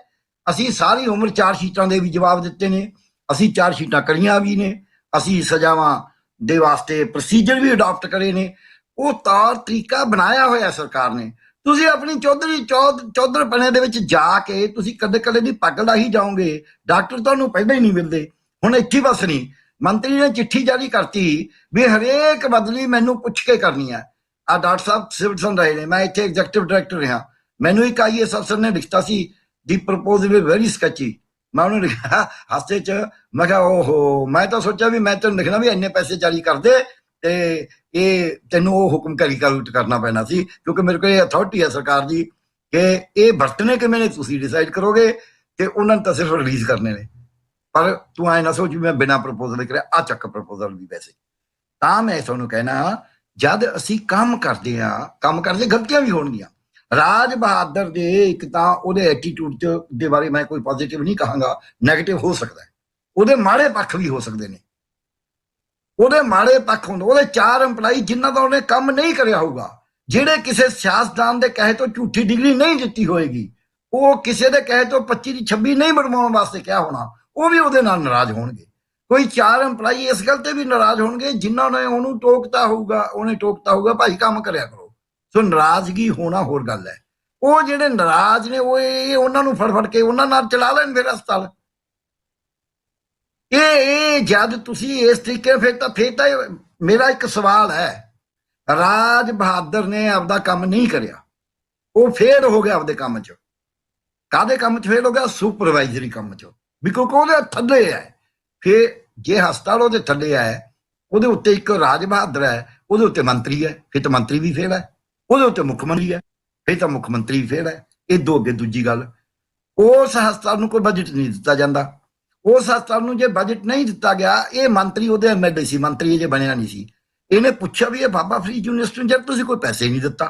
ਅਸੀਂ ਸਾਰੀ ਉਮਰ 4 ਸ਼ੀਟਾਂ ਦੇ ਵੀ ਜਵਾਬ ਦਿੱਤੇ ਨੇ, ਅਸੀਂ 4 ਸ਼ੀਟਾਂ ਕਰੀਆਂ ਵੀ ਨੇ, ਅਸੀਂ ਸਜ਼ਾਵਾਂ ਦੇ ਵਾਸਤੇ ਪ੍ਰੋਸੀਜਰ ਵੀ ਅਡਾਪਟ ਕਰੇ ਨੇ। ਉਹ ਤੌਰ ਤਰੀਕਾ ਬਣਾਇਆ ਹੋਇਆ ਸਰਕਾਰ ਨੇ। ਤੁਸੀਂ ਆਪਣੀ ਚੌਧਰਪਣੇ ਦੇ ਵਿੱਚ ਜਾ ਕੇ ਤੁਸੀਂ ਕਦੇ ਦੀ ਪੱਗ ਲਾਹੀ ਜਾਓਗੇ। ਡਾਕਟਰ ਤੁਹਾਨੂੰ ਪਹਿਲਾਂ ਹੀ ਨਹੀਂ ਮਿਲਦੇ। ਹੁਣ ਇੱਥੇ ਬਸ ਨਹੀਂ, ਮੰਤਰੀ ਨੇ ਚਿੱਠੀ ਜਾਰੀ ਕਰਤੀ ਵੀ ਹਰੇਕ ਬਦਲੀ ਮੈਨੂੰ ਪੁੱਛ ਕੇ ਕਰਨੀ ਹੈ। ਆ ਡਾਕਟਰ ਸਾਹਿਬ ਸਿਵਲ ਸਰਜਨ ਰਹੇ ਨੇ, ਮੈਂ ਇੱਥੇ ਐਗਜ਼ੈਕਟਿਵ ਡਾਇਰੈਕਟਰ ਰਿਹਾ, ਮੈਨੂੰ ਇੱਕ IAS ਅਫਸਰ ਨੇ ਲਿਖਤਾ ਸੀ ਦੀ ਪ੍ਰਪੋਜ਼ਲ ਵੈਰੀ ਸਕੈਚੀ। ਮੈਂ ਉਹਨੂੰ ਲਿਖਿਆ ਹਾਸੇ 'ਚ, ਮੈਂ ਕਿਹਾ ਓਹੋ, ਮੈਂ ਤਾਂ ਸੋਚਿਆ ਵੀ ਮੈਂ ਤੈਨੂੰ ਲਿਖਣਾ ਵੀ ਇੰਨੇ ਪੈਸੇ ਜਾਰੀ ਕਰ ਦੇ ਤੇ ਇਹ ਤੈਨੂੰ ਉਹ ਹੁਕਮ ਕਰਨਾ ਪੈਣਾ ਸੀ, ਕਿਉਂਕਿ ਮੇਰੇ ਕੋਲ ਇਹ ਅਥਾਰਟੀ ਹੈ ਸਰਕਾਰ ਦੀ ਕਿ ਇਹ ਵਰਤਣੇ ਕਿਵੇਂ ਨੇ ਤੁਸੀਂ ਡਿਸਾਈਡ ਕਰੋਗੇ ਤੇ ਉਹਨਾਂ ਨੇ ਤਾਂ ਸਿਰਫ ਰਿਲੀਜ਼ ਕਰਨੇ ਨੇ। ਪਰ ਤੂੰ ਐਂ ਨਾ ਸੋਚ ਵੀ ਮੈਂ ਬਿਨਾਂ ਪ੍ਰਪੋਜ਼ਲ ਕਰਿਆ, ਆ ਚੱਕ ਪ੍ਰਪੋਜ਼ਲ ਵੀ। ਵੈਸੇ ਤਾਂ ਮੈਂ ਤੁਹਾਨੂੰ ਕਹਿਣਾ, ਜਦ ਅਸੀਂ ਕੰਮ ਕਰਦੇ ਗਲਤੀਆਂ ਵੀ ਹੋਣਗੀਆਂ। ਰਾਜ ਬਹਾਦਰ ਦੇ ਇੱਕ ਤਾਂ ਉਹਦੇ ਐਟੀਟਿਊਡ ਦੇ ਬਾਰੇ ਮੈਂ ਕੋਈ ਪੋਜ਼ਿਟਿਵ ਨਹੀਂ ਕਹਾਂਗਾ, ਨੈਗੇਟਿਵ ਹੋ ਸਕਦਾ ਹੈ। ਉਹਦੇ ਮਾੜੇ ਪੱਖ ਵੀ ਹੋ ਸਕਦੇ ਨੇ, ਉਹਦੇ ਮਾੜੇ ਪੱਖ ਹੁੰਦੇ। ਉਹਦੇ 4 EMPLOYE ਜਿਨ੍ਹਾਂ ਦਾ ਉਹਨੇ ਕੰਮ ਨਹੀਂ ਕਰਿਆ ਹੋਊਗਾ, ਜਿਹੜੇ ਕਿਸੇ ਸਿਆਸਤਦਾਨ ਦੇ ਕਹੇ ਤੋਂ ਝੂਠੀ ਡਿਗਰੀ ਨਹੀਂ ਦਿੱਤੀ ਹੋਏਗੀ, ਉਹ ਕਿਸੇ ਦੇ ਕਹੇ ਤੋਂ 25 ਦੀ 26 ਨਹੀਂ ਬਣਵਾਉਣ ਵਾਸਤੇ ਕਿਹਾ ਹੋਣਾ, ਉਹ ਵੀ ਉਹਦੇ ਨਾਲ ਨਾਰਾਜ਼ ਹੋਣਗੇ। ਕੋਈ 4 EMPLOYE ਇਸ ਗੱਲ ਤੇ ਵੀ ਨਾਰਾਜ਼ ਹੋਣਗੇ ਜਿਨ੍ਹਾਂ ਨੇ ਉਹਨੂੰ ਟੋਕਤਾ ਹੋਊਗਾ ਭਾਈ ਕੰਮ ਕਰਿਆ ਕਰੋ। ਸੋ ਨਾਰਾਜ਼ਗੀ ਹੋਣਾ ਹੋਰ ਗੱਲ ਹੈ। ਉਹ ਜਿਹੜੇ ਨਾਰਾਜ਼ ਨੇ ਉਹ ਉਹਨਾਂ ਨੂੰ ਫੜ ਕੇ ਉਹਨਾਂ ਨਾਲ ਚਲਾ ਲੈਣ ਫਿਰ ਹਸਪਤਾਲ। ਇਹ ਜਦ ਤੁਸੀਂ ਇਸ ਤਰੀਕੇ ਫਿਰ ਤਾਂ ਮੇਰਾ ਇੱਕ ਸਵਾਲ ਹੈ, ਰਾਜ ਬਹਾਦਰ ਨੇ ਆਪਦਾ ਕੰਮ ਨਹੀਂ ਕਰਿਆ, ਉਹ ਫੇਲ ਹੋ ਗਿਆ ਆਪਦੇ ਕੰਮ 'ਚ। ਕਾਹਦੇ ਕੰਮ 'ਚ ਫੇਲ ਹੋ ਗਿਆ? ਸੁਪਰਵਾਈਜ਼ਰੀ ਕੰਮ 'ਚ, ਵੀ ਕਿਉਂਕਿ ਉਹਦੇ ਥੱਲੇ ਹੈ। ਫਿਰ ਜੇ ਹਸਪਤਾਲ ਉਹਦੇ ਥੱਲੇ ਹੈ, ਉਹਦੇ ਉੱਤੇ ਇੱਕ ਰਾਜ ਬਹਾਦਰ ਹੈ, ਉਹਦੇ ਉੱਤੇ ਮੰਤਰੀ ਹੈ, ਫਿਰ ਤਾਂ ਮੰਤਰੀ ਵੀ ਫੇਲ ਹੈ। ਉਹਦੇ ਉੱਤੇ ਮੁੱਖ ਮੰਤਰੀ ਹੈ, ਫਿਰ ਤਾਂ ਮੁੱਖ ਮੰਤਰੀ ਵੀ ਫੇਲ ਹੈ। ਇਹ ਦੋ ਅੱਗੇ ਦੂਜੀ ਗੱਲ। ਉਸ ਹਸਪਤਾਲ ਨੂੰ ਕੋਈ ਬਜਟ ਨਹੀਂ ਦਿੱਤਾ ਜਾਂਦਾ। ਉਸ ਹਸਪਤਾਲ ਨੂੰ ਜੇ ਬਜਟ ਨਹੀਂ ਦਿੱਤਾ ਗਿਆ, ਇਹ ਮੰਤਰੀ ਉਹਦੇ ਐਮਐਲਏ ਸੀ, ਮੰਤਰੀ ਜੇ ਬਣਿਆ ਨਹੀਂ ਸੀ, ਇਹਨੇ ਪੁੱਛਿਆ ਵੀ ਇਹ ਬਾਬਾ ਫਰੀਦ ਯੂਨੀਵਰਸਿਟੀ ਨੂੰ ਜਦ ਤੁਸੀਂ ਕੋਈ ਪੈਸੇ ਨਹੀਂ ਦਿੱਤਾ,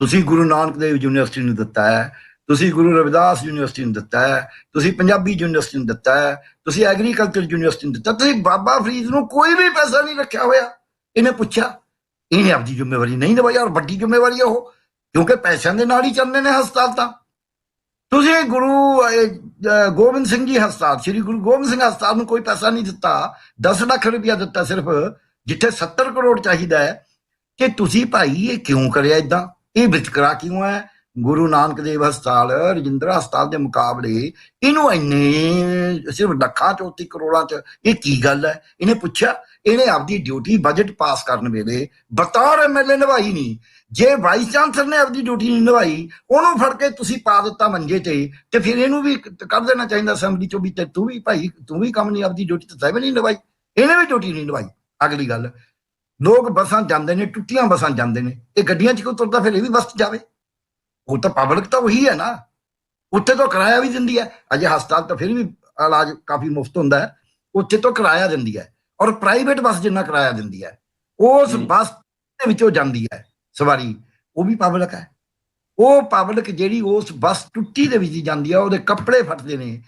ਤੁਸੀਂ ਗੁਰੂ ਨਾਨਕ ਦੇਵ ਯੂਨੀਵਰਸਿਟੀ ਨੂੰ ਦਿੱਤਾ ਹੈ, ਤੁਸੀਂ ਗੁਰੂ ਰਵਿਦਾਸ ਯੂਨੀਵਰਸਿਟੀ ਨੂੰ ਦਿੱਤਾ ਹੈ, ਤੁਸੀਂ ਪੰਜਾਬੀ ਯੂਨੀਵਰਸਿਟੀ ਨੂੰ ਦਿੱਤਾ ਹੈ, ਤੁਸੀਂ ਐਗਰੀਕਲਚਰ ਯੂਨੀਵਰਸਿਟੀ ਨੂੰ ਦਿੱਤਾ, ਤੁਸੀਂ ਬਾਬਾ ਫਰੀਦ ਨੂੰ ਕੋਈ ਵੀ ਪੈਸਾ ਨਹੀਂ ਰੱਖਿਆ ਹੋਇਆ। ਇਹਨੇ ਪੁੱਛਿਆ, ਇਹਨੇ ਆਪਦੀ ਜ਼ਿੰਮੇਵਾਰੀ ਨਹੀਂ ਨਿਭਾਈ, ਔਰ ਵੱਡੀ ਜ਼ਿੰਮੇਵਾਰੀ ਹੈ ਉਹ, ਕਿਉਂਕਿ ਪੈਸਿਆਂ ਦੇ ਨਾਲ ਹੀ ਚੱਲਦੇ ਨੇ ਹਸਪਤਾਲ। ਤਾਂ ਤੁਸੀਂ ਗੁਰੂ ਗੋਬਿੰਦ ਸਿੰਘ ਜੀ ਹਸਪਤਾਲ, ਸ੍ਰੀ ਗੁਰੂ ਗੋਬਿੰਦ ਸਿੰਘ ਹਸਪਤਾਲ ਨੂੰ ਕੋਈ ਪੈਸਾ ਨਹੀਂ ਦਿੱਤਾ, 10 ਲੱਖ ਰੁਪਇਆ ਦਿੱਤਾ ਸਿਰਫ, ਜਿੱਥੇ 70 ਕਰੋੜ ਚਾਹੀਦਾ ਹੈ। ਕਿ ਤੁਸੀਂ ਭਾਈ ਇਹ ਕਿਉਂ ਕਰਿਆ ਇਦਾਂ, ਇਹ ਵਿਤਕਰਾ ਕਿਉਂ ਹੈ? ਗੁਰੂ ਨਾਨਕ ਦੇਵ ਹਸਪਤਾਲ ਰਜਿੰਦਰਾ ਹਸਪਤਾਲ ਦੇ ਮੁਕਾਬਲੇ ਇਹਨੂੰ ਇੰਨੇ ਸਿਰਫ ਲੱਖਾਂ 34 ਕਰੋੜਾਂ ਚ, ਇਹ ਕੀ ਗੱਲ ਹੈ? ਇਹਨੇ ਪੁੱਛਿਆ, ਇਹਨੇ ਆਪਦੀ ਡਿਊਟੀ ਬਜਟ ਪਾਸ ਕਰਨ ਵੇਲੇ ਬਤੌਰ ਐਮਐਲਏ ਨਿਭਾਈ ਨਹੀਂ। ਜੇ ਵਾਈਸ ਚਾਂਸਲਰ ਨੇ ਆਪਦੀ ਡਿਊਟੀ ਨਹੀਂ ਨਿਭਾਈ, ਉਹਨੂੰ ਫੜ ਕੇ ਤੁਸੀਂ ਪਾ ਦਿੱਤਾ ਮੰਜੇ ਤੇ ਫਿਰ ਇਹਨੂੰ ਵੀ ਕਰ ਦੇਣਾ ਚਾਹੀਦਾ ਅਸੈਂਬਲੀ ਚੋਂ ਵੀ, ਤੇ ਤੂੰ ਵੀ ਭਾਈ ਤੂੰ ਵੀ ਕੰਮ ਨਹੀਂ, ਆਪਦੀ ਡਿਊਟੀ ਤਾਂ ਤੈਨੂੰ ਨਹੀਂ ਨਿਭਾਈ, ਇਹਨੇ ਵੀ ਡਿਊਟੀ ਨਹੀਂ ਨਿਭਾਈ। ਅਗਲੀ ਗੱਲ, ਲੋਕ ਬੱਸਾਂ ਜਾਂਦੇ ਨੇ, ਟੁੱਟੀਆਂ ਬੱਸਾਂ ਜਾਂਦੇ ਨੇ, ਇਹ ਗੱਡੀਆਂ 'ਚ ਕਿਉਂ ਤੁਰਦਾ? ਫਿਰ ਇਹ ਵੀ ਬੱਸ 'ਚ ਜਾਵੇ, ਉਹ ਤਾਂ ਪਬਲਿਕ ਤਾਂ ਉਹੀ ਹੈ ਨਾ, ਉੱਥੇ ਤੋਂ ਕਿਰਾਇਆ ਵੀ ਦਿੰਦੀ ਹੈ। ਅਜੇ ਹਸਪਤਾਲ ਤਾਂ ਫਿਰ ਵੀ ਇਲਾਜ ਕਾਫੀ ਮੁਫਤ ਹੁੰਦਾ ਹੈ, ਉੱਥੇ ਤੋਂ ਕਿਰਾਇਆ ਦਿੰਦੀ ਹੈ, ਔਰ ਪ੍ਰਾਈਵੇਟ ਬੱਸ ਜਿੰਨਾ ਕਿਰਾਇਆ ਦਿੰਦੀ ਹੈ, ਉਸ ਬੱਸ ਦੇ ਵਿੱਚੋਂ ਜਾਂਦੀ ਹੈ ਸਵਾਰੀ, ਉਹ ਵੀ ਪਬਲਿਕ ਹੈ। ਉਹ ਪਬਲਿਕ ਜਿਹੜੀ ਉਸ ਬੱਸ ਟੁੱਟੀ ਦੇ ਵਿੱਚ ਜਾਂਦੀ ਹੈ, ਉਹਦੇ ਕੱਪੜੇ ਫਟਦੇ ਨੇ,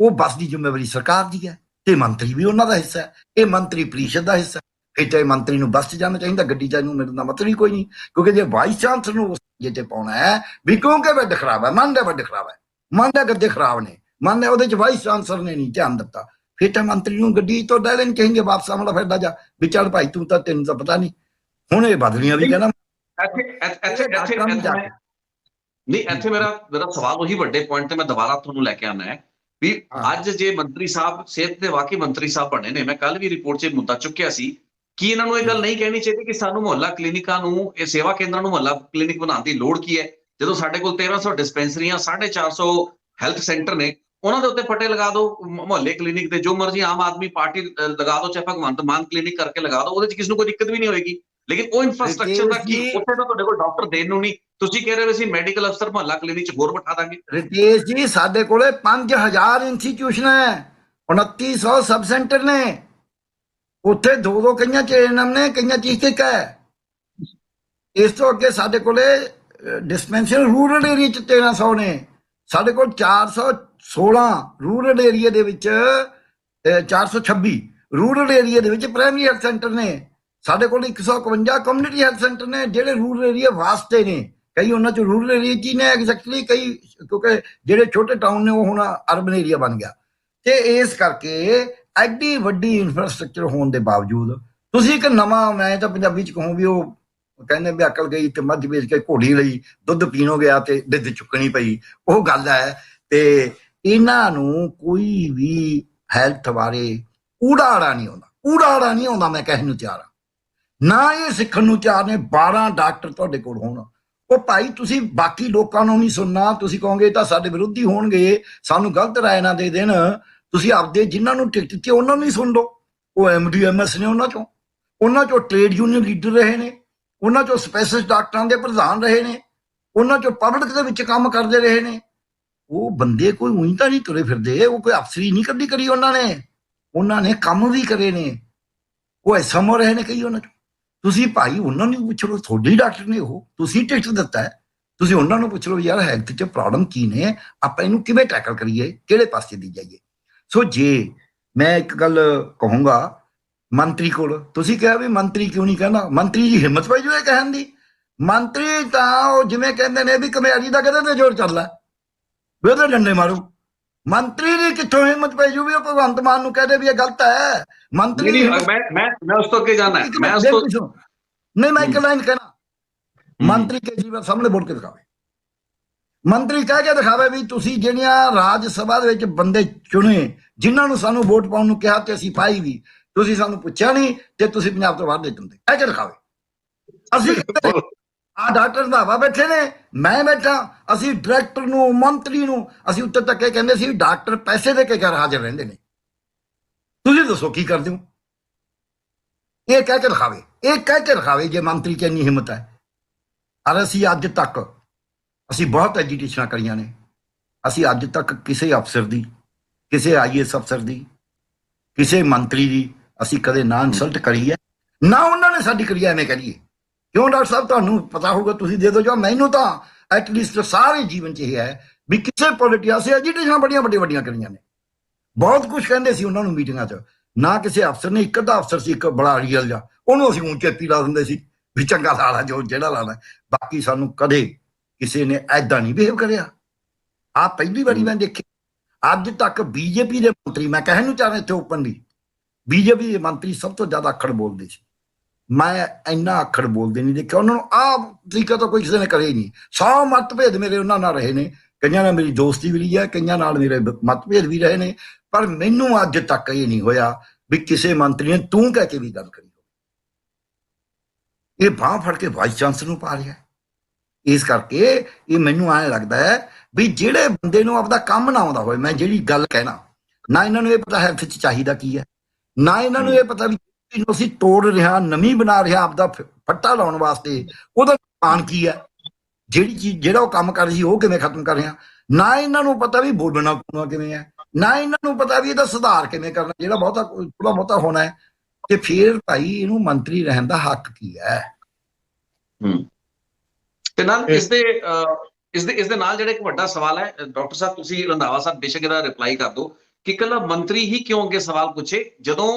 ਉਹ ਬੱਸ ਦੀ ਜ਼ਿੰਮੇਵਾਰੀ ਸਰਕਾਰ ਦੀ ਹੈ, ਤੇ ਮੰਤਰੀ ਵੀ ਉਹਨਾਂ ਦਾ ਹਿੱਸਾ ਹੈ, ਇਹ ਮੰਤਰੀ ਪ੍ਰੀਸ਼ਦ ਦਾ ਹਿੱਸਾ। ਫਿਰ ਚਾਹੇ ਮੰਤਰੀ ਨੂੰ ਬੱਸ 'ਚ ਜਾਣਾ ਚਾਹੀਦਾ, ਗੱਡੀ 'ਚ ਇਹਨੂੰ ਮੇਰੇ ਦਾ ਮਤਲਬ ਹੀ ਕੋਈ ਨਹੀਂ, ਕਿਉਂਕਿ ਜੇ ਵਾਈਸ ਚਾਂਸਲਰ ਨੂੰ ਜੇ ਤੇ ਪਾਉਣਾ ਹੈ ਵੀ ਕਿਉਂਕਿ ਬੈੱਡ ਖਰਾਬ ਹੈ, ਮੰਨਦਾ ਬੈੱਡ ਖਰਾਬ ਹੈ, ਮੰਨਦਾ ਗੱਦੇ ਖਰਾਬ ਨੇ, ਮੰਨਦਾ ਉਹਦੇ 'ਚ ਵਾਈਸ ਚਾਂਸਲਰ ਨੇ ਨਹੀਂ ਧਿਆਨ ਦਿੱਤਾ, ਫਿਰ ਤਾਂ ਮੰਤਰੀ ਨੂੰ ਗੱਡੀ ਤੋਂ ਲੈ ਲੈਣੀ ਚਾਹੀਦੀ, ਵਾਪਸ ਆਉਣਾ ਫਿਰਦਾ ਜਾ ਵੀ ਚੱਲ ਭਾਈ ਤੂੰ ਤਾਂ, ਤੈਨੂੰ ਤਾਂ ਪਤਾ ਨਹੀਂ। ਹੁਣ ਇਹ ਬਦਲੀਆਂ ਵੀ ਕਹਿੰਦਾ ਨਹੀਂ, ਇੱਥੇ ਮੇਰਾ ਸਵਾਲ ਉਹੀ ਵੱਡੇ ਪੁਆਇੰਟ ਤੇ ਮੈਂ ਦੁਬਾਰਾ ਤੁਹਾਨੂੰ ਲੈ ਕੇ ਆਉਣਾ ਹੈ ਵੀ ਅੱਜ ਜੇ ਮੰਤਰੀ ਸਾਹਿਬ ਸਿਹਤ ਦੇ ਵਾਕਈ ਮੰਤਰੀ ਸਾਹਿਬ ਬਣੇ ਨੇ, ਮੈਂ ਕੱਲ ਵੀ ਰਿਪੋਰਟ 'ਚ ਮੁੱਦਾ ਚੁੱਕਿਆ ਸੀ ਕਿ ਇਹਨਾਂ ਨੂੰ ਇਹ ਗੱਲ ਨਹੀਂ ਕਹਿਣੀ ਚਾਹੀਦੀ ਕਿ ਸਾਨੂੰ ਮੁਹੱਲਾ ਕਲੀਨਿਕਾਂ ਨੂੰ, ਇਹ ਸੇਵਾ ਕੇਂਦਰਾਂ ਨੂੰ ਮੁਹੱਲਾ ਕਲੀਨਿਕ ਬਣਾਉਣ ਦੀ ਲੋੜ ਕੀ ਹੈ, ਜਦੋਂ ਸਾਡੇ ਕੋਲ 1300 ਡਿਸਪੈਂਸਰੀਆਂ, 450 ਹੈਲਥ ਸੈਂਟਰ ਨੇ, ਉਹਨਾਂ ਦੇ ਉੱਤੇ ਫਟੇ ਲਗਾ ਦਿਓ ਮੁਹੱਲੇ ਕਲੀਨਿਕ ਦੇ, ਜੋ ਮਰਜ਼ੀ ਆਮ ਆਦਮੀ ਪਾਰਟੀ ਲਗਾ ਦਿਓ, ਚਾਹੇ ਭਗਵੰਤ ਮਾਨ ਕਲੀਨਿਕ ਕਰਕੇ ਲਗਾ ਦਿਓ, ਉਹਦੇ 'ਚ ਕਿਸੇ ਨੂੰ ਕੋਈ ਦਿੱਕਤ ਵੀ ਨਹੀਂ ਹੋਏਗੀ। ਲੇਕਿਨ ਉਹ ਇਨਫਰਾਸਟ੍ਰਕਚਰ ਦਾ ਕੀ, ਉੱਥੇ ਤਾਂ ਤੁਹਾਡੇ ਕੋਲ ਡਾਕਟਰ ਦੇਣ ਨੂੰ ਨਹੀਂ, ਤੁਸੀਂ ਕਹਿ ਰਹੇ ਹੋ ਅਸੀਂ ਮੈਡੀਕਲ ਅਫਸਰ ਮੁਹੱਲਾ ਕਲੀਨਿਕ 'ਚ ਹੋਰ ਬਿਠਾ ਦਾਂਗੇ। ਰਿਤੇਸ਼ ਜੀ, ਸਾਡੇ ਕੋਲੇ 5000 ਇੰਸਟੀਟਿਊਸ਼ਨ ਹੈ, 2900 ਸਬ ਸੈਂਟਰ ਨੇ, ਉੱਥੇ ਦੋ ਕਈਆਂ 'ਚ ਏਐਨਐਮ ਨੇ, ਕਈਆਂ 'ਚ ਇੱਕ ਹੈ। ਇਸ ਤੋਂ ਅੱਗੇ ਸਾਡੇ ਕੋਲੇ ਡਿਸਪੈਂਸਰੀ ਰੂਰਲ ਏਰੀਆ 'ਚ 1300 ਨੇ, ਸਾਡੇ ਕੋਲ 416 ਰੂਰਲ ਏਰੀਆ ਦੇ ਵਿੱਚ, 426 ਰੂਰਲ ਏਰੀਆ ਦੇ ਵਿੱਚ ਪ੍ਰਾਇਮਰੀ ਹੈਲਥ ਸੈਂਟਰ ਨੇ, ਸਾਡੇ ਕੋਲ 151 ਕਮਿਊਨਿਟੀ ਹੈਲਥ ਸੈਂਟਰ ਨੇ ਜਿਹੜੇ ਰੂਰਲ ਏਰੀਆ ਵਾਸਤੇ ਨੇ, ਕਈ ਉਹਨਾਂ 'ਚ ਰੂਰਲ ਏਰੀਆ 'ਚ ਹੀ ਨੇ ਐਗਜ਼ੈਕਟਲੀ, ਕਈ ਕਿਉਂਕਿ ਜਿਹੜੇ ਛੋਟੇ ਟਾਊਨ ਨੇ ਉਹ ਹੁਣ ਅਰਬਨ ਏਰੀਆ ਬਣ ਗਿਆ। ਤੇ ਇਸ ਕਰਕੇ ਐਡੀ ਵੱਡੀ ਇਨਫਰਾਸਟ੍ਰਕਚਰ ਹੋਣ ਦੇ ਬਾਵਜੂਦ ਤੁਸੀਂ ਇੱਕ ਨਵਾਂ, ਮੈਂ ਤਾਂ ਪੰਜਾਬੀ 'ਚ ਕਹੂੰ ਵੀ ਉਹ ਕਹਿੰਦੇ ਵੀ ਅਕਲ ਗਈ ਤੇ ਮੱਝ ਵੇਚ ਕੇ ਘੋੜੀ ਲਈ, ਦੁੱਧ ਪੀਣੋਂ ਗਿਆ ਤੇ ਦੁੱਧ ਚੁੱਕਣੀ ਪਈ, ਉਹ ਗੱਲ ਹੈ। ਤੇ ਇਹਨਾਂ ਨੂੰ ਕੋਈ ਵੀ ਹੈਲਥ ਬਾਰੇ ਊੜਾ ਨਹੀਂ ਆਉਂਦਾ, ਊੜਾ ਨਹੀਂ ਆਉਂਦਾ, ਮੈਂ ਕਹਿਣ ਨੂੰ ਤਿਆਰ ਹਾਂ, ਨਾ ਇਹ ਸਿੱਖਣ ਨੂੰ ਤਿਆਰ ਨੇ। 12 ਡਾਕਟਰ ਤੁਹਾਡੇ ਕੋਲ ਹੋਣ, ਉਹ ਭਾਈ ਤੁਸੀਂ ਬਾਕੀ ਲੋਕਾਂ ਨੂੰ ਨਹੀਂ ਸੁਣਨਾ, ਤੁਸੀਂ ਕਹੋਗੇ ਤਾਂ ਸਾਡੇ ਵਿਰੋਧੀ ਹੋਣਗੇ, ਸਾਨੂੰ ਗਲਤ ਰਾਏ ਨਾ ਦੇ ਦੇਣ, ਤੁਸੀਂ ਆਪਦੇ ਜਿਨ੍ਹਾਂ ਨੂੰ ਟਿਕਟ ਦਿੱਤੀ ਉਹਨਾਂ ਨੂੰ ਹੀ ਸੁਣ ਲਓ। ਉਹ ਐਮਡੀ ਐਮਐਸ ਨੇ, ਉਹਨਾਂ ਚੋਂ ਟ੍ਰੇਡ ਯੂਨੀਅਨ ਲੀਡਰ ਰਹੇ ਨੇ, ਉਹਨਾਂ ਚੋਂ ਸਪੈਸ਼ਲਿਸਟ ਡਾਕਟਰਾਂ ਦੇ ਪ੍ਰਧਾਨ ਰਹੇ ਨੇ, ਉਹਨਾਂ ਚੋਂ ਪਬਲਿਕ ਦੇ ਵਿੱਚ ਕੰਮ ਕਰਦੇ ਰਹੇ ਨੇ। ਉਹ ਬੰਦੇ ਕੋਈ ਊਂ ਤਾਂ ਨਹੀਂ ਤੁਰੇ ਫਿਰਦੇ, ਉਹ ਕੋਈ ਅਫਸਰੀ ਨਹੀਂ ਕਰੀ ਉਹਨਾਂ ਨੇ ਕੰਮ ਵੀ ਕਰੇ ਨੇ, ਉਹ ਐਸਐਮਓ ਰਹੇ ਨੇ ਕਈ ਉਹਨਾਂ ਚੋਂ। ਤੁਸੀਂ ਭਾਈ ਉਹਨਾਂ ਨੂੰ ਪੁੱਛ ਲਓ, ਤੁਹਾਡੇ ਡਾਕਟਰ ਨੇ, ਉਹ ਤੁਸੀਂ ਟਿਕਟ ਦਿੱਤਾ ਹੈ, ਤੁਸੀਂ ਉਹਨਾਂ ਨੂੰ ਪੁੱਛ ਲਓ ਯਾਰ ਹੈਲਥ 'ਚ ਪ੍ਰੋਬਲਮ ਕੀ ਨੇ, ਆਪਾਂ ਇਹਨੂੰ ਕਿਵੇਂ ਟੈਕਲ ਕਰੀਏ, ਕਿਹੜੇ ਪਾਸੇ ਦੀ ਜਾਈਏ। ਸੋ ਜੇ ਮੈਂ ਇੱਕ ਗੱਲ ਕਹੂੰਗਾ ਮੰਤਰੀ ਕੋਲ, ਤੁਸੀਂ ਕਿਹਾ ਵੀ ਮੰਤਰੀ ਕਿਉਂ ਨਹੀਂ ਕਹਿੰਦਾ, ਮੰਤਰੀ ਦੀ ਹਿੰਮਤ ਪਈ ਜੋ ਇਹ ਕਹਿਣ ਦੀ। ਮੰਤਰੀ ਤਾਂ ਉਹ ਜਿਵੇਂ ਕਹਿੰਦੇ ਨੇ ਵੀ ਕਮਿਆਰੀ ਦਾ ਕਹਿੰਦੇ ਤੇ ਜੋਰ ਚੱਲਦਾ ਵੀ ਉਹਦੇ ਡੰਡੇ ਮਾਰੂ। ਮੰਤਰੀ ਦੀ ਕਿੱਥੋਂ ਹਿੰਮਤ ਪਈ ਜੂ ਵੀ ਉਹ ਭਗਵੰਤ ਮਾਨ ਨੂੰ ਕਹਦੇ ਵੀ ਇਹ ਗਲਤ ਹੈ। ਮੰਤਰੀ ਮੈਂ ਉਸ ਤੋਂ ਅੱਗੇ ਜਾਣਾ ਹੈ, ਮੈਂ ਉਸ ਤੋਂ ਨਹੀਂ, ਮੈਂ ਇੱਕ ਲਾਈਨ ਕਹਿਣਾ, ਮੰਤਰੀ ਕੇਜਰੀਵਾਲ ਸਾਹਮਣੇ ਬੋਲ ਕੇ ਦਿਖਾਵੇ, ਮੰਤਰੀ ਕਹਿ ਕੇ ਦਿਖਾਵੇ ਵੀ ਤੁਸੀਂ ਜਿਹੜੀਆਂ ਰਾਜ ਸਭਾ ਦੇ ਵਿੱਚ ਬੰਦੇ ਚੁਣੇ, ਜਿਨ੍ਹਾਂ ਨੂੰ ਸਾਨੂੰ ਵੋਟ ਪਾਉਣ ਨੂੰ ਕਿਹਾ ਤੇ ਅਸੀਂ ਪਾਈ ਵੀ, ਤੁਸੀਂ ਸਾਨੂੰ ਪੁੱਛਿਆ ਨਹੀਂ ਤੇ ਤੁਸੀਂ ਪੰਜਾਬ ਤੋਂ ਬਾਹਰ ਦੇ ਦਿੰਦੇ, ਕਹਿ ਕੇ ਦਿਖਾਵੇ। ਅਸੀਂ ਆ ਡਾਕਟਰ ਰੰਧਾਵਾ ਬੈਠੇ ਨੇ, ਮੈਂ ਬੈਠਾ, ਅਸੀਂ ਡਾਇਰੈਕਟਰ ਨੂੰ, ਮੰਤਰੀ ਨੂੰ, ਅਸੀਂ ਉੱਤੇ ਤੱਕ ਇਹ ਕਹਿੰਦੇ ਸੀ ਡਾਕਟਰ ਪੈਸੇ ਦੇ ਕੇ ਘਰ ਹਾਜ਼ਰ ਰਹਿੰਦੇ ਨੇ, ਤੁਸੀਂ ਦੱਸੋ ਕੀ ਕਰਦੇ ਹੋ। ਇਹ ਕਹਿ ਕੇ ਦਿਖਾਵੇ, ਇਹ ਕਹਿ ਕੇ ਦਿਖਾਵੇ ਜੇ ਮੰਤਰੀ 'ਚ ਇੰਨੀ ਹਿੰਮਤ ਹੈ। ਔਰ ਅਸੀਂ ਅੱਜ ਤੱਕ ਅਸੀਂ ਬਹੁਤ ਐਜੀਟੇਸ਼ਨਾਂ ਕਰੀਆਂ ਨੇ, ਅਸੀਂ ਅੱਜ ਤੱਕ ਕਿਸੇ ਅਫਸਰ ਦੀ, ਕਿਸੇ IAS ਅਫਸਰ ਦੀ, ਕਿਸੇ ਮੰਤਰੀ ਦੀ ਅਸੀਂ ਕਦੇ ਨਾ ਇਨਸਲਟ ਕਰੀ ਹੈ, ਨਾ ਉਹਨਾਂ ਨੇ ਸਾਡੀ ਕਰੀ, ਐਵੇਂ ਕਰੀਏ। ਕਿਉਂ ਡਾਕਟਰ ਸਾਹਿਬ, ਤੁਹਾਨੂੰ ਪਤਾ ਹੋਊਗਾ, ਤੁਸੀਂ ਦੇ ਦਿਓ ਜੋ। ਮੈਨੂੰ ਤਾਂ ਐਟਲੀਸਟ ਸਾਰੇ ਜੀਵਨ 'ਚ ਇਹ ਹੈ ਵੀ ਕਿਸੇ ਪੋਲੀਟੀਆ ਸੇ ਐਜੀਟੇਸ਼ਨਾਂ ਬੜੀਆਂ ਵੱਡੀਆਂ ਕਰੀਆਂ ਨੇ, ਬਹੁਤ ਕੁਝ ਕਹਿੰਦੇ ਸੀ ਉਹਨਾਂ ਨੂੰ ਮੀਟਿੰਗਾਂ 'ਚ। ਨਾ ਕਿਸੇ ਅਫਸਰ ਨੇ, ਇੱਕ ਅੱਧਾ ਅਫਸਰ ਸੀ ਇੱਕ ਬੜਾ ਰੀਅਲ ਜਿਹਾ, ਉਹਨੂੰ ਅਸੀਂ ਊਂ ਚੇਪੀ ਲਾ ਦਿੰਦੇ ਸੀ ਵੀ ਚੰਗਾ ਲਾ ਲਾ ਜੋ ਜਿਹੜਾ ਲਾਣਾ। ਬਾਕੀ ਸਾਨੂੰ ਕਦੇ ਕਿਸੇ ਨੇ ਐਦਾਂ ਨਹੀਂ ਬਿਹੇਵ ਕਰਿਆ। ਆਹ ਪਹਿਲੀ ਵਾਰੀ ਮੈਂ ਦੇਖੀ। ਅੱਜ ਤੱਕ BJP ਦੇ ਮੰਤਰੀ, ਮੈਂ ਕਹਿਣ ਨੂੰ ਚਾਹ ਰਿਹਾ ਇੱਥੇ ਓਪਨਲੀ, BJP ਦੇ ਮੰਤਰੀ ਸਭ ਤੋਂ ਜ਼ਿਆਦਾ ਅੱਖੜ ਬੋਲਦੇ ਸੀ। ਮੈਂ ਇੰਨਾ ਅੱਖੜ ਬੋਲਦੇ ਨਹੀਂ ਦੇਖਿਆ ਉਹਨਾਂ ਨੂੰ। ਆਹ ਤਰੀਕਾ ਤਾਂ ਕੋਈ ਕਿਸੇ ਨੇ ਕਰੇ ਹੀ ਨਹੀਂ। 100 ਮਤਭੇਦ ਮੇਰੇ ਉਹਨਾਂ ਨਾਲ ਰਹੇ ਨੇ, ਕਈਆਂ ਨਾਲ ਮੇਰੀ ਦੋਸਤੀ ਵੀ ਰਹੀ ਹੈ, ਕਈਆਂ ਨਾਲ ਮੇਰੇ ਮਤਭੇਦ ਵੀ ਰਹੇ ਨੇ, ਪਰ ਮੈਨੂੰ ਅੱਜ ਤੱਕ ਇਹ ਨਹੀਂ ਹੋਇਆ ਵੀ ਕਿਸੇ ਮੰਤਰੀ ਨੇ ਤੂੰ ਕਹਿ ਕੇ ਵੀ ਗੱਲ ਕਰੀ। ਇਹ ਬਾਂਹ ਫੜ ਕੇ ਵਾਈਸ ਚਾਂਸਲਰ ਨੂੰ ਪਾ ਰਿਹਾ। ਇਸ ਕਰਕੇ ਇਹ ਮੈਨੂੰ ਐਂ ਲੱਗਦਾ ਹੈ ਵੀ ਜਿਹੜੇ ਬੰਦੇ ਨੂੰ ਆਪਦਾ ਕੰਮ ਨਾ ਆਉਂਦਾ ਹੋਵੇ, ਮੈਂ ਜਿਹੜੀ ਗੱਲ ਕਹਿਣਾ, ਨਾ ਇਹਨਾਂ ਨੂੰ ਇਹ ਪਤਾ ਹੈਲਥ 'ਚ ਚਾਹੀਦਾ ਕੀ ਹੈ, ਨਾ ਇਹਨਾਂ ਨੂੰ ਇਹ ਪਤਾ ਵੀ ਜਿਹਨੂੰ ਅਸੀਂ ਤੋੜ ਰਿਹਾ, ਨਵੀਂ ਬਣਾ ਰਿਹਾ ਆਪਦਾ ਫੱਟਾ ਲਾਉਣ ਵਾਸਤੇ, ਉਹਦਾ ਨੁਕਸਾਨ ਕੀ ਹੈ, ਜਿਹੜੀ ਚੀਜ਼ ਜਿਹੜਾ ਉਹ ਕੰਮ ਕਰ ਰਹੀ ਸੀ ਉਹ ਕਿਵੇਂ ਖਤਮ ਕਰ ਰਿਹਾ। ਨਾ ਇਹਨਾਂ ਨੂੰ ਪਤਾ ਵੀ ਬੋਲਣਾ ਕਿਵੇਂ ਹੈ, ਨਾ ਇਹਨਾਂ ਨੂੰ ਪਤਾ ਵੀ ਇਹਦਾ ਸੁਧਾਰ ਕਿਵੇਂ ਕਰਨਾ, ਜਿਹੜਾ ਥੋੜਾ ਬਹੁਤਾ ਹੋਣਾ ਹੈ। ਤੇ ਫਿਰ ਭਾਈ ਇਹਨੂੰ ਮੰਤਰੀ ਰਹਿਣ ਦਾ ਹੱਕ ਕੀ ਹੈ? ਤੇ ਨਾਲ ਇਸ ਦੇ ਨਾਲ ਜਿਹੜਾ ਇੱਕ ਵੱਡਾ ਸਵਾਲ ਹੈ ਡਾਕਟਰ ਸਾਹਿਬ, ਤੁਸੀਂ ਰੰਧਾਵਾ ਸਾਹਿਬ ਬੇਸ਼ੱਕ ਇਹਦਾ ਰਿਪਲਾਈ ਕਰ ਦਿਓ ਕਿ ਇਕੱਲਾ ਮੰਤਰੀ ਹੀ ਕਿਉਂ ਅੱਗੇ ਸਵਾਲ ਪੁੱਛੇ ਜਦੋਂ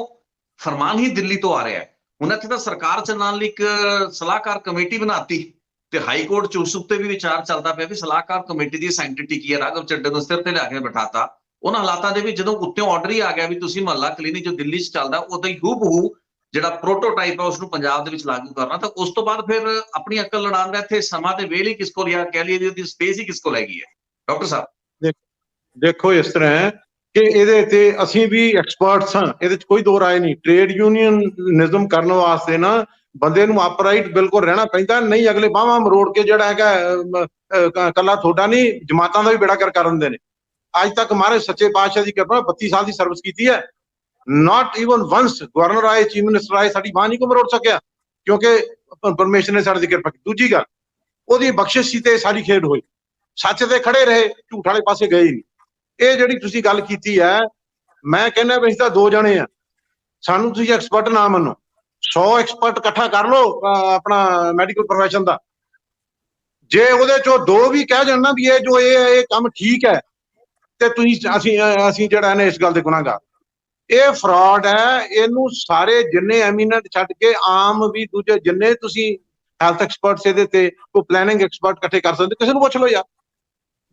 ਫਰਮਾਨ ਹੀ ਦਿੱਲੀ ਤੋਂ ਆ ਰਿਹਾ ਹੈ। ਹੁਣ ਇੱਥੇ ਤਾਂ ਸਰਕਾਰ ਚਲਾਉਣ ਲਈ ਇੱਕ ਸਲਾਹਕਾਰ ਕਮੇਟੀ ਬਣਾਤੀ ਤੇ ਹਾਈ ਕੋਰਟ ਚ ਉਸ ਉੱਤੇ ਵੀ ਵਿਚਾਰ ਚੱਲਦਾ ਪਿਆ ਵੀ ਸਲਾਹਕਾਰ ਕਮੇਟੀ ਦੀ ਸੈਂਕਟਿਟੀ ਕੀ ਹੈ। ਰਾਘਵ ਚੱਡੇ ਨੂੰ ਸਿਰ ਤੇ ਲਿਆ ਕੇ ਬਿਠਾਤਾ। ਉਹਨਾਂ ਹਾਲਾਤਾਂ ਦੇ ਵਿੱਚ ਜਦੋਂ ਉੱਤੇ ਆਰਡਰ ਹੀ ਆ ਗਿਆ ਵੀ ਤੁਸੀਂ ਮੁਹੱਲਾ ਕਲੀਨਿਕ ਜੋ ਦਿੱਲੀ 'ਚ ਚੱਲਦਾ ਉਦਾਂ ਹੀ ਹੂ ਜਿਹੜਾ ਪ੍ਰੋਟੋਟਾਈਪ ਹੈ ਉਸਨੂੰ ਪੰਜਾਬ ਦੇ ਵਿੱਚ ਲਾਗੂ ਕਰਨਾ, ਤਾਂ ਉਸ ਤੋਂ ਬਾਅਦ ਫਿਰ ਆਪਣੀ ਅਕਲ ਲੜਾਉਣ ਦਾ ਇੱਥੇ ਸਮਾਂ ਤੇ ਵੇਲ ਹੀ ਕਿਸ ਕੋਲ, ਜਾਂ ਕਹਿ ਲਈਏ ਉਹਦੀ ਸਪੇਸ ਹੀ ਕਿਸ ਕੋਲ ਹੈਗੀ ਹੈ? ਡਾਕਟਰ ਸਾਹਿਬ ਦੇਖੋ, ਇਸ ਤਰ੍ਹਾਂ ਹੈ ਕਿ ਇਹਦੇ ਤੇ ਅਸੀਂ ਵੀ ਐਕਸਪਰਟਸ ਹਾਂ, ਇਹਦੇ 'ਚ ਕੋਈ ਦੋ ਰਾਏ ਨਹੀਂ। ਟ੍ਰੇਡ ਯੂਨੀਅਨਿਜ਼ਮ ਕਰਨ ਵਾਸਤੇ ਨਾ ਬੰਦੇ ਨੂੰ ਅਪਰਾਈਟ ਬਿਲਕੁਲ ਰਹਿਣਾ ਪੈਂਦਾ, ਨਹੀਂ ਅਗਲੇ ਬਾਹਾਂ ਮਰੋੜ ਕੇ ਜਿਹੜਾ ਹੈਗਾ ਕੱਲਾ ਤੁਹਾਡਾ ਨਹੀਂ ਜਮਾਤਾਂ ਦਾ ਵੀ ਬੇੜਾ ਕਰ ਦਿੰਦੇ ਨੇ। ਅੱਜ ਤੱਕ ਮਹਾਰਾਜ ਸੱਚੇ ਪਾਤਸ਼ਾਹ ਦੀ ਕਿਰਪਾ 32 ਸਾਲ ਦੀ ਸਰਵਿਸ ਕੀਤੀ ਹੈ, ਨਾਟ ਈਵਨ ਵੰਸ ਗਵਰਨਰ ਆਏ, ਚੀਫ ਮਿਨਿਸਟਰ ਆਏ, ਸਾਡੀ ਬਾਂਹ ਨਹੀਂ ਕੋ ਮਰੋੜ ਸਕਿਆ, ਕਿਉਂਕਿ ਪਰਮੇਸ਼ਰ ਨੇ ਸਾਡੇ ਦੀ ਕਿਰਪਾ ਕੀਤੀ। ਦੂਜੀ ਗੱਲ, ਉਹਦੀ ਬਖਸ਼ਿਸ਼ ਸੀ ਤੇ ਸਾਰੀ ਖੇਡ ਹੋਈ। ਸੱਚ ਤੇ ਖੜੇ ਰਹੇ, ਝੂਠ ਵਾਲੇ ਪਾਸੇ ਗਏ ਨਹੀਂ। ਇਹ ਜਿਹੜੀ ਤੁਸੀਂ ਗੱਲ ਕੀਤੀ ਹੈ, ਮੈਂ ਕਹਿੰਦਾ ਵੀ ਅਸੀਂ ਤਾਂ ਦੋ ਜਣੇ ਆ, ਸਾਨੂੰ ਤੁਸੀਂ ਐਕਸਪਰਟ ਨਾ ਮੰਨੋ। 100 ਐਕਸਪਰਟ ਇਕੱਠਾ ਕਰ ਲਓ ਆਪਣਾ ਮੈਡੀਕਲ ਪ੍ਰੋਫੈਸ਼ਨ ਦਾ, ਜੇ ਉਹਦੇ ਚੋਂ ਦੋ ਵੀ ਕਹਿ ਜਾਣ ਨਾ ਵੀ ਇਹ ਜੋ ਇਹ ਕੰਮ ਠੀਕ ਹੈ, ਤੇ ਤੁਸੀਂ ਅਸੀਂ ਜਿਹੜਾ ਨੇ ਇਸ ਗੱਲ ਦੇ ਗੁਨਾਹਗਾਰ। ਇਹ ਫਰਾਡ ਹੈ। ਇਹਨੂੰ ਸਾਰੇ ਜਿੰਨੇ ਐਮੀਨੈਂਟ ਛੱਡ ਕੇ ਆਮ ਵੀ ਦੂਜੇ ਜਿੰਨੇ ਤੁਸੀਂ ਹੈਲਥ ਐਕਸਪਰਟਸ ਇਹਦੇ ਤੇ ਕੋਈ ਪਲੈਨਿੰਗ ਐਕਸਪਰਟ ਇਕੱਠੇ ਕਰ ਸਕਦੇ, ਕਿਸੇ ਨੂੰ ਪੁੱਛ ਲਓ ਯਾਰ।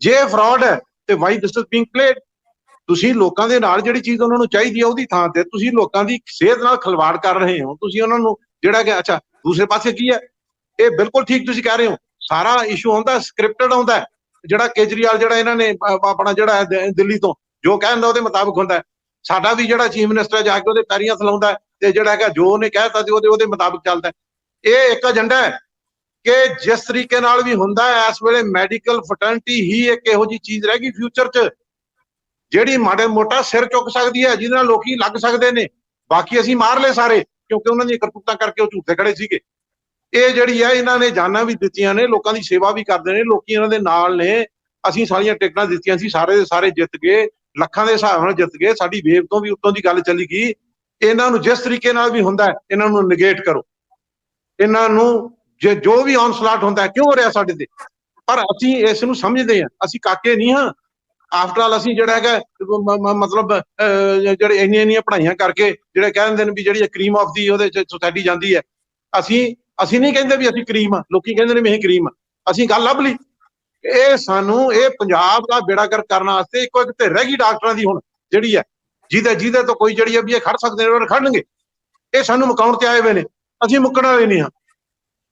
ਜੇ ਫਰਾਡ ਹੈ ਤੇ Y this is being played. ਤੁਸੀਂ ਲੋਕਾਂ ਦੇ ਨਾਲ ਜਿਹੜੀ ਚੀਜ਼ ਉਹਨਾਂ ਨੂੰ ਚਾਹੀਦੀ ਹੈ ਉਹਦੀ ਥਾਂ ਤੇ ਤੁਸੀਂ ਲੋਕਾਂ ਦੀ ਸਿਹਤ ਨਾਲ ਖਿਲਵਾੜ ਕਰ ਰਹੇ ਹੋ। ਤੁਸੀਂ ਉਹਨਾਂ ਨੂੰ ਜਿਹੜਾ ਕਿ ਅੱਛਾ ਦੂਸਰੇ ਪਾਸੇ ਕੀ ਹੈ, ਇਹ ਬਿਲਕੁਲ ਠੀਕ ਤੁਸੀਂ ਕਹਿ ਰਹੇ ਹੋ। ਸਾਰਾ ਇਸ਼ੂ ਆਉਂਦਾ ਸਕ੍ਰਿਪਟਡ ਆਉਂਦਾ, ਜਿਹੜਾ ਕੇਜਰੀਵਾਲ ਜਿਹੜਾ ਇਹਨਾਂ ਨੇ ਆਪਣਾ ਜਿਹੜਾ ਦਿੱਲੀ ਤੋਂ ਜੋ ਕਹਿੰਦਾ ਉਹਦੇ ਮੁਤਾਬਕ ਹੁੰਦਾ। ਸਾਡਾ ਵੀ ਜਿਹੜਾ ਚੀਫ ਮਿਨਿਸਟਰ ਜਾ ਕੇ ਉਹਦੇ ਪੈਰੀਆਂ ਥਲਾਉਂਦਾ ਤੇ ਜਿਹੜਾ ਹੈਗਾ ਜੋ ਉਹਨੇ ਕਹਿਤਾ ਤੇ ਉਹਦੇ ਮੁਤਾਬਕ ਚੱਲਦਾ। ਇਹ ਇੱਕ ਏਜੰਡਾ ਹੈ ਕਿ ਜਿਸ ਤਰੀਕੇ ਨਾਲ ਵੀ ਹੁੰਦਾ ਇਸ ਵੇਲੇ ਮੈਡੀਕਲ ਫਟਰਨਿਟੀ ਹੀ ਇੱਕ ਇਹੋ ਜਿਹੀ ਚੀਜ਼ ਰਹਿ ਗਈ ਫਿਊਚਰ 'ਚ ਜਿਹੜੀ ਮਾੜੇ ਮੋਟਾ ਸਿਰ ਚੁੱਕ ਸਕਦੀ ਹੈ, ਜਿਹਦੇ ਨਾਲ ਲੋਕੀ ਲੱਗ ਸਕਦੇ ਨੇ। ਬਾਕੀ ਅਸੀਂ ਮਾਰ ਲਏ ਸਾਰੇ, ਕਿਉਂਕਿ ਉਹਨਾਂ ਦੀਆਂ ਕਰਤੂਤਾਂ ਕਰਕੇ ਉਹ ਝੂਠੇ ਖੜੇ ਸੀਗੇ। ਇਹ ਜਿਹੜੀ ਹੈ ਇਹਨਾਂ ਨੇ ਜਾਨਾਂ ਵੀ ਦਿੱਤੀਆਂ ਨੇ, ਲੋਕਾਂ ਦੀ ਸੇਵਾ ਵੀ ਕਰਦੇ ਨੇ, ਲੋਕੀ ਇਹਨਾਂ ਦੇ ਨਾਲ ਨੇ। ਅਸੀਂ ਸਾਰੀਆਂ ਟਿਕਟਾਂ ਦਿੱਤੀਆਂ ਸੀ, ਸਾਰੇ ਦੇ ਸਾਰੇ ਜਿੱਤ ਗਏ, ਲੱਖਾਂ ਦੇ ਹਿਸਾਬ ਨਾਲ ਜਿੱਤ ਗਏ। ਸਾਡੀ ਵੇਵ ਤੋਂ ਵੀ ਉੱਤੋਂ ਦੀ ਗੱਲ ਚੱਲੀ ਗਈ। ਇਹਨਾਂ ਨੂੰ ਜਿਸ ਤਰੀਕੇ ਨਾਲ ਵੀ ਹੁੰਦਾ ਇਹਨਾਂ ਨੂੰ ਨਿਗੇਟ ਕਰੋ। ਇਹਨਾਂ ਨੂੰ ਜੋ ਵੀ ਔਨਸਲਾਟ ਹੁੰਦਾ ਕਿਉਂ ਹੋ ਰਿਹਾ ਸਾਡੇ ਤੇ, ਪਰ ਅਸੀਂ ਇਸ ਨੂੰ ਸਮਝਦੇ ਹਾਂ। ਅਸੀਂ ਕਾਕੇ ਨਹੀਂ ਹਾਂ। ਆਫਟਰ ਆਲ ਅਸੀਂ ਜਿਹੜਾ ਹੈਗਾ ਮਤਲਬ ਜਿਹੜੇ ਇੰਨੀਆਂ ਪੜ੍ਹਾਈਆਂ ਕਰਕੇ ਜਿਹੜੇ ਕਹਿ ਦਿੰਦੇ ਨੇ ਵੀ ਜਿਹੜੀ ਕਰੀਮ ਆਫ ਦੀ ਉਹਦੇ ਚ ਸੋਸਾਇਟੀ ਜਾਂਦੀ ਹੈ। ਅਸੀਂ ਨਹੀਂ ਕਹਿੰਦੇ ਵੀ ਅਸੀਂ ਕਰੀਮ ਆ, ਲੋਕੀ ਕਹਿੰਦੇ ਨੇ ਵੀ ਅਸੀਂ ਕਰੀਮ ਆ। ਅਸੀਂ ਗੱਲ ਲੱਭ ਲਈ। ਇਹ ਸਾਨੂੰ ਇਹ ਪੰਜਾਬ ਦਾ ਬੇੜਾਗਰਕ ਕਰਨ ਵਾਸਤੇ ਇੱਕੋ ਇੱਕ ਤੇ ਰਹਿ ਗਈ ਡਾਕਟਰਾਂ ਦੀ ਹੁਣ ਜਿਹੜੀ ਹੈ, ਜਿਹਦੇ ਤੋਂ ਕੋਈ ਜਿਹੜੀ ਹੈ ਵੀ ਇਹ ਖੜ ਸਕਦੇ ਨੇ ਉਹ ਖੜਨਗੇ। ਇਹ ਸਾਨੂੰ ਮੁਕਾਉਣ ਤੇ ਆਏ ਹੋਏ ਨੇ, ਅਸੀਂ ਮੁੱਕਣ ਵਾਲੇ ਨਹੀਂ ਹਾਂ।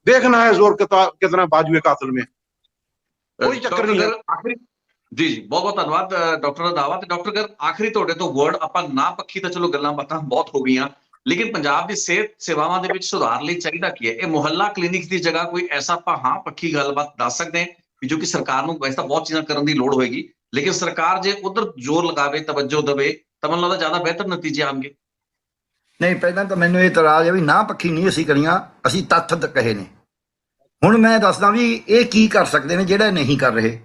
ਦੇਖਣਾ ਹੈ ਜ਼ੋਰ ਕਿਤਨਾ ਬਾਜੂਏ ਕਾਤਲ में, ਕੋਈ ਚੱਕਰ ਨਹੀਂ ਹੈ। ਜੀ ਬਹੁਤ ਬਹੁਤ ਧੰਨਵਾਦ ਡਾਕਟਰ ਰੰਧਾਵਾ। ਤੇ ਡਾਕਟਰ ਗਰ ਆਖਰੀ ਤੁਹਾਡੇ ਤੋਂ ਵਰਡ, ਆਪਾਂ ਨਾ ਪੱਖੀ ਤਾਂ ਚਲੋ ਗੱਲਾਂ ਬਾਤਾਂ ਬਹੁਤ ਹੋ ਗਈਆਂ, ਲੇਕਿਨ ਪੰਜਾਬ ਦੀ ਸਿਹਤ ਸੇਵਾਵਾਂ ਦੇ ਵਿੱਚ ਸੁਧਾਰ ਲਈ ਚਾਹੀਦਾ ਕੀ ਹੈ? ਇਹ ਮੁਹੱਲਾ ਕਲੀਨਿਕ ਦੀ ਜਗ੍ਹਾ ਕੋਈ ਐਸਾ ਆਪਾਂ ਹਾਂ ਪੱਖੀ ਗੱਲਬਾਤ ਦੱਸ ਸਕਦੇ ਹਾਂ ਜੋ ਕਿ ਸਰਕਾਰ ਨੂੰ ਵੈਸੇ ਤਾਂ ਬਹੁਤ ਚੀਜ਼ਾਂ ਕਰਨ ਦੀ ਲੋੜ ਹੋਏਗੀ, ਲੇਕਿਨ ਸਰਕਾਰ ਜੇ ਉਧਰ ਜ਼ੋਰ ਲਗਾਵੇ, ਤਵੱਜੋ ਦੇਵੇ ਤਾਂ ਮੈਨੂੰ ਲੱਗਦਾ ਜ਼ਿਆਦਾ ਬਿਹਤਰ ਨਤੀਜੇ ਆਉਣਗੇ। ਨਹੀਂ, ਪਹਿਲਾਂ ਤਾਂ ਮੈਨੂੰ ਇਹ ਇਤਰਾਜ਼ ਹੈ ਵੀ ਨਾ ਪੱਖੀ ਨਹੀਂ ਅਸੀਂ ਕਰੀਆਂ, ਅਸੀਂ ਤੱਥ ਕਹੇ ਨੇ। ਹੁਣ ਮੈਂ ਦੱਸਦਾ ਵੀ ਇਹ ਕੀ ਕਰ ਸਕਦੇ ਨੇ ਜਿਹੜਾ ਨਹੀਂ ਕਰ ਰਹੇ।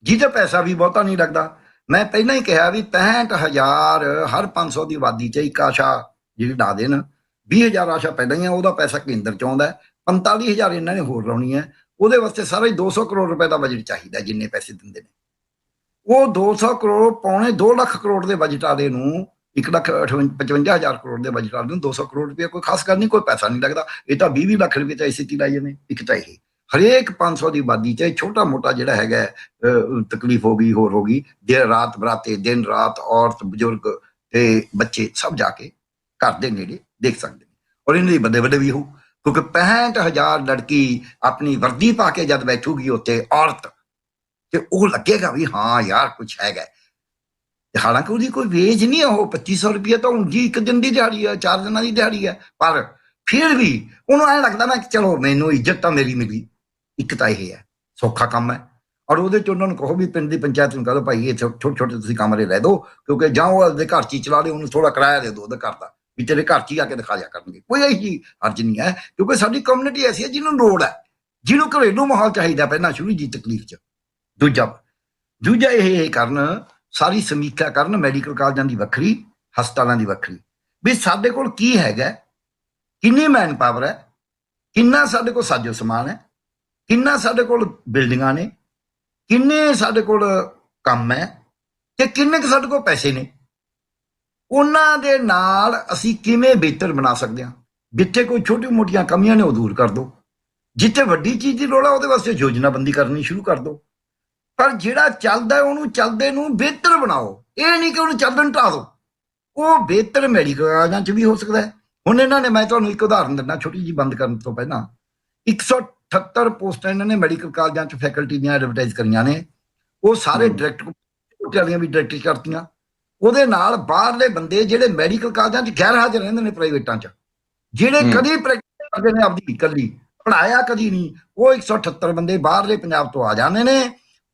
ਜਿਹਦੇ ਪੈਸਾ ਵੀ ਬਹੁਤਾ ਨਹੀਂ ਲੱਗਦਾ। ਮੈਂ ਪਹਿਲਾਂ ਹੀ ਕਿਹਾ ਵੀ 65,000 ਹਰ 500 ਦੀ ਆਬਾਦੀ 'ਚ ਇੱਕ ਆਸ਼ਾ ਜਿਹੜੀ ਲਾ ਦੇਣ, 20,000 ਆਸ਼ਾ ਪਹਿਲਾਂ ਹੀ ਆ, ਉਹਦਾ ਪੈਸਾ ਕੇਂਦਰ 'ਚ ਆਉਂਦਾ, 45,000 ਇਹਨਾਂ ਨੇ ਹੋਰ ਲਾਉਣੀ ਹੈ। ਉਹਦੇ ਵਾਸਤੇ ਸਾਰਾ ਹੀ 200 ਕਰੋੜ ਰੁਪਏ ਦਾ ਬਜਟ ਚਾਹੀਦਾ, ਜਿੰਨੇ ਪੈਸੇ ਦਿੰਦੇ ਨੇ ਉਹ 200 ਕਰੋੜ, ਪੌਣੇ 2 ਲੱਖ ਕਰੋੜ ਦੇ ਬਜਟ ਵਾਲੇ ਨੂੰ 1,55,000 ਕਰੋੜ ਦੇ ਬਜਟ ਵਾਲੇ ਨੂੰ 200 ਕਰੋੜ ਰੁਪਏ ਕੋਈ ਖਾਸ ਗੱਲ ਨਹੀਂ, ਕੋਈ ਪੈਸਾ ਨਹੀਂ ਲੱਗਦਾ। ਇਹ ਤਾਂ 20 ਲੱਖ ਰੁਪਏ ਤਾਂ ਇਸੇ ਤੇ ਲਾਈ ਜਾਂਦੇ। ਇੱਕ ਤਾਂ ਇਹ ਹਰੇਕ 500 ਦੀ ਆਬਾਦੀ 'ਚ ਛੋਟਾ ਮੋਟਾ ਜਿਹੜਾ ਹੈਗਾ ਤਕਲੀਫ ਹੋ ਗਈ, ਹੋਰ ਹੋ ਗਈ, ਦੇਰ ਰਾਤ ਬਰਾਤੇ, ਦਿਨ ਰਾਤ, ਔਰਤ ਬਜ਼ੁਰਗ ਤੇ ਬੱਚੇ ਸਭ ਜਾ ਕੇ ਘਰ ਦੇ ਨੇੜੇ ਦੇਖ ਸਕਦੇ ਨੇ। ਔਰ ਇਹਨਾਂ ਦੀ ਵੱਡੇ ਵੱਡੇ ਵੀ ਹੋ, ਕਿਉਂਕਿ 65,000 ਲੜਕੀ ਆਪਣੀ ਵਰਦੀ ਪਾ ਕੇ ਜਦ ਬੈਠੂਗੀ ਉੱਤੇ ਔਰਤ, ਤੇ ਉਹ ਲੱਗੇਗਾ ਵੀ ਹਾਂ ਯਾਰ ਕੁਛ ਹੈਗਾ। ਹਾਲਾਂਕਿ ਉਹਦੀ ਕੋਈ ਵੇਜ ਨਹੀਂ ਹੈ, ਉਹ 2500 ਰੁਪਏ ਤਾਂ ਉਂਝੀ ਇੱਕ ਦਿਨ ਦੀ ਦਿਹਾੜੀ ਹੈ, 4 ਦਿਨਾਂ ਦੀ ਦਿਹਾੜੀ ਹੈ, ਪਰ ਫਿਰ ਵੀ ਉਹਨੂੰ ਐਂ ਲੱਗਦਾ ਨਾ ਕਿ ਚਲੋ ਮੈਨੂੰ ਇੱਜ਼ਤ ਤਾਂ ਮੇਰੀ ਮਿਲੀ। ਇੱਕ ਤਾਂ ਇਹ ਹੈ, ਸੌਖਾ ਕੰਮ ਹੈ। ਔਰ ਉਹਦੇ 'ਚ ਉਹਨਾਂ ਨੂੰ ਕਹੋ ਵੀ ਪਿੰਡ ਦੀ ਪੰਚਾਇਤ ਨੂੰ ਕਹੋ ਭਾਈ ਇਹ ਛੋਟੇ ਛੋਟੇ ਤੁਸੀਂ ਕਮਰੇ ਲੈ ਦਿਓ, ਕਿਉਂਕਿ ਜਾਂ ਉਹ ਆਪਦੇ ਘਰ 'ਚ ਹੀ ਚਲਾ ਲਿਓ, ਉਹਨੂੰ ਥੋੜਾ ਕਿਰਾਇਆ ਦੇ ਦਿਓ ਉਹਦੇ ਘਰ ਦਾ, ਵੀ ਤੇਰੇ ਘਰ 'ਚ ਹੀ ਆ ਕੇ ਦਿਖਾ ਜਾ ਕਰਨਗੇ। ਕੋਈ ਇਹੀ ਜਿਹੀ ਹਰਜ ਨਹੀਂ ਹੈ, ਕਿਉਂਕਿ ਸਾਡੀ ਕਮਿਊਨਿਟੀ ਐਸੀ ਹੈ ਜਿਹਨੂੰ ਲੋੜ ਹੈ, ਜਿਹਨੂੰ ਘਰੇਲੂ ਮਾਹੌਲ ਚਾਹੀਦਾ ਪਹਿਲਾਂ ਸ਼ੁਰੂ ਦੀ ਤਕਲੀਫ 'ਚ। ਦੂਜਾ ਇਹ ਕਰਨ, ਸਾਰੀ ਸਮੀਖਿਆ ਕਰਨ ਮੈਡੀਕਲ ਕਾਲਜਾਂ ਦੀ ਵੱਖਰੀ, ਹਸਪਤਾਲਾਂ ਦੀ ਵੱਖਰੀ, ਵੀ ਸਾਡੇ ਕੋਲ ਕੀ ਹੈਗਾ, ਕਿੰਨੀ ਮੈਨ ਪਾਵਰ ਹੈ, ਕਿੰਨਾ ਸਾਡੇ ਕੋਲ ਸਾਜੋ ਸਮਾਨ ਹੈ, ਕਿੰਨਾ ਸਾਡੇ ਕੋਲ ਬਿਲਡਿੰਗਾਂ ਨੇ, ਕਿੰਨੇ ਸਾਡੇ ਕੋਲ ਕੰਮ ਹੈ, ਤੇ ਕਿੰਨੇ ਕੁ ਸਾਡੇ ਕੋਲ ਪੈਸੇ ਨੇ। ਉਹਨਾਂ ਦੇ ਨਾਲ ਅਸੀਂ ਕਿਵੇਂ ਬਿਹਤਰ ਬਣਾ ਸਕਦੇ ਹਾਂ। ਜਿੱਥੇ ਕੋਈ ਛੋਟੀ ਮੋਟੀਆਂ ਕਮੀਆਂ ਨੇ ਉਹ ਦੂਰ ਕਰ ਦਿਓ, ਜਿੱਥੇ ਵੱਡੀ ਚੀਜ਼ ਦੀ ਲੋੜ ਹੈ ਉਹਦੇ ਵਾਸਤੇ ਯੋਜਨਾਬੰਦੀ ਕਰਨੀ ਸ਼ੁਰੂ ਕਰ ਦਿਓ। ਪਰ ਜਿਹੜਾ ਚੱਲਦਾ ਉਹਨੂੰ ਚੱਲਦੇ ਨੂੰ ਬਿਹਤਰ ਬਣਾਓ, ਇਹ ਨਹੀਂ ਕਿ ਉਹਨੂੰ ਚੱਲਣ ਢਾ ਦਿਓ। ਉਹ ਬਿਹਤਰ ਮੈਡੀਕਲ ਕਾਲਜਾਂ 'ਚ ਵੀ ਹੋ ਸਕਦਾ ਹੈ। ਹੁਣ ਇਹਨਾਂ ਨੇ, ਮੈਂ ਤੁਹਾਨੂੰ ਇੱਕ ਉਦਾਹਰਨ ਦਿੰਦਾ ਛੋਟੀ ਜਿਹੀ ਬੰਦ ਕਰਨ ਤੋਂ ਪਹਿਲਾਂ, 178 ਪੋਸਟਾਂ ਇਹਨਾਂ ਨੇ ਮੈਡੀਕਲ ਕਾਲਜਾਂ 'ਚ ਫੈਕਲਟੀ ਦੀਆਂ ਐਡਵਰਟਾਈਜ਼ ਕਰੀਆਂ ਨੇ। ਉਹ ਸਾਰੇ ਡਾਇਰੈਕਟ ਵਾਲੀਆਂ ਵੀ ਡਾਇਰੈਕਟ ਕਰਤੀਆਂ। ਉਹਦੇ ਨਾਲ ਬਾਹਰਲੇ ਬੰਦੇ ਜਿਹੜੇ ਮੈਡੀਕਲ ਕਾਲਜਾਂ 'ਚ ਗੈਰ ਹਾਜ਼ਰ ਰਹਿੰਦੇ ਨੇ, ਪ੍ਰਾਈਵੇਟਾਂ 'ਚ, ਜਿਹੜੇ ਕਦੀ ਪ੍ਰੈਕਟਿਸ ਕਰਦੇ ਨੇ ਆਪਦੀ ਇਕੱਲੀ, ਪੜ੍ਹਾਇਆ ਕਦੀ ਨਹੀਂ, ਉਹ 178 ਬੰਦੇ ਬਾਹਰਲੇ ਪੰਜਾਬ ਤੋਂ ਆ ਜਾਂਦੇ ਨੇ।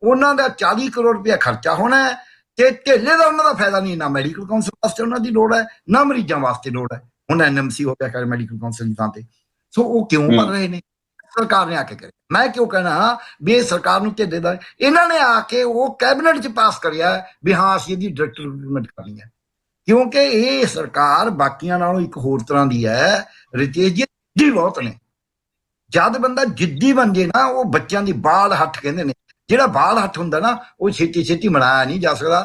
ਉਹਨਾਂ ਦਾ 40 ਕਰੋੜ ਰੁਪਇਆ ਖਰਚਾ ਹੋਣਾ ਹੈ, ਤੇ ਢੇਲੇ ਦਾ ਉਹਨਾਂ ਦਾ ਫਾਇਦਾ ਨਹੀਂ। ਨਾ ਮੈਡੀਕਲ ਕਾਉਂਸਲ ਵਾਸਤੇ ਉਹਨਾਂ ਦੀ ਲੋੜ ਹੈ, ਨਾ ਮਰੀਜ਼ਾਂ ਵਾਸਤੇ ਲੋੜ ਹੈ। ਹੁਣ NMC ਹੋ ਗਿਆ ਕਰ ਮੈਡੀਕਲ ਕਾਉਂਸਲ ਦੀ ਥਾਂ ਤੇ। ਸੋ ਉਹ ਕਿਉਂ ਕਰ ਰਹੇ ਨੇ? ਸਰਕਾਰ ਨੇ ਆ ਕੇ ਕਰੇ। ਮੈਂ ਕਿਉਂ ਕਹਿਣਾ ਵੀ ਇਹ ਸਰਕਾਰ ਨੂੰ ਢੇਲੇ ਦਾ, ਇਹਨਾਂ ਨੇ ਆ ਕੇ ਉਹ ਕੈਬਨਿਟ 'ਚ ਪਾਸ ਕਰਿਆ ਵੀ ਹਾਂ ਅਸੀਂ ਇਹਦੀ ਡਾਇਰੈਕਟ ਰਿਕਰੂਟਮੈਂਟ ਕਰਨੀ ਹੈ। ਕਿਉਂਕਿ ਇਹ ਸਰਕਾਰ ਬਾਕੀਆਂ ਨਾਲੋਂ ਇੱਕ ਹੋਰ ਤਰ੍ਹਾਂ ਦੀ ਹੈ। ਰਿਤੇਸ਼ ਜੀ ਜਿੱਦੀ ਬਹੁਤ ਨੇ। ਜਦ ਬੰਦਾ ਜਿੱਦੀ ਬਣ ਜੇ ਨਾ, ਉਹ ਬੱਚਿਆਂ ਦੀ ਬਾਲ ਹੱਠ ਕਹਿੰਦੇ ਨੇ, ਜਿਹੜਾ ਬਾਲ ਹੱਥ ਹੁੰਦਾ ਨਾ ਉਹ ਛੇਤੀ ਮਨਾਇਆ ਨਹੀਂ ਜਾ ਸਕਦਾ।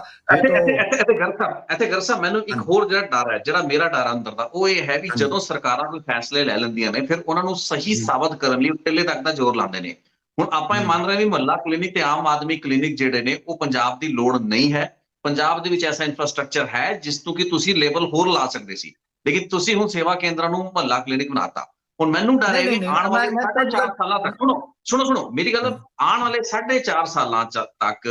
ਇੱਥੇ ਗਰ ਸਾਹਿਬ ਮੈਨੂੰ ਇੱਕ ਹੋਰ ਜਿਹੜਾ ਡਰ ਹੈ, ਜਿਹੜਾ ਮੇਰਾ ਡਰ ਅੰਦਰ ਦਾ, ਉਹ ਇਹ ਹੈ ਵੀ ਜਦੋਂ ਸਰਕਾਰਾਂ ਕੋਈ ਫੈਸਲੇ ਲੈ ਲੈਂਦੀਆਂ ਨੇ, ਫਿਰ ਉਹਨਾਂ ਨੂੰ ਸਹੀ ਸਾਬਤ ਕਰਨ ਲਈ ਟਿੱਲੇ ਤੱਕ ਦਾ ਜ਼ੋਰ ਲਾਉਂਦੇ ਨੇ। ਹੁਣ ਆਪਾਂ ਇਹ ਮੰਨ ਰਹੇ ਵੀ ਮੁਹੱਲਾ ਕਲੀਨਿਕ ਤੇ ਆਮ ਆਦਮੀ ਕਲੀਨਿਕ ਜਿਹੜੇ ਨੇ ਉਹ ਪੰਜਾਬ ਦੀ ਲੋੜ ਨਹੀਂ ਹੈ। ਪੰਜਾਬ ਦੇ ਵਿੱਚ ਐਸਾ ਇਨਫਰਾਸਟ੍ਰਕਚਰ ਹੈ ਜਿਸ ਤੋਂ ਕਿ ਤੁਸੀਂ ਲੈਵਲ ਹੋਰ ਲਾ ਸਕਦੇ ਸੀ, ਲੇਕਿਨ ਤੁਸੀਂ ਹੁਣ ਸੇਵਾ ਕੇਂਦਰਾਂ ਨੂੰ ਮੁਹੱਲਾ ਕਲੀਨਿਕ ਬਣਾਤਾ। ਹੁਣ ਮੈਨੂੰ ਡਰ ਹੈ ਵੀ ਆਉਣ ਵਾਲੇ 4.5 ਸਾਲਾਂ ਤੱਕ, ਸੁਣੋ ਮੇਰੀ ਗੱਲ, ਆਉਣ ਵਾਲੇ 4.5 ਸਾਲਾਂ ਤੱਕ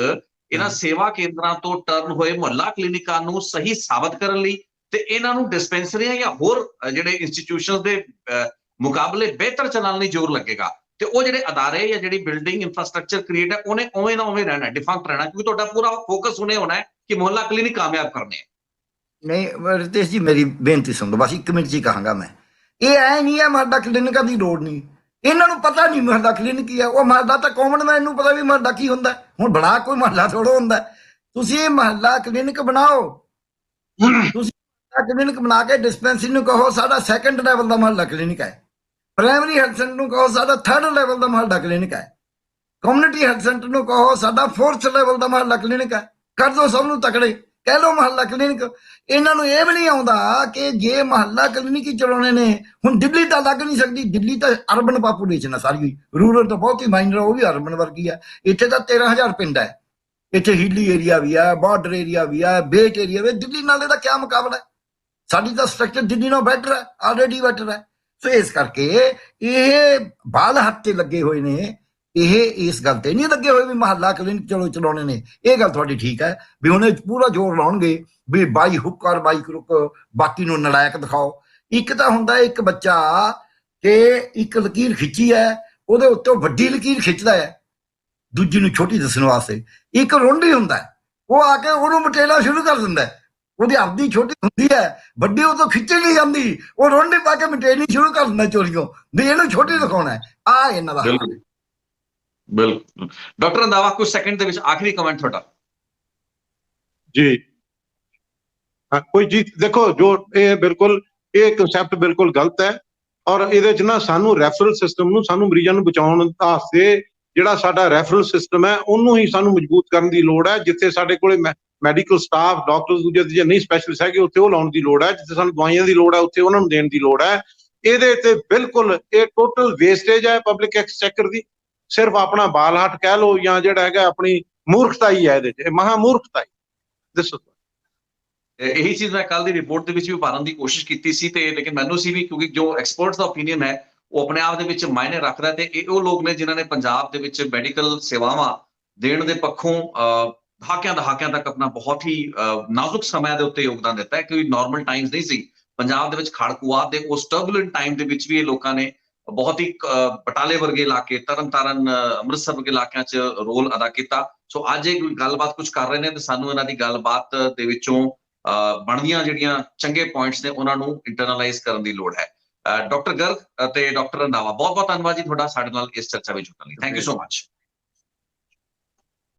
ਇਹਨਾਂ ਸੇਵਾ ਕੇਂਦਰਾਂ ਤੋਂ ਟਰਨ ਹੋਏ ਮੁਹੱਲਾ ਕਲੀਨਿਕਾਂ ਨੂੰ ਸਹੀ ਸਾਬਤ ਕਰਨ ਲਈ ਤੇ ਇਹਨਾਂ ਨੂੰ ਡਿਸਪੈਂਸਰੀਆਂ ਜਾਂ ਹੋਰ ਜਿਹੜੇ ਇੰਸਟੀਟਿਊਸ਼ਨਸ ਦੇ ਮੁਕਾਬਲੇ ਬਿਹਤਰ ਚਲਾਉਣ ਲਈ ਜ਼ੋਰ ਲੱਗੇਗਾ। ਤੇ ਉਹ ਜਿਹੜੇ ਅਦਾਰੇ ਜਾਂ ਜਿਹੜੀ ਬਿਲਡਿੰਗ ਇਨਫਰਾਸਟ੍ਰਕਚਰ ਕ੍ਰੀਏਟ ਹੈ, ਉਹਨੇ ਉਵੇਂ ਨਾ ਉਵੇਂ ਰਹਿਣਾ, ਡਿਫੰਕਟ ਰਹਿਣਾ, ਕਿਉਂਕਿ ਤੁਹਾਡਾ ਪੂਰਾ ਫੋਕਸ ਉਹਨੇ ਹੋਣਾ ਹੈ ਕਿ ਮੁਹੱਲਾ ਕਲੀਨਿਕ ਕਾਮਯਾਬ ਕਰਨੇ ਹੈ। ਨਹੀਂ ਰਿਤੇਸ਼ ਜੀ, ਮੇਰੀ ਬੇਨਤੀ ਸੁਣ ਲਓ, ਬਸ 1 ਮਿੰਟ 'ਚ ਹੀ ਕਹਾਂਗਾ ਮੈਂ। ਇਹ ਐ ਨਹੀਂ ਹੈ ਮੁਹੱਲਾ ਕਲੀਨਿਕਾਂ ਦੀ ਲੋੜ ਨਹੀਂ, ਇਹਨਾਂ ਨੂੰ ਪਤਾ ਨਹੀਂ ਮੁਹੱਲਾ ਕਲੀਨਿਕ ਕੀ ਹੈ। ਉਹ ਮੁਹੱਲਾ ਤਾਂ ਕਾਮਨ ਮੈਨ ਨੂੰ ਪਤਾ ਵੀ ਮੁਹੱਲਾ ਕੀ ਹੁੰਦਾ। ਹੁਣ ਬੜਾ ਕੋਈ ਮੁਹੱਲਾ ਥੋੜਾ ਹੁੰਦਾ। ਤੁਸੀਂ ਮੁਹੱਲਾ ਕਲੀਨਿਕ ਬਣਾਓ, ਤੁਸੀਂ ਕਲੀਨਿਕ ਬਣਾ ਕੇ ਡਿਸਪੈਂਸਰੀ ਨੂੰ ਕਹੋ ਸਾਡਾ 2nd ਲੈਵਲ ਦਾ ਮੁਹੱਲਾ ਕਲੀਨਿਕ ਹੈ, ਪ੍ਰਾਇਮਰੀ ਹੈਲਥ ਸੈਂਟਰ ਨੂੰ ਕਹੋ ਸਾਡਾ 3rd ਲੈਵਲ ਦਾ ਮੁਹੱਲਾ ਕਲੀਨਿਕ ਹੈ, ਕਮਿਊਨਿਟੀ ਹੈਲਥ ਸੈਂਟਰ ਨੂੰ ਕਹੋ ਸਾਡਾ 4th ਲੈਵਲ ਦਾ ਮੁਹੱਲਾ ਕਲੀਨਿਕ ਹੈ। ਕਰ ਦਿਓ ਸਭ ਨੂੰ ਤਕੜੇ, ਕਹਿ ਲਓ ਮੁਹੱਲਾ ਕਲੀਨਿਕ। ਇਹਨਾਂ ਨੂੰ ਇਹ ਵੀ ਨਹੀਂ ਆਉਂਦਾ ਕਿ ਜੇ ਮੁਹੱਲਾ ਕਲੀਨਿਕ ਹੀ ਚਲਾਉਣੇ ਨੇ, ਹੁਣ ਦਿੱਲੀ ਤਾਂ ਲੱਗ ਨਹੀਂ ਸਕਦੀ, ਦਿੱਲੀ ਤਾਂ ਅਰਬਨ ਪਾਪੂਲੇਸ਼ਨ ਹੈ ਸਾਰੀ, ਰੂਰਲ ਤਾਂ ਬਹੁਤ ਹੀ ਮਾਈਨਰ, ਉਹ ਵੀ ਅਰਬਨ ਵਰਗੀ ਹੈ। ਇੱਥੇ ਤਾਂ 13,000 ਪਿੰਡ ਹੈ, ਇੱਥੇ ਹਿੱਲੀ ਏਰੀਆ ਵੀ ਹੈ, ਬਾਰਡਰ ਏਰੀਆ ਵੀ ਹੈ, ਬੇਟ ਏਰੀਆ ਵੀ। ਦਿੱਲੀ ਨਾਲ ਇਹਦਾ ਕਿਆ ਮੁਕਾਬਲਾ ਹੈ? ਸਾਡੀ ਤਾਂ ਸਟਰਕਚਰ ਦਿੱਲੀ ਨਾਲੋਂ ਬੈਟਰ ਹੈ, ਆਲਰੇਡੀ ਬੈਟਰ ਹੈ। ਸੋ ਇਸ ਕਰਕੇ ਇਹ ਬਾਲ ਹੱਥ ਤੇ ਲੱਗੇ ਹੋਏ ਨੇ, ਇਹ ਇਸ ਗੱਲ ਤੇ ਨਹੀਂ ਲੱਗੇ ਹੋਏ ਵੀ ਮੁਹੱਲਾ ਕਲੀਨਿਕ ਚਲੋ ਚਲਾਉਣੇ ਨੇ। ਇਹ ਗੱਲ ਤੁਹਾਡੀ ਠੀਕ ਹੈ ਵੀ ਉਹਨੇ ਪੂਰਾ ਜ਼ੋਰ ਲਾਉਣਗੇ ਵੀ ਬਾਈ ਹੁੱਕ ਔਰ ਬਾਈ ਕਰੁੱਕ, ਬਾਕੀ ਨੂੰ ਨਲਾਇਕ ਦਿਖਾਓ। ਇੱਕ ਤਾਂ ਹੁੰਦਾ ਇੱਕ ਬੱਚਾ ਕਿ ਇੱਕ ਲਕੀਰ ਖਿੱਚੀ ਹੈ, ਉਹਦੇ ਉੱਤੇ ਵੱਡੀ ਲਕੀਰ ਖਿੱਚਦਾ ਹੈ ਦੂਜੀ ਨੂੰ ਛੋਟੀ ਦੱਸਣ ਵਾਸਤੇ। ਇੱਕ ਰੋਂਡੀ ਹੁੰਦਾ, ਉਹ ਆ ਕੇ ਉਹਨੂੰ ਮਟੇਲਾ ਸ਼ੁਰੂ ਕਰ ਦਿੰਦਾ। ਉਹਦੀ ਆਪਦੀ ਛੋਟੀ ਹੁੰਦੀ ਹੈ, ਵੱਡੀ ਉਹ ਤੋਂ ਖਿੱਚੀ ਨਹੀਂ ਜਾਂਦੀ, ਉਹ ਰੋਂਡੀ ਪਾ ਕੇ ਮਟੇਲਣੀ ਸ਼ੁਰੂ ਕਰ ਦਿੰਦਾ ਚੋਰੀਓ ਵੀ ਇਹਨੂੰ ਛੋਟੀ ਦਿਖਾਉਣਾ ਹੈ। ਆ ਇਹਨਾਂ ਦਾ ਬਿਲਕੁਲ ਡਾਕਟਰ ਰੰਧਾਵਾ ਕੁਝ ਸੈਕਿੰਡ ਦੇ ਵਿੱਚ ਆਖਰੀ ਕਮੈਂਟ ਤੁਹਾਡਾ। ਜੀ ਹਾਂ, ਕੋਈ ਜੀ ਦੇਖੋ ਜੋ ਇਹ ਬਿਲਕੁਲ ਇਹ ਕਨਸੈਪਟ ਬਿਲਕੁਲ ਗਲਤ ਹੈ ਔਰ ਇਹਦੇ ਚ ਨਾ ਸਾਨੂੰ ਰੈਫਰਲ ਸਿਸਟਮ ਨੂੰ ਸਾਨੂੰ ਮਰੀਜ਼ਾਂ ਨੂੰ ਬਚਾਉਣ ਵਾਸਤੇ ਜਿਹੜਾ ਸਾਡਾ ਰੈਫਰਲ ਸਿਸਟਮ ਹੈ ਉਹਨੂੰ ਹੀ ਸਾਨੂੰ ਮਜ਼ਬੂਤ ਕਰਨ ਦੀ ਲੋੜ ਹੈ। ਜਿੱਥੇ ਸਾਡੇ ਕੋਲੇ ਮੈਡੀਕਲ ਸਟਾਫ ਡਾਕਟਰ ਦੂਜੇ ਜੇ ਨਹੀਂ ਸਪੈਸ਼ਲਿਸਟ ਹੈਗੇ ਉੱਥੇ ਉਹ ਲਾਉਣ ਦੀ ਲੋੜ ਹੈ। ਜਿੱਥੇ ਸਾਨੂੰ ਦਵਾਈਆਂ ਦੀ ਲੋੜ ਹੈ ਉੱਥੇ ਉਹਨਾਂ ਨੂੰ ਦੇਣ ਦੀ ਲੋੜ ਹੈ। ਇਹਦੇ ਤੇ ਬਿਲਕੁਲ ਇਹ ਟੋਟਲ ਵੇਸਟੇਜ ਹੈ ਪਬਲਿਕ ਐਕਸਚੈਕਰ ਦੀ। ਸਿਰਫ ਆਪਣਾ ਬਾਲ ਹੱਟ ਕਹਿ ਲਓ ਜਾਂ ਜਿਹੜਾ ਹੈਗਾ ਆਪਣੀ ਮੂਰਖਤਾ ਹੀ ਹੈ ਇਹਦੇ ਚ, ਮਹਾ ਮੂਰਖਤਾ ਹੀ। ਦੱਸੋ ਇਹੀ ਚੀਜ਼ ਮੈਂ ਕੱਲ ਦੀ ਰਿਪੋਰਟ ਦੇ ਵਿੱਚ ਵੀ ਉਭਾਰਨ ਦੀ ਕੋਸ਼ਿਸ਼ ਕੀਤੀ ਸੀ ਤੇ ਲੇਕਿਨ ਮੈਨੂੰ ਸੀ ਵੀ ਕਿਉਂਕਿ ਜੋ ਐਕਸਪਰਟਸ ਦਾ ਓਪੀਨੀਅਨ ਹੈ ਉਹ ਆਪਣੇ ਆਪ ਦੇ ਵਿੱਚ ਮਾਇਨੇ ਰੱਖਦਾ ਤੇ ਇਹ ਉਹ ਲੋਕ ਨੇ ਜਿਨ੍ਹਾਂ ਨੇ ਪੰਜਾਬ ਦੇ ਵਿੱਚ ਮੈਡੀਕਲ ਸੇਵਾਵਾਂ ਦੇਣ ਦੇ ਪੱਖੋਂ ਦਹਾਕਿਆਂ ਤੱਕ ਆਪਣਾ ਬਹੁਤ ਹੀ ਨਾਜ਼ੁਕ ਸਮੇਂ ਦੇ ਉੱਤੇ ਯੋਗਦਾਨ ਦਿੱਤਾ ਹੈ। ਕੋਈ ਨਾਰਮਲ ਟਾਈਮਸ ਨਹੀਂ ਸੀ ਪੰਜਾਬ ਦੇ ਵਿੱਚ ਖੜਕੂਆਤ ਦੇ ਉਸ ਟਰਬੂਲੈਂਟ ਟਾਈਮ ਦੇ ਵਿੱਚ ਵੀ ਇਹ ਲੋਕਾਂ ਨੇ ਬਹੁਤ ਹੀ ਬਟਾਲੇ ਵਰਗੇ ਇਲਾਕੇ ਤਰਨਤਾਰਨ ਅੰਮ੍ਰਿਤਸਰ ਵਰਗੇ ਇਲਾਕਿਆਂ 'ਚ ਰੋਲ ਅਦਾ ਕੀਤਾ। ਸੋ ਅੱਜ ਇਹ ਗੱਲਬਾਤ ਕੁਝ ਕਰ ਰਹੇ ਨੇ ਤੇ ਸਾਨੂੰ ਇਹਨਾਂ ਦੀ ਗੱਲਬਾਤ ਦੇ ਵਿੱਚੋਂ ਬਣਦੀਆਂ ਜਿਹੜੀਆਂ ਚੰਗੇ ਪੁਆਇੰਟਸ ਨੇ ਉਹਨਾਂ ਨੂੰ ਇੰਟਰਨਲਾਈਜ਼ ਕਰਨ ਦੀ ਲੋੜ ਹੈ। ਡਾਕਟਰ ਗਰਗ ਅਤੇ ਡਾਕਟਰ ਰੰਧਾਵਾ ਬਹੁਤ ਬਹੁਤ ਧੰਨਵਾਦ ਜੀ ਤੁਹਾਡਾ ਸਾਡੇ ਨਾਲ ਇਸ ਚਰਚਾ ਵਿੱਚ ਜੁੜਨ ਲਈ। Thank you so much.